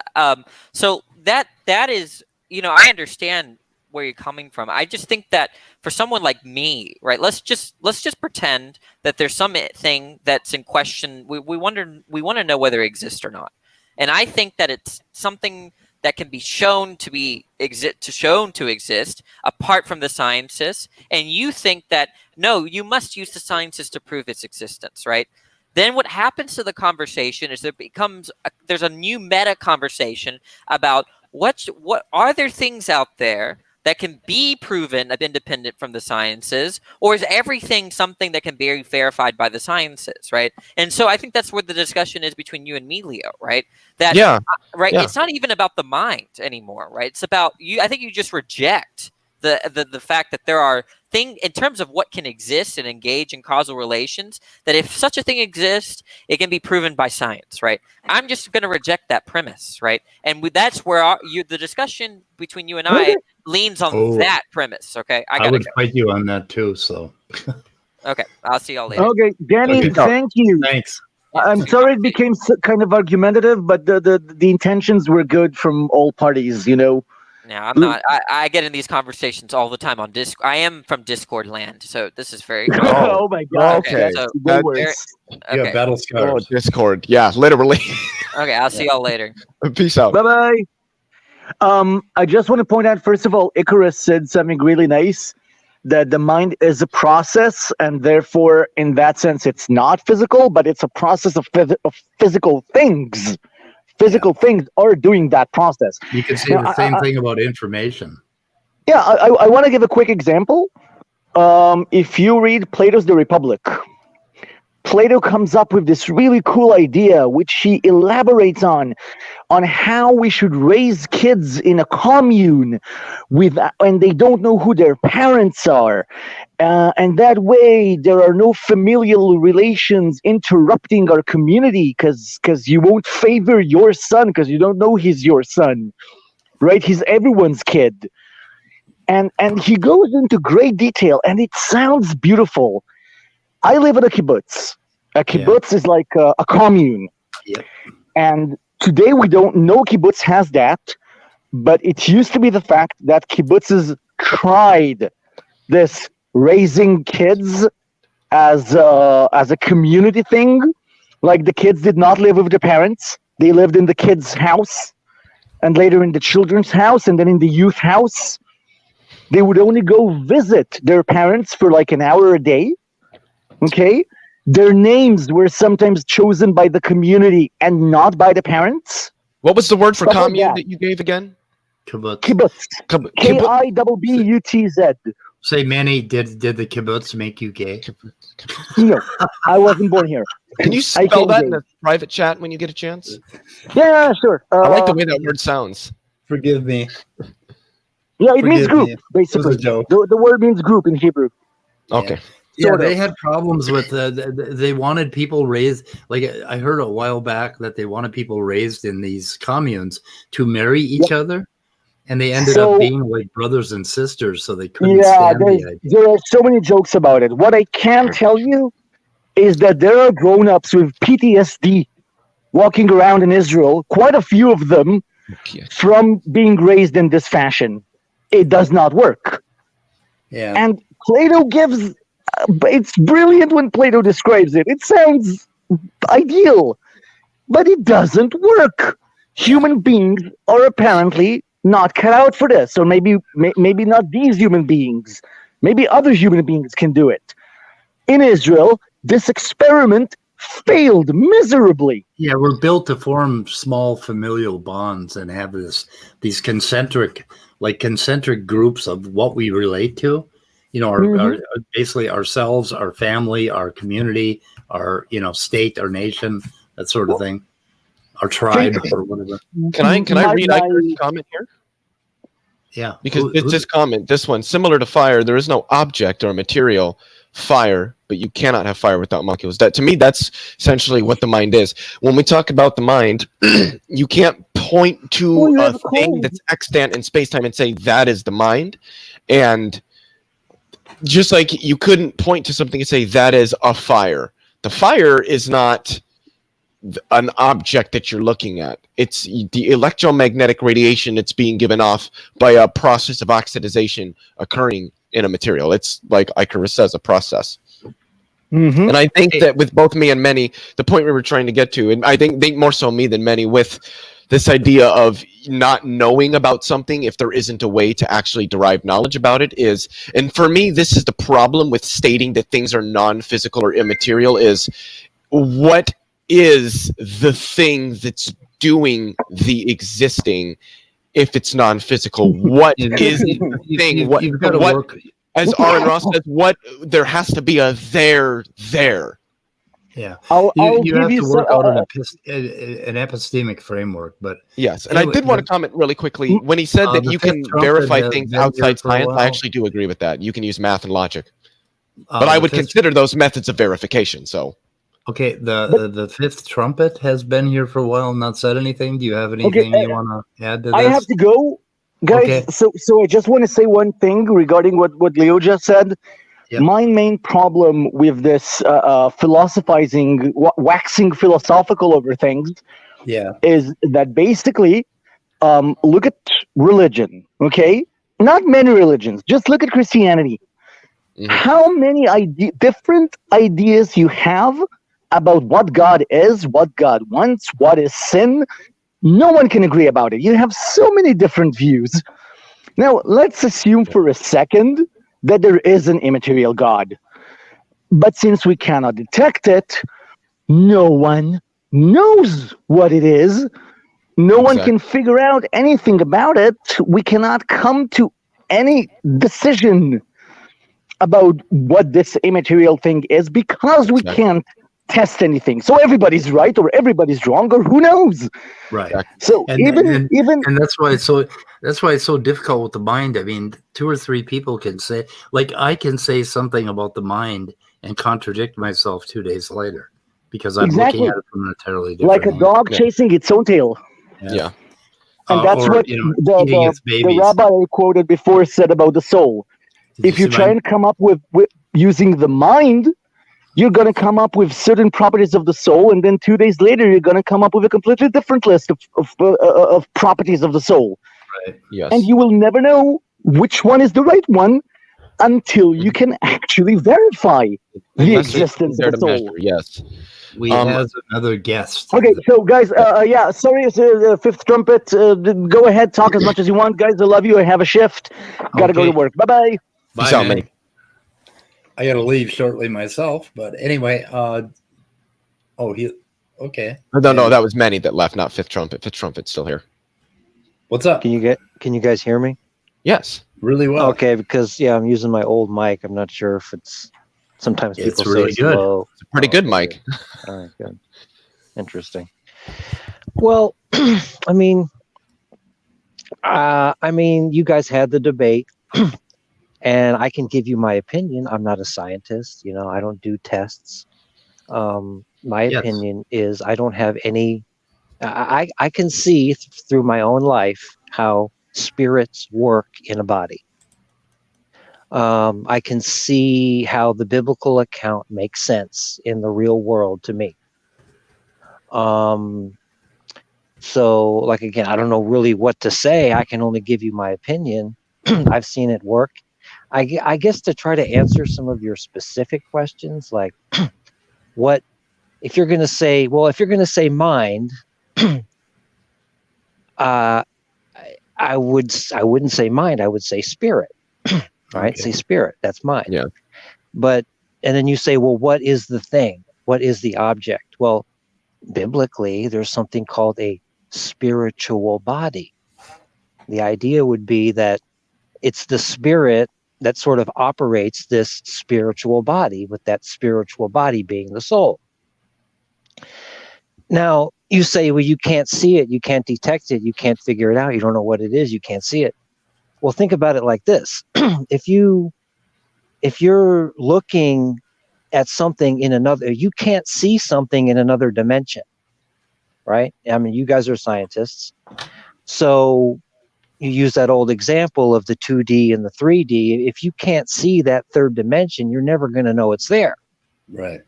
so that is, I understand where you're coming from. I just think that for someone like me, right, let's just pretend that there's something that's in question. We want to know whether it exists or not. And I think that it's something that can be shown to exist apart from the sciences. And you think that, no, you must use the sciences to prove its existence, right? Then what happens to the conversation is there's a new meta conversation about what are there things out there that can be proven of independent from the sciences, or is everything something that can be verified by the sciences, right? And so I think that's where the discussion is between you and me, Leo, right? That, yeah. Right. Yeah. It's not even about the mind anymore, right? It's about you. I think you just reject the fact that there are things in terms of what can exist and engage in causal relations, that if such a thing exists, it can be proven by science, right? I'm just going to reject that premise, right? And that's where the discussion between you and I leans on that premise, okay? I would fight you on that too, so. Okay, I'll see y'all later. Okay, Danny, thank you. Thanks. I'm sorry it became kind of argumentative, but the intentions were good from all parties, Yeah, I'm not. I get in these conversations all the time on Discord. I am from Discord land, so this is very. Oh my God! Okay. So, Yeah, battle scars. Discord. Yeah, literally. Okay, I'll see y'all later. Peace out. Bye bye. I just want to point out, first of all, Icarus said something really nice, that the mind is a process, and therefore, in that sense, it's not physical, but it's a process of physical things. Physical things are doing that process. You can say the same thing about information. Yeah, I want to give a quick example. If you read Plato's The Republic, Plato comes up with this really cool idea, which he elaborates on how we should raise kids in a commune and they don't know who their parents are. And that way there are no familial relations interrupting our community because you won't favor your son because you don't know he's your son, right? He's everyone's kid. And he goes into great detail, and it sounds beautiful. I live in a kibbutz. A kibbutz is like a commune. Yep. And today we don't know kibbutz has that, but it used to be the fact that kibbutzes tried this raising kids as a community thing. Like the kids did not live with their parents. They lived in the kids' house, and later in the children's house, and then in the youth house. They would only go visit their parents for like an hour a day. Okay? Their names were sometimes chosen by the community and not by the parents. What was the word for commune that you gave again? Kibbutz. Kibbutz. Kibbutz. Kibbutz. Say, Manny, did the kibbutz make you gay? No, I wasn't born here. Can you spell that in a private chat when you get a chance? Yeah, sure. I like the way that word sounds. Forgive me. Yeah, it means group, basically. The word means group in Hebrew. Okay. Yeah, they had problems with they wanted people raised, like I heard a while back that they wanted people raised in these communes to marry each other, and they ended up being like brothers and sisters, so they couldn't stand the idea. There are so many jokes about it. What I can tell you is that there are grown-ups with PTSD walking around in Israel, quite a few of them, from being raised in this fashion. It does not work. Yeah. And Plato gives... it's brilliant when Plato describes it. It sounds ideal, but it doesn't work. Human beings are apparently not cut out for this, or maybe not these human beings. Maybe other human beings can do it. In Israel, this experiment failed miserably. Yeah, we're built to form small familial bonds and have these concentric groups of what we relate to. You know, our basically ourselves, our family, our community, our state, our nation, that sort of thing, our tribe or whatever. Can I read Icarus' comment here? Yeah, because it's this comment. This one, similar to fire, there is no object or material fire, but you cannot have fire without molecules. That, to me, that's essentially what the mind is. When we talk about the mind, you can't point to a thing that's extant in space-time and say that is the mind, and just like you couldn't point to something and say that is a fire. The fire is not an object that you're looking at. It's the electromagnetic radiation that's being given off by a process of oxidation occurring in a material. It's like Icarus says, a process. And I think that with both me and Many, the point we were trying to get to, and I think more so me than Many, with this idea of not knowing about something if there isn't a way to actually derive knowledge about it is, and for me, this is the problem with stating that things are non-physical or immaterial, is what is the thing that's doing the existing if it's non-physical? What is the thing? What as Aaron Ross says, what there has to be a there. Yeah, you have to work out an epistemic framework, but yes. And anyway, I did want to comment really quickly when he said that you can verify things outside science. I actually do agree with that. You can use math and logic, but I would consider those methods of verification. So, okay, the fifth trumpet has been here for a while and not said anything. Do you have anything you want to add to this? I have to go, guys. Okay. So I just want to say one thing regarding what Leo just said. Yep. My main problem with this philosophizing, waxing philosophical over things, is that basically, look at religion, okay? Not many religions. Just look at Christianity. How many different ideas you have about what God is, what God wants, what is sin? No one can agree about it. You have so many different views. Now, let's assume for a second that there is an immaterial God. But since we cannot detect it, no one knows what it is. No one can figure out anything about it. We cannot come to any decision about what this immaterial thing is because we can't test anything. So everybody's right or everybody's wrong or who knows? Right. So even that's why it's so difficult with the mind. I mean, 2 or 3 people can say, like, I can say something about the mind and contradict myself 2 days later because I'm looking at it from an entirely different like a dog chasing its own tail. Yeah. And that's what the rabbi I quoted before said about the soul. If you try and come up with using the mind, you're going to come up with certain properties of the soul, and then 2 days later, you're going to come up with a completely different list of properties of the soul. Right. Yes. And you will never know which one is the right one until you can actually verify the existence of the soul. Yes. We have another guest. Okay, so guys, sorry, it's the fifth trumpet. Go ahead, talk as much as you want, guys. I love you. I have a shift. Got to go to work. Bye-bye. Bye, Peace out, man. I got to leave shortly myself, but anyway. Okay. No, that was Manny that left, not Fifth Trumpet. Fifth Trumpet's still here. What's up? Can you guys hear me? Yes. really well. Okay, because I'm using my old mic. I'm not sure if it's. Sometimes people It's really say good. slow. It's a pretty good mic. All right, good. Interesting. Well, I mean, you guys had the debate, and I can give you my opinion. I'm not a scientist. I don't do tests. My opinion is I don't have any. I can see through my own life how spirits work in a body. I can see how the biblical account makes sense in the real world to me. So, like, again, I don't know really what to say. I can only give you my opinion. I've seen it work. I guess to try to answer some of your specific questions, like what, if you're going to say, mind, I wouldn't say mind. I would say spirit. Right? Say spirit. That's mine. Yeah. And then you say, well, what is the thing? What is the object? Well, biblically, there's something called a spiritual body. The idea would be that it's the spirit that sort of operates this spiritual body, with that spiritual body being the soul. Now, you say, well, you can't see it, you can't detect it, you can't figure it out, you don't know what it is, you can't see it. Well, think about it like this. If you're looking at something in another, you can't see something in another dimension, right? I mean, you guys are scientists. So you use that old example of the 2D and the 3D. If you can't see that third dimension, you're never going to know it's there. Right.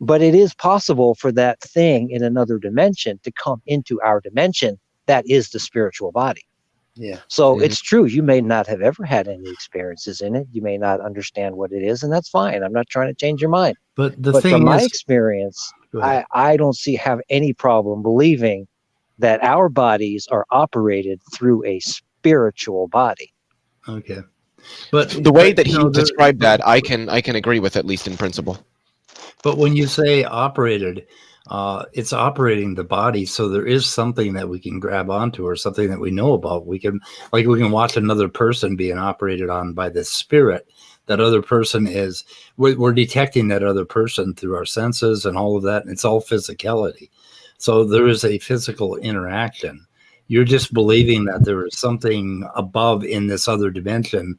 But it is possible for that thing in another dimension to come into our dimension. That is the spiritual body. Yeah. So it's true. You may not have ever had any experiences in it. You may not understand what it is, and that's fine. I'm not trying to change your mind. But from my experience, I don't have any problem believing that our bodies are operated through a spiritual body. Okay. But the way that he described that, I can agree with, at least in principle. But when you say operated, it's operating the body, so there is something that we can grab onto, or something that we know about. We can watch another person being operated on by this spirit. That other person is, we're detecting that other person through our senses and all of that, and it's all physicality. So there is a physical interaction. You're just believing that there is something above in this other dimension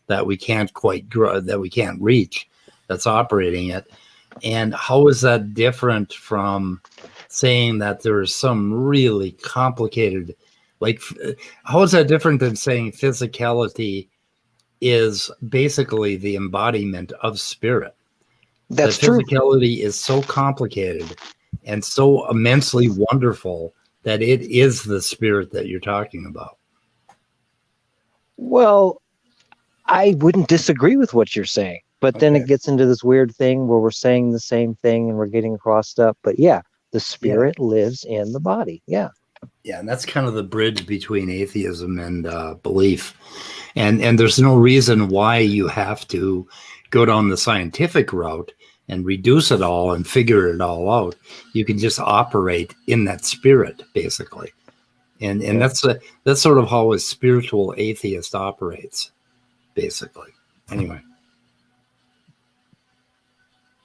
that we can't quite that we can't reach, that's operating it. And how is that different from saying that there is some really complicated, how is that different than saying physicality is basically the embodiment of spirit? That's true. Physicality is so complicated and so immensely wonderful that it is the spirit that you're talking about. Well, I wouldn't disagree with what you're saying. But then it gets into this weird thing where we're saying the same thing and we're getting crossed up. But yeah, the spirit lives in the body. Yeah. Yeah, and that's kind of the bridge between atheism and belief. And there's no reason why you have to go down the scientific route and reduce it all and figure it all out. You can just operate in that spirit, basically. And that's sort of how a spiritual atheist operates, basically. Anyway.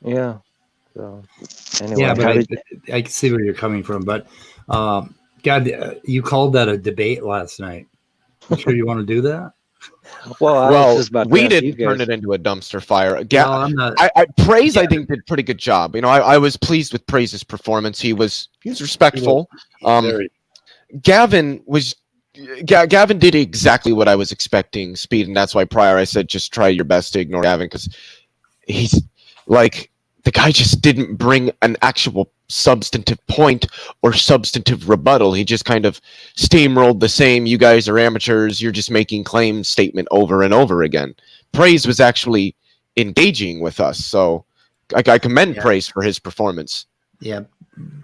Yeah. So anyway, yeah, but I can see where you're coming from. But God, you called that a debate last night. You sure you want to do that? Well, we didn't turn it into a dumpster fire. Praise, I think, did a pretty good job. I was pleased with Praise's performance. He was respectful. Gavin did exactly what I was expecting, Speed, and that's why prior I said just try your best to ignore Gavin, because he's like, the guy just didn't bring an actual substantive point or substantive rebuttal. He just kind of steamrolled the same, you guys are amateurs, you're just making claims statement over and over again. Praise was actually engaging with us, so I commend Praise for his performance. Yeah,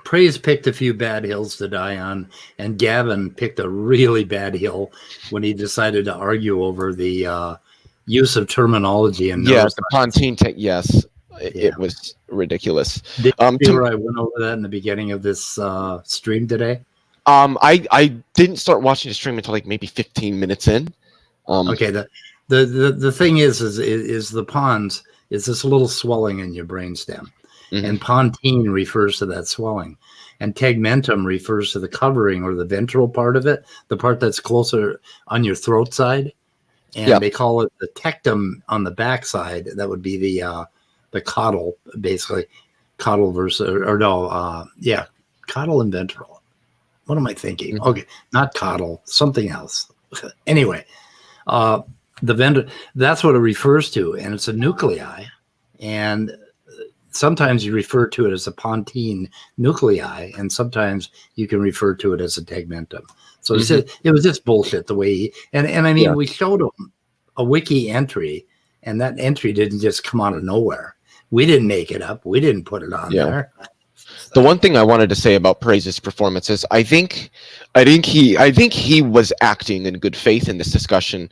Praise picked a few bad hills to die on, and Gavin picked a really bad hill when he decided to argue over the use of terminology. And yes, the Pontine yes. It was ridiculous. Did you see where I went over that in the beginning of this stream today? I didn't start watching the stream until like maybe 15 minutes in. Okay, The thing is the pons is this little swelling in your brainstem, and pontine refers to that swelling, and tegmentum refers to the covering or the ventral part of it, the part that's closer on your throat side, and they call it the tectum on the back side. That would be the caudal, basically. Caudal versus, caudal and ventral. What am I thinking? Okay, not caudal, something else. Anyway, that's what it refers to, and it's a nuclei, and sometimes you refer to it as a pontine nuclei, and sometimes you can refer to it as a tegmentum. So it was just bullshit the way we showed him a wiki entry, and that entry didn't just come out of nowhere. We didn't make it up. We didn't put it on there. The one thing I wanted to say about Praise's performance is I think he was acting in good faith in this discussion.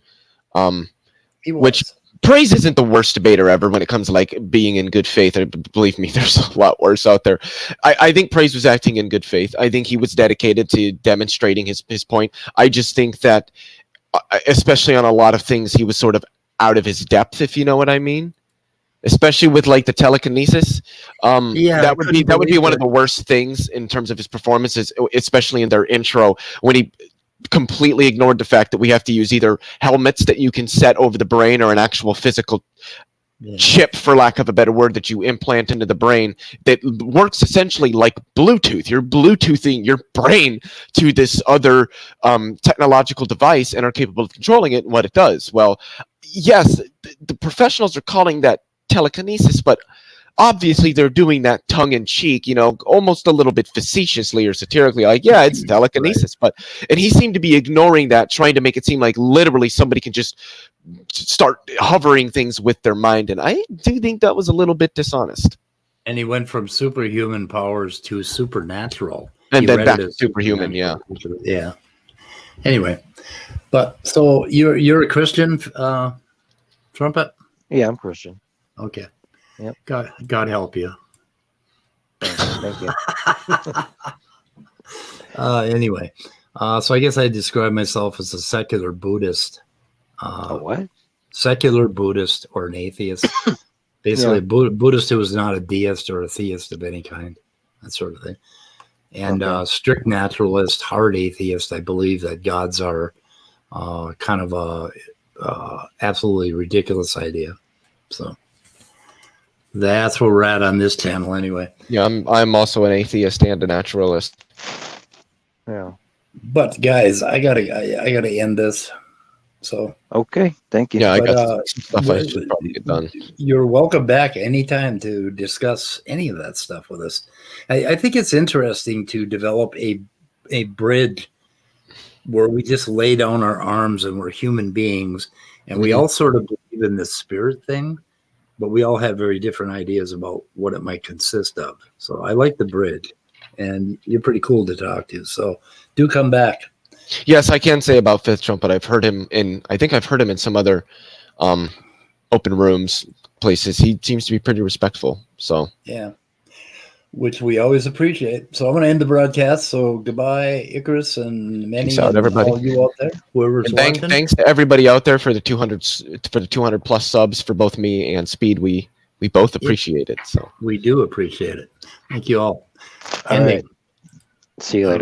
Which Praise isn't the worst debater ever when it comes to like being in good faith. Believe me, there's a lot worse out there. I think Praise was acting in good faith. I think he was dedicated to demonstrating his point. I just think that, especially on a lot of things, he was sort of out of his depth, if you know what I mean. Especially with like the telekinesis, that would be one of the worst things in terms of his performances, especially in their intro when he completely ignored the fact that we have to use either helmets that you can set over the brain or an actual physical chip, for lack of a better word, that you implant into the brain that works essentially like Bluetooth. You're Bluetoothing your brain to this other technological device and are capable of controlling it and what it does. Well, yes, the professionals are calling that telekinesis, but obviously they're doing that tongue-in-cheek, almost a little bit facetiously or satirically, like, yeah, it's telekinesis. And he seemed to be ignoring that, trying to make it seem like literally somebody can just start hovering things with their mind, and I do think that was a little bit dishonest. And he went from superhuman powers to supernatural, and then back to superhuman. Yeah. Anyway, but so you're a Christian, Trumpet? Yeah, I'm Christian. Okay. Yep. God help you. Thank you. Anyway, so I guess I describe myself as a secular Buddhist. A what? Secular Buddhist or an atheist. Basically, a Buddhist who is not a deist or a theist of any kind, that sort of thing. And strict naturalist, hard atheist. I believe that gods are kind of a absolutely ridiculous idea. So that's where we're at on this channel, anyway. Yeah, I'm also an atheist and a naturalist. Yeah. But guys, I gotta end this. So okay, thank you. Yeah, I got some stuff I should probably get done. You're welcome back anytime to discuss any of that stuff with us. I think it's interesting to develop a bridge where we just lay down our arms and we're human beings, and we all sort of believe in this spirit thing, but we all have very different ideas about what it might consist of. So I like the bridge, and you're pretty cool to talk to. So do come back. Yes, I can say about Fifth Trumpet. I think I've heard him in some other open rooms, places. He seems to be pretty respectful. So yeah, which we always appreciate. So I'm going to end the broadcast. So goodbye, Icarus, and many out, everybody. All you out there, whoever's watching. Thanks to everybody out there for the 200 plus subs for both me and Speed. We both appreciate it. So we do appreciate it. Thank you all. All right. See you later.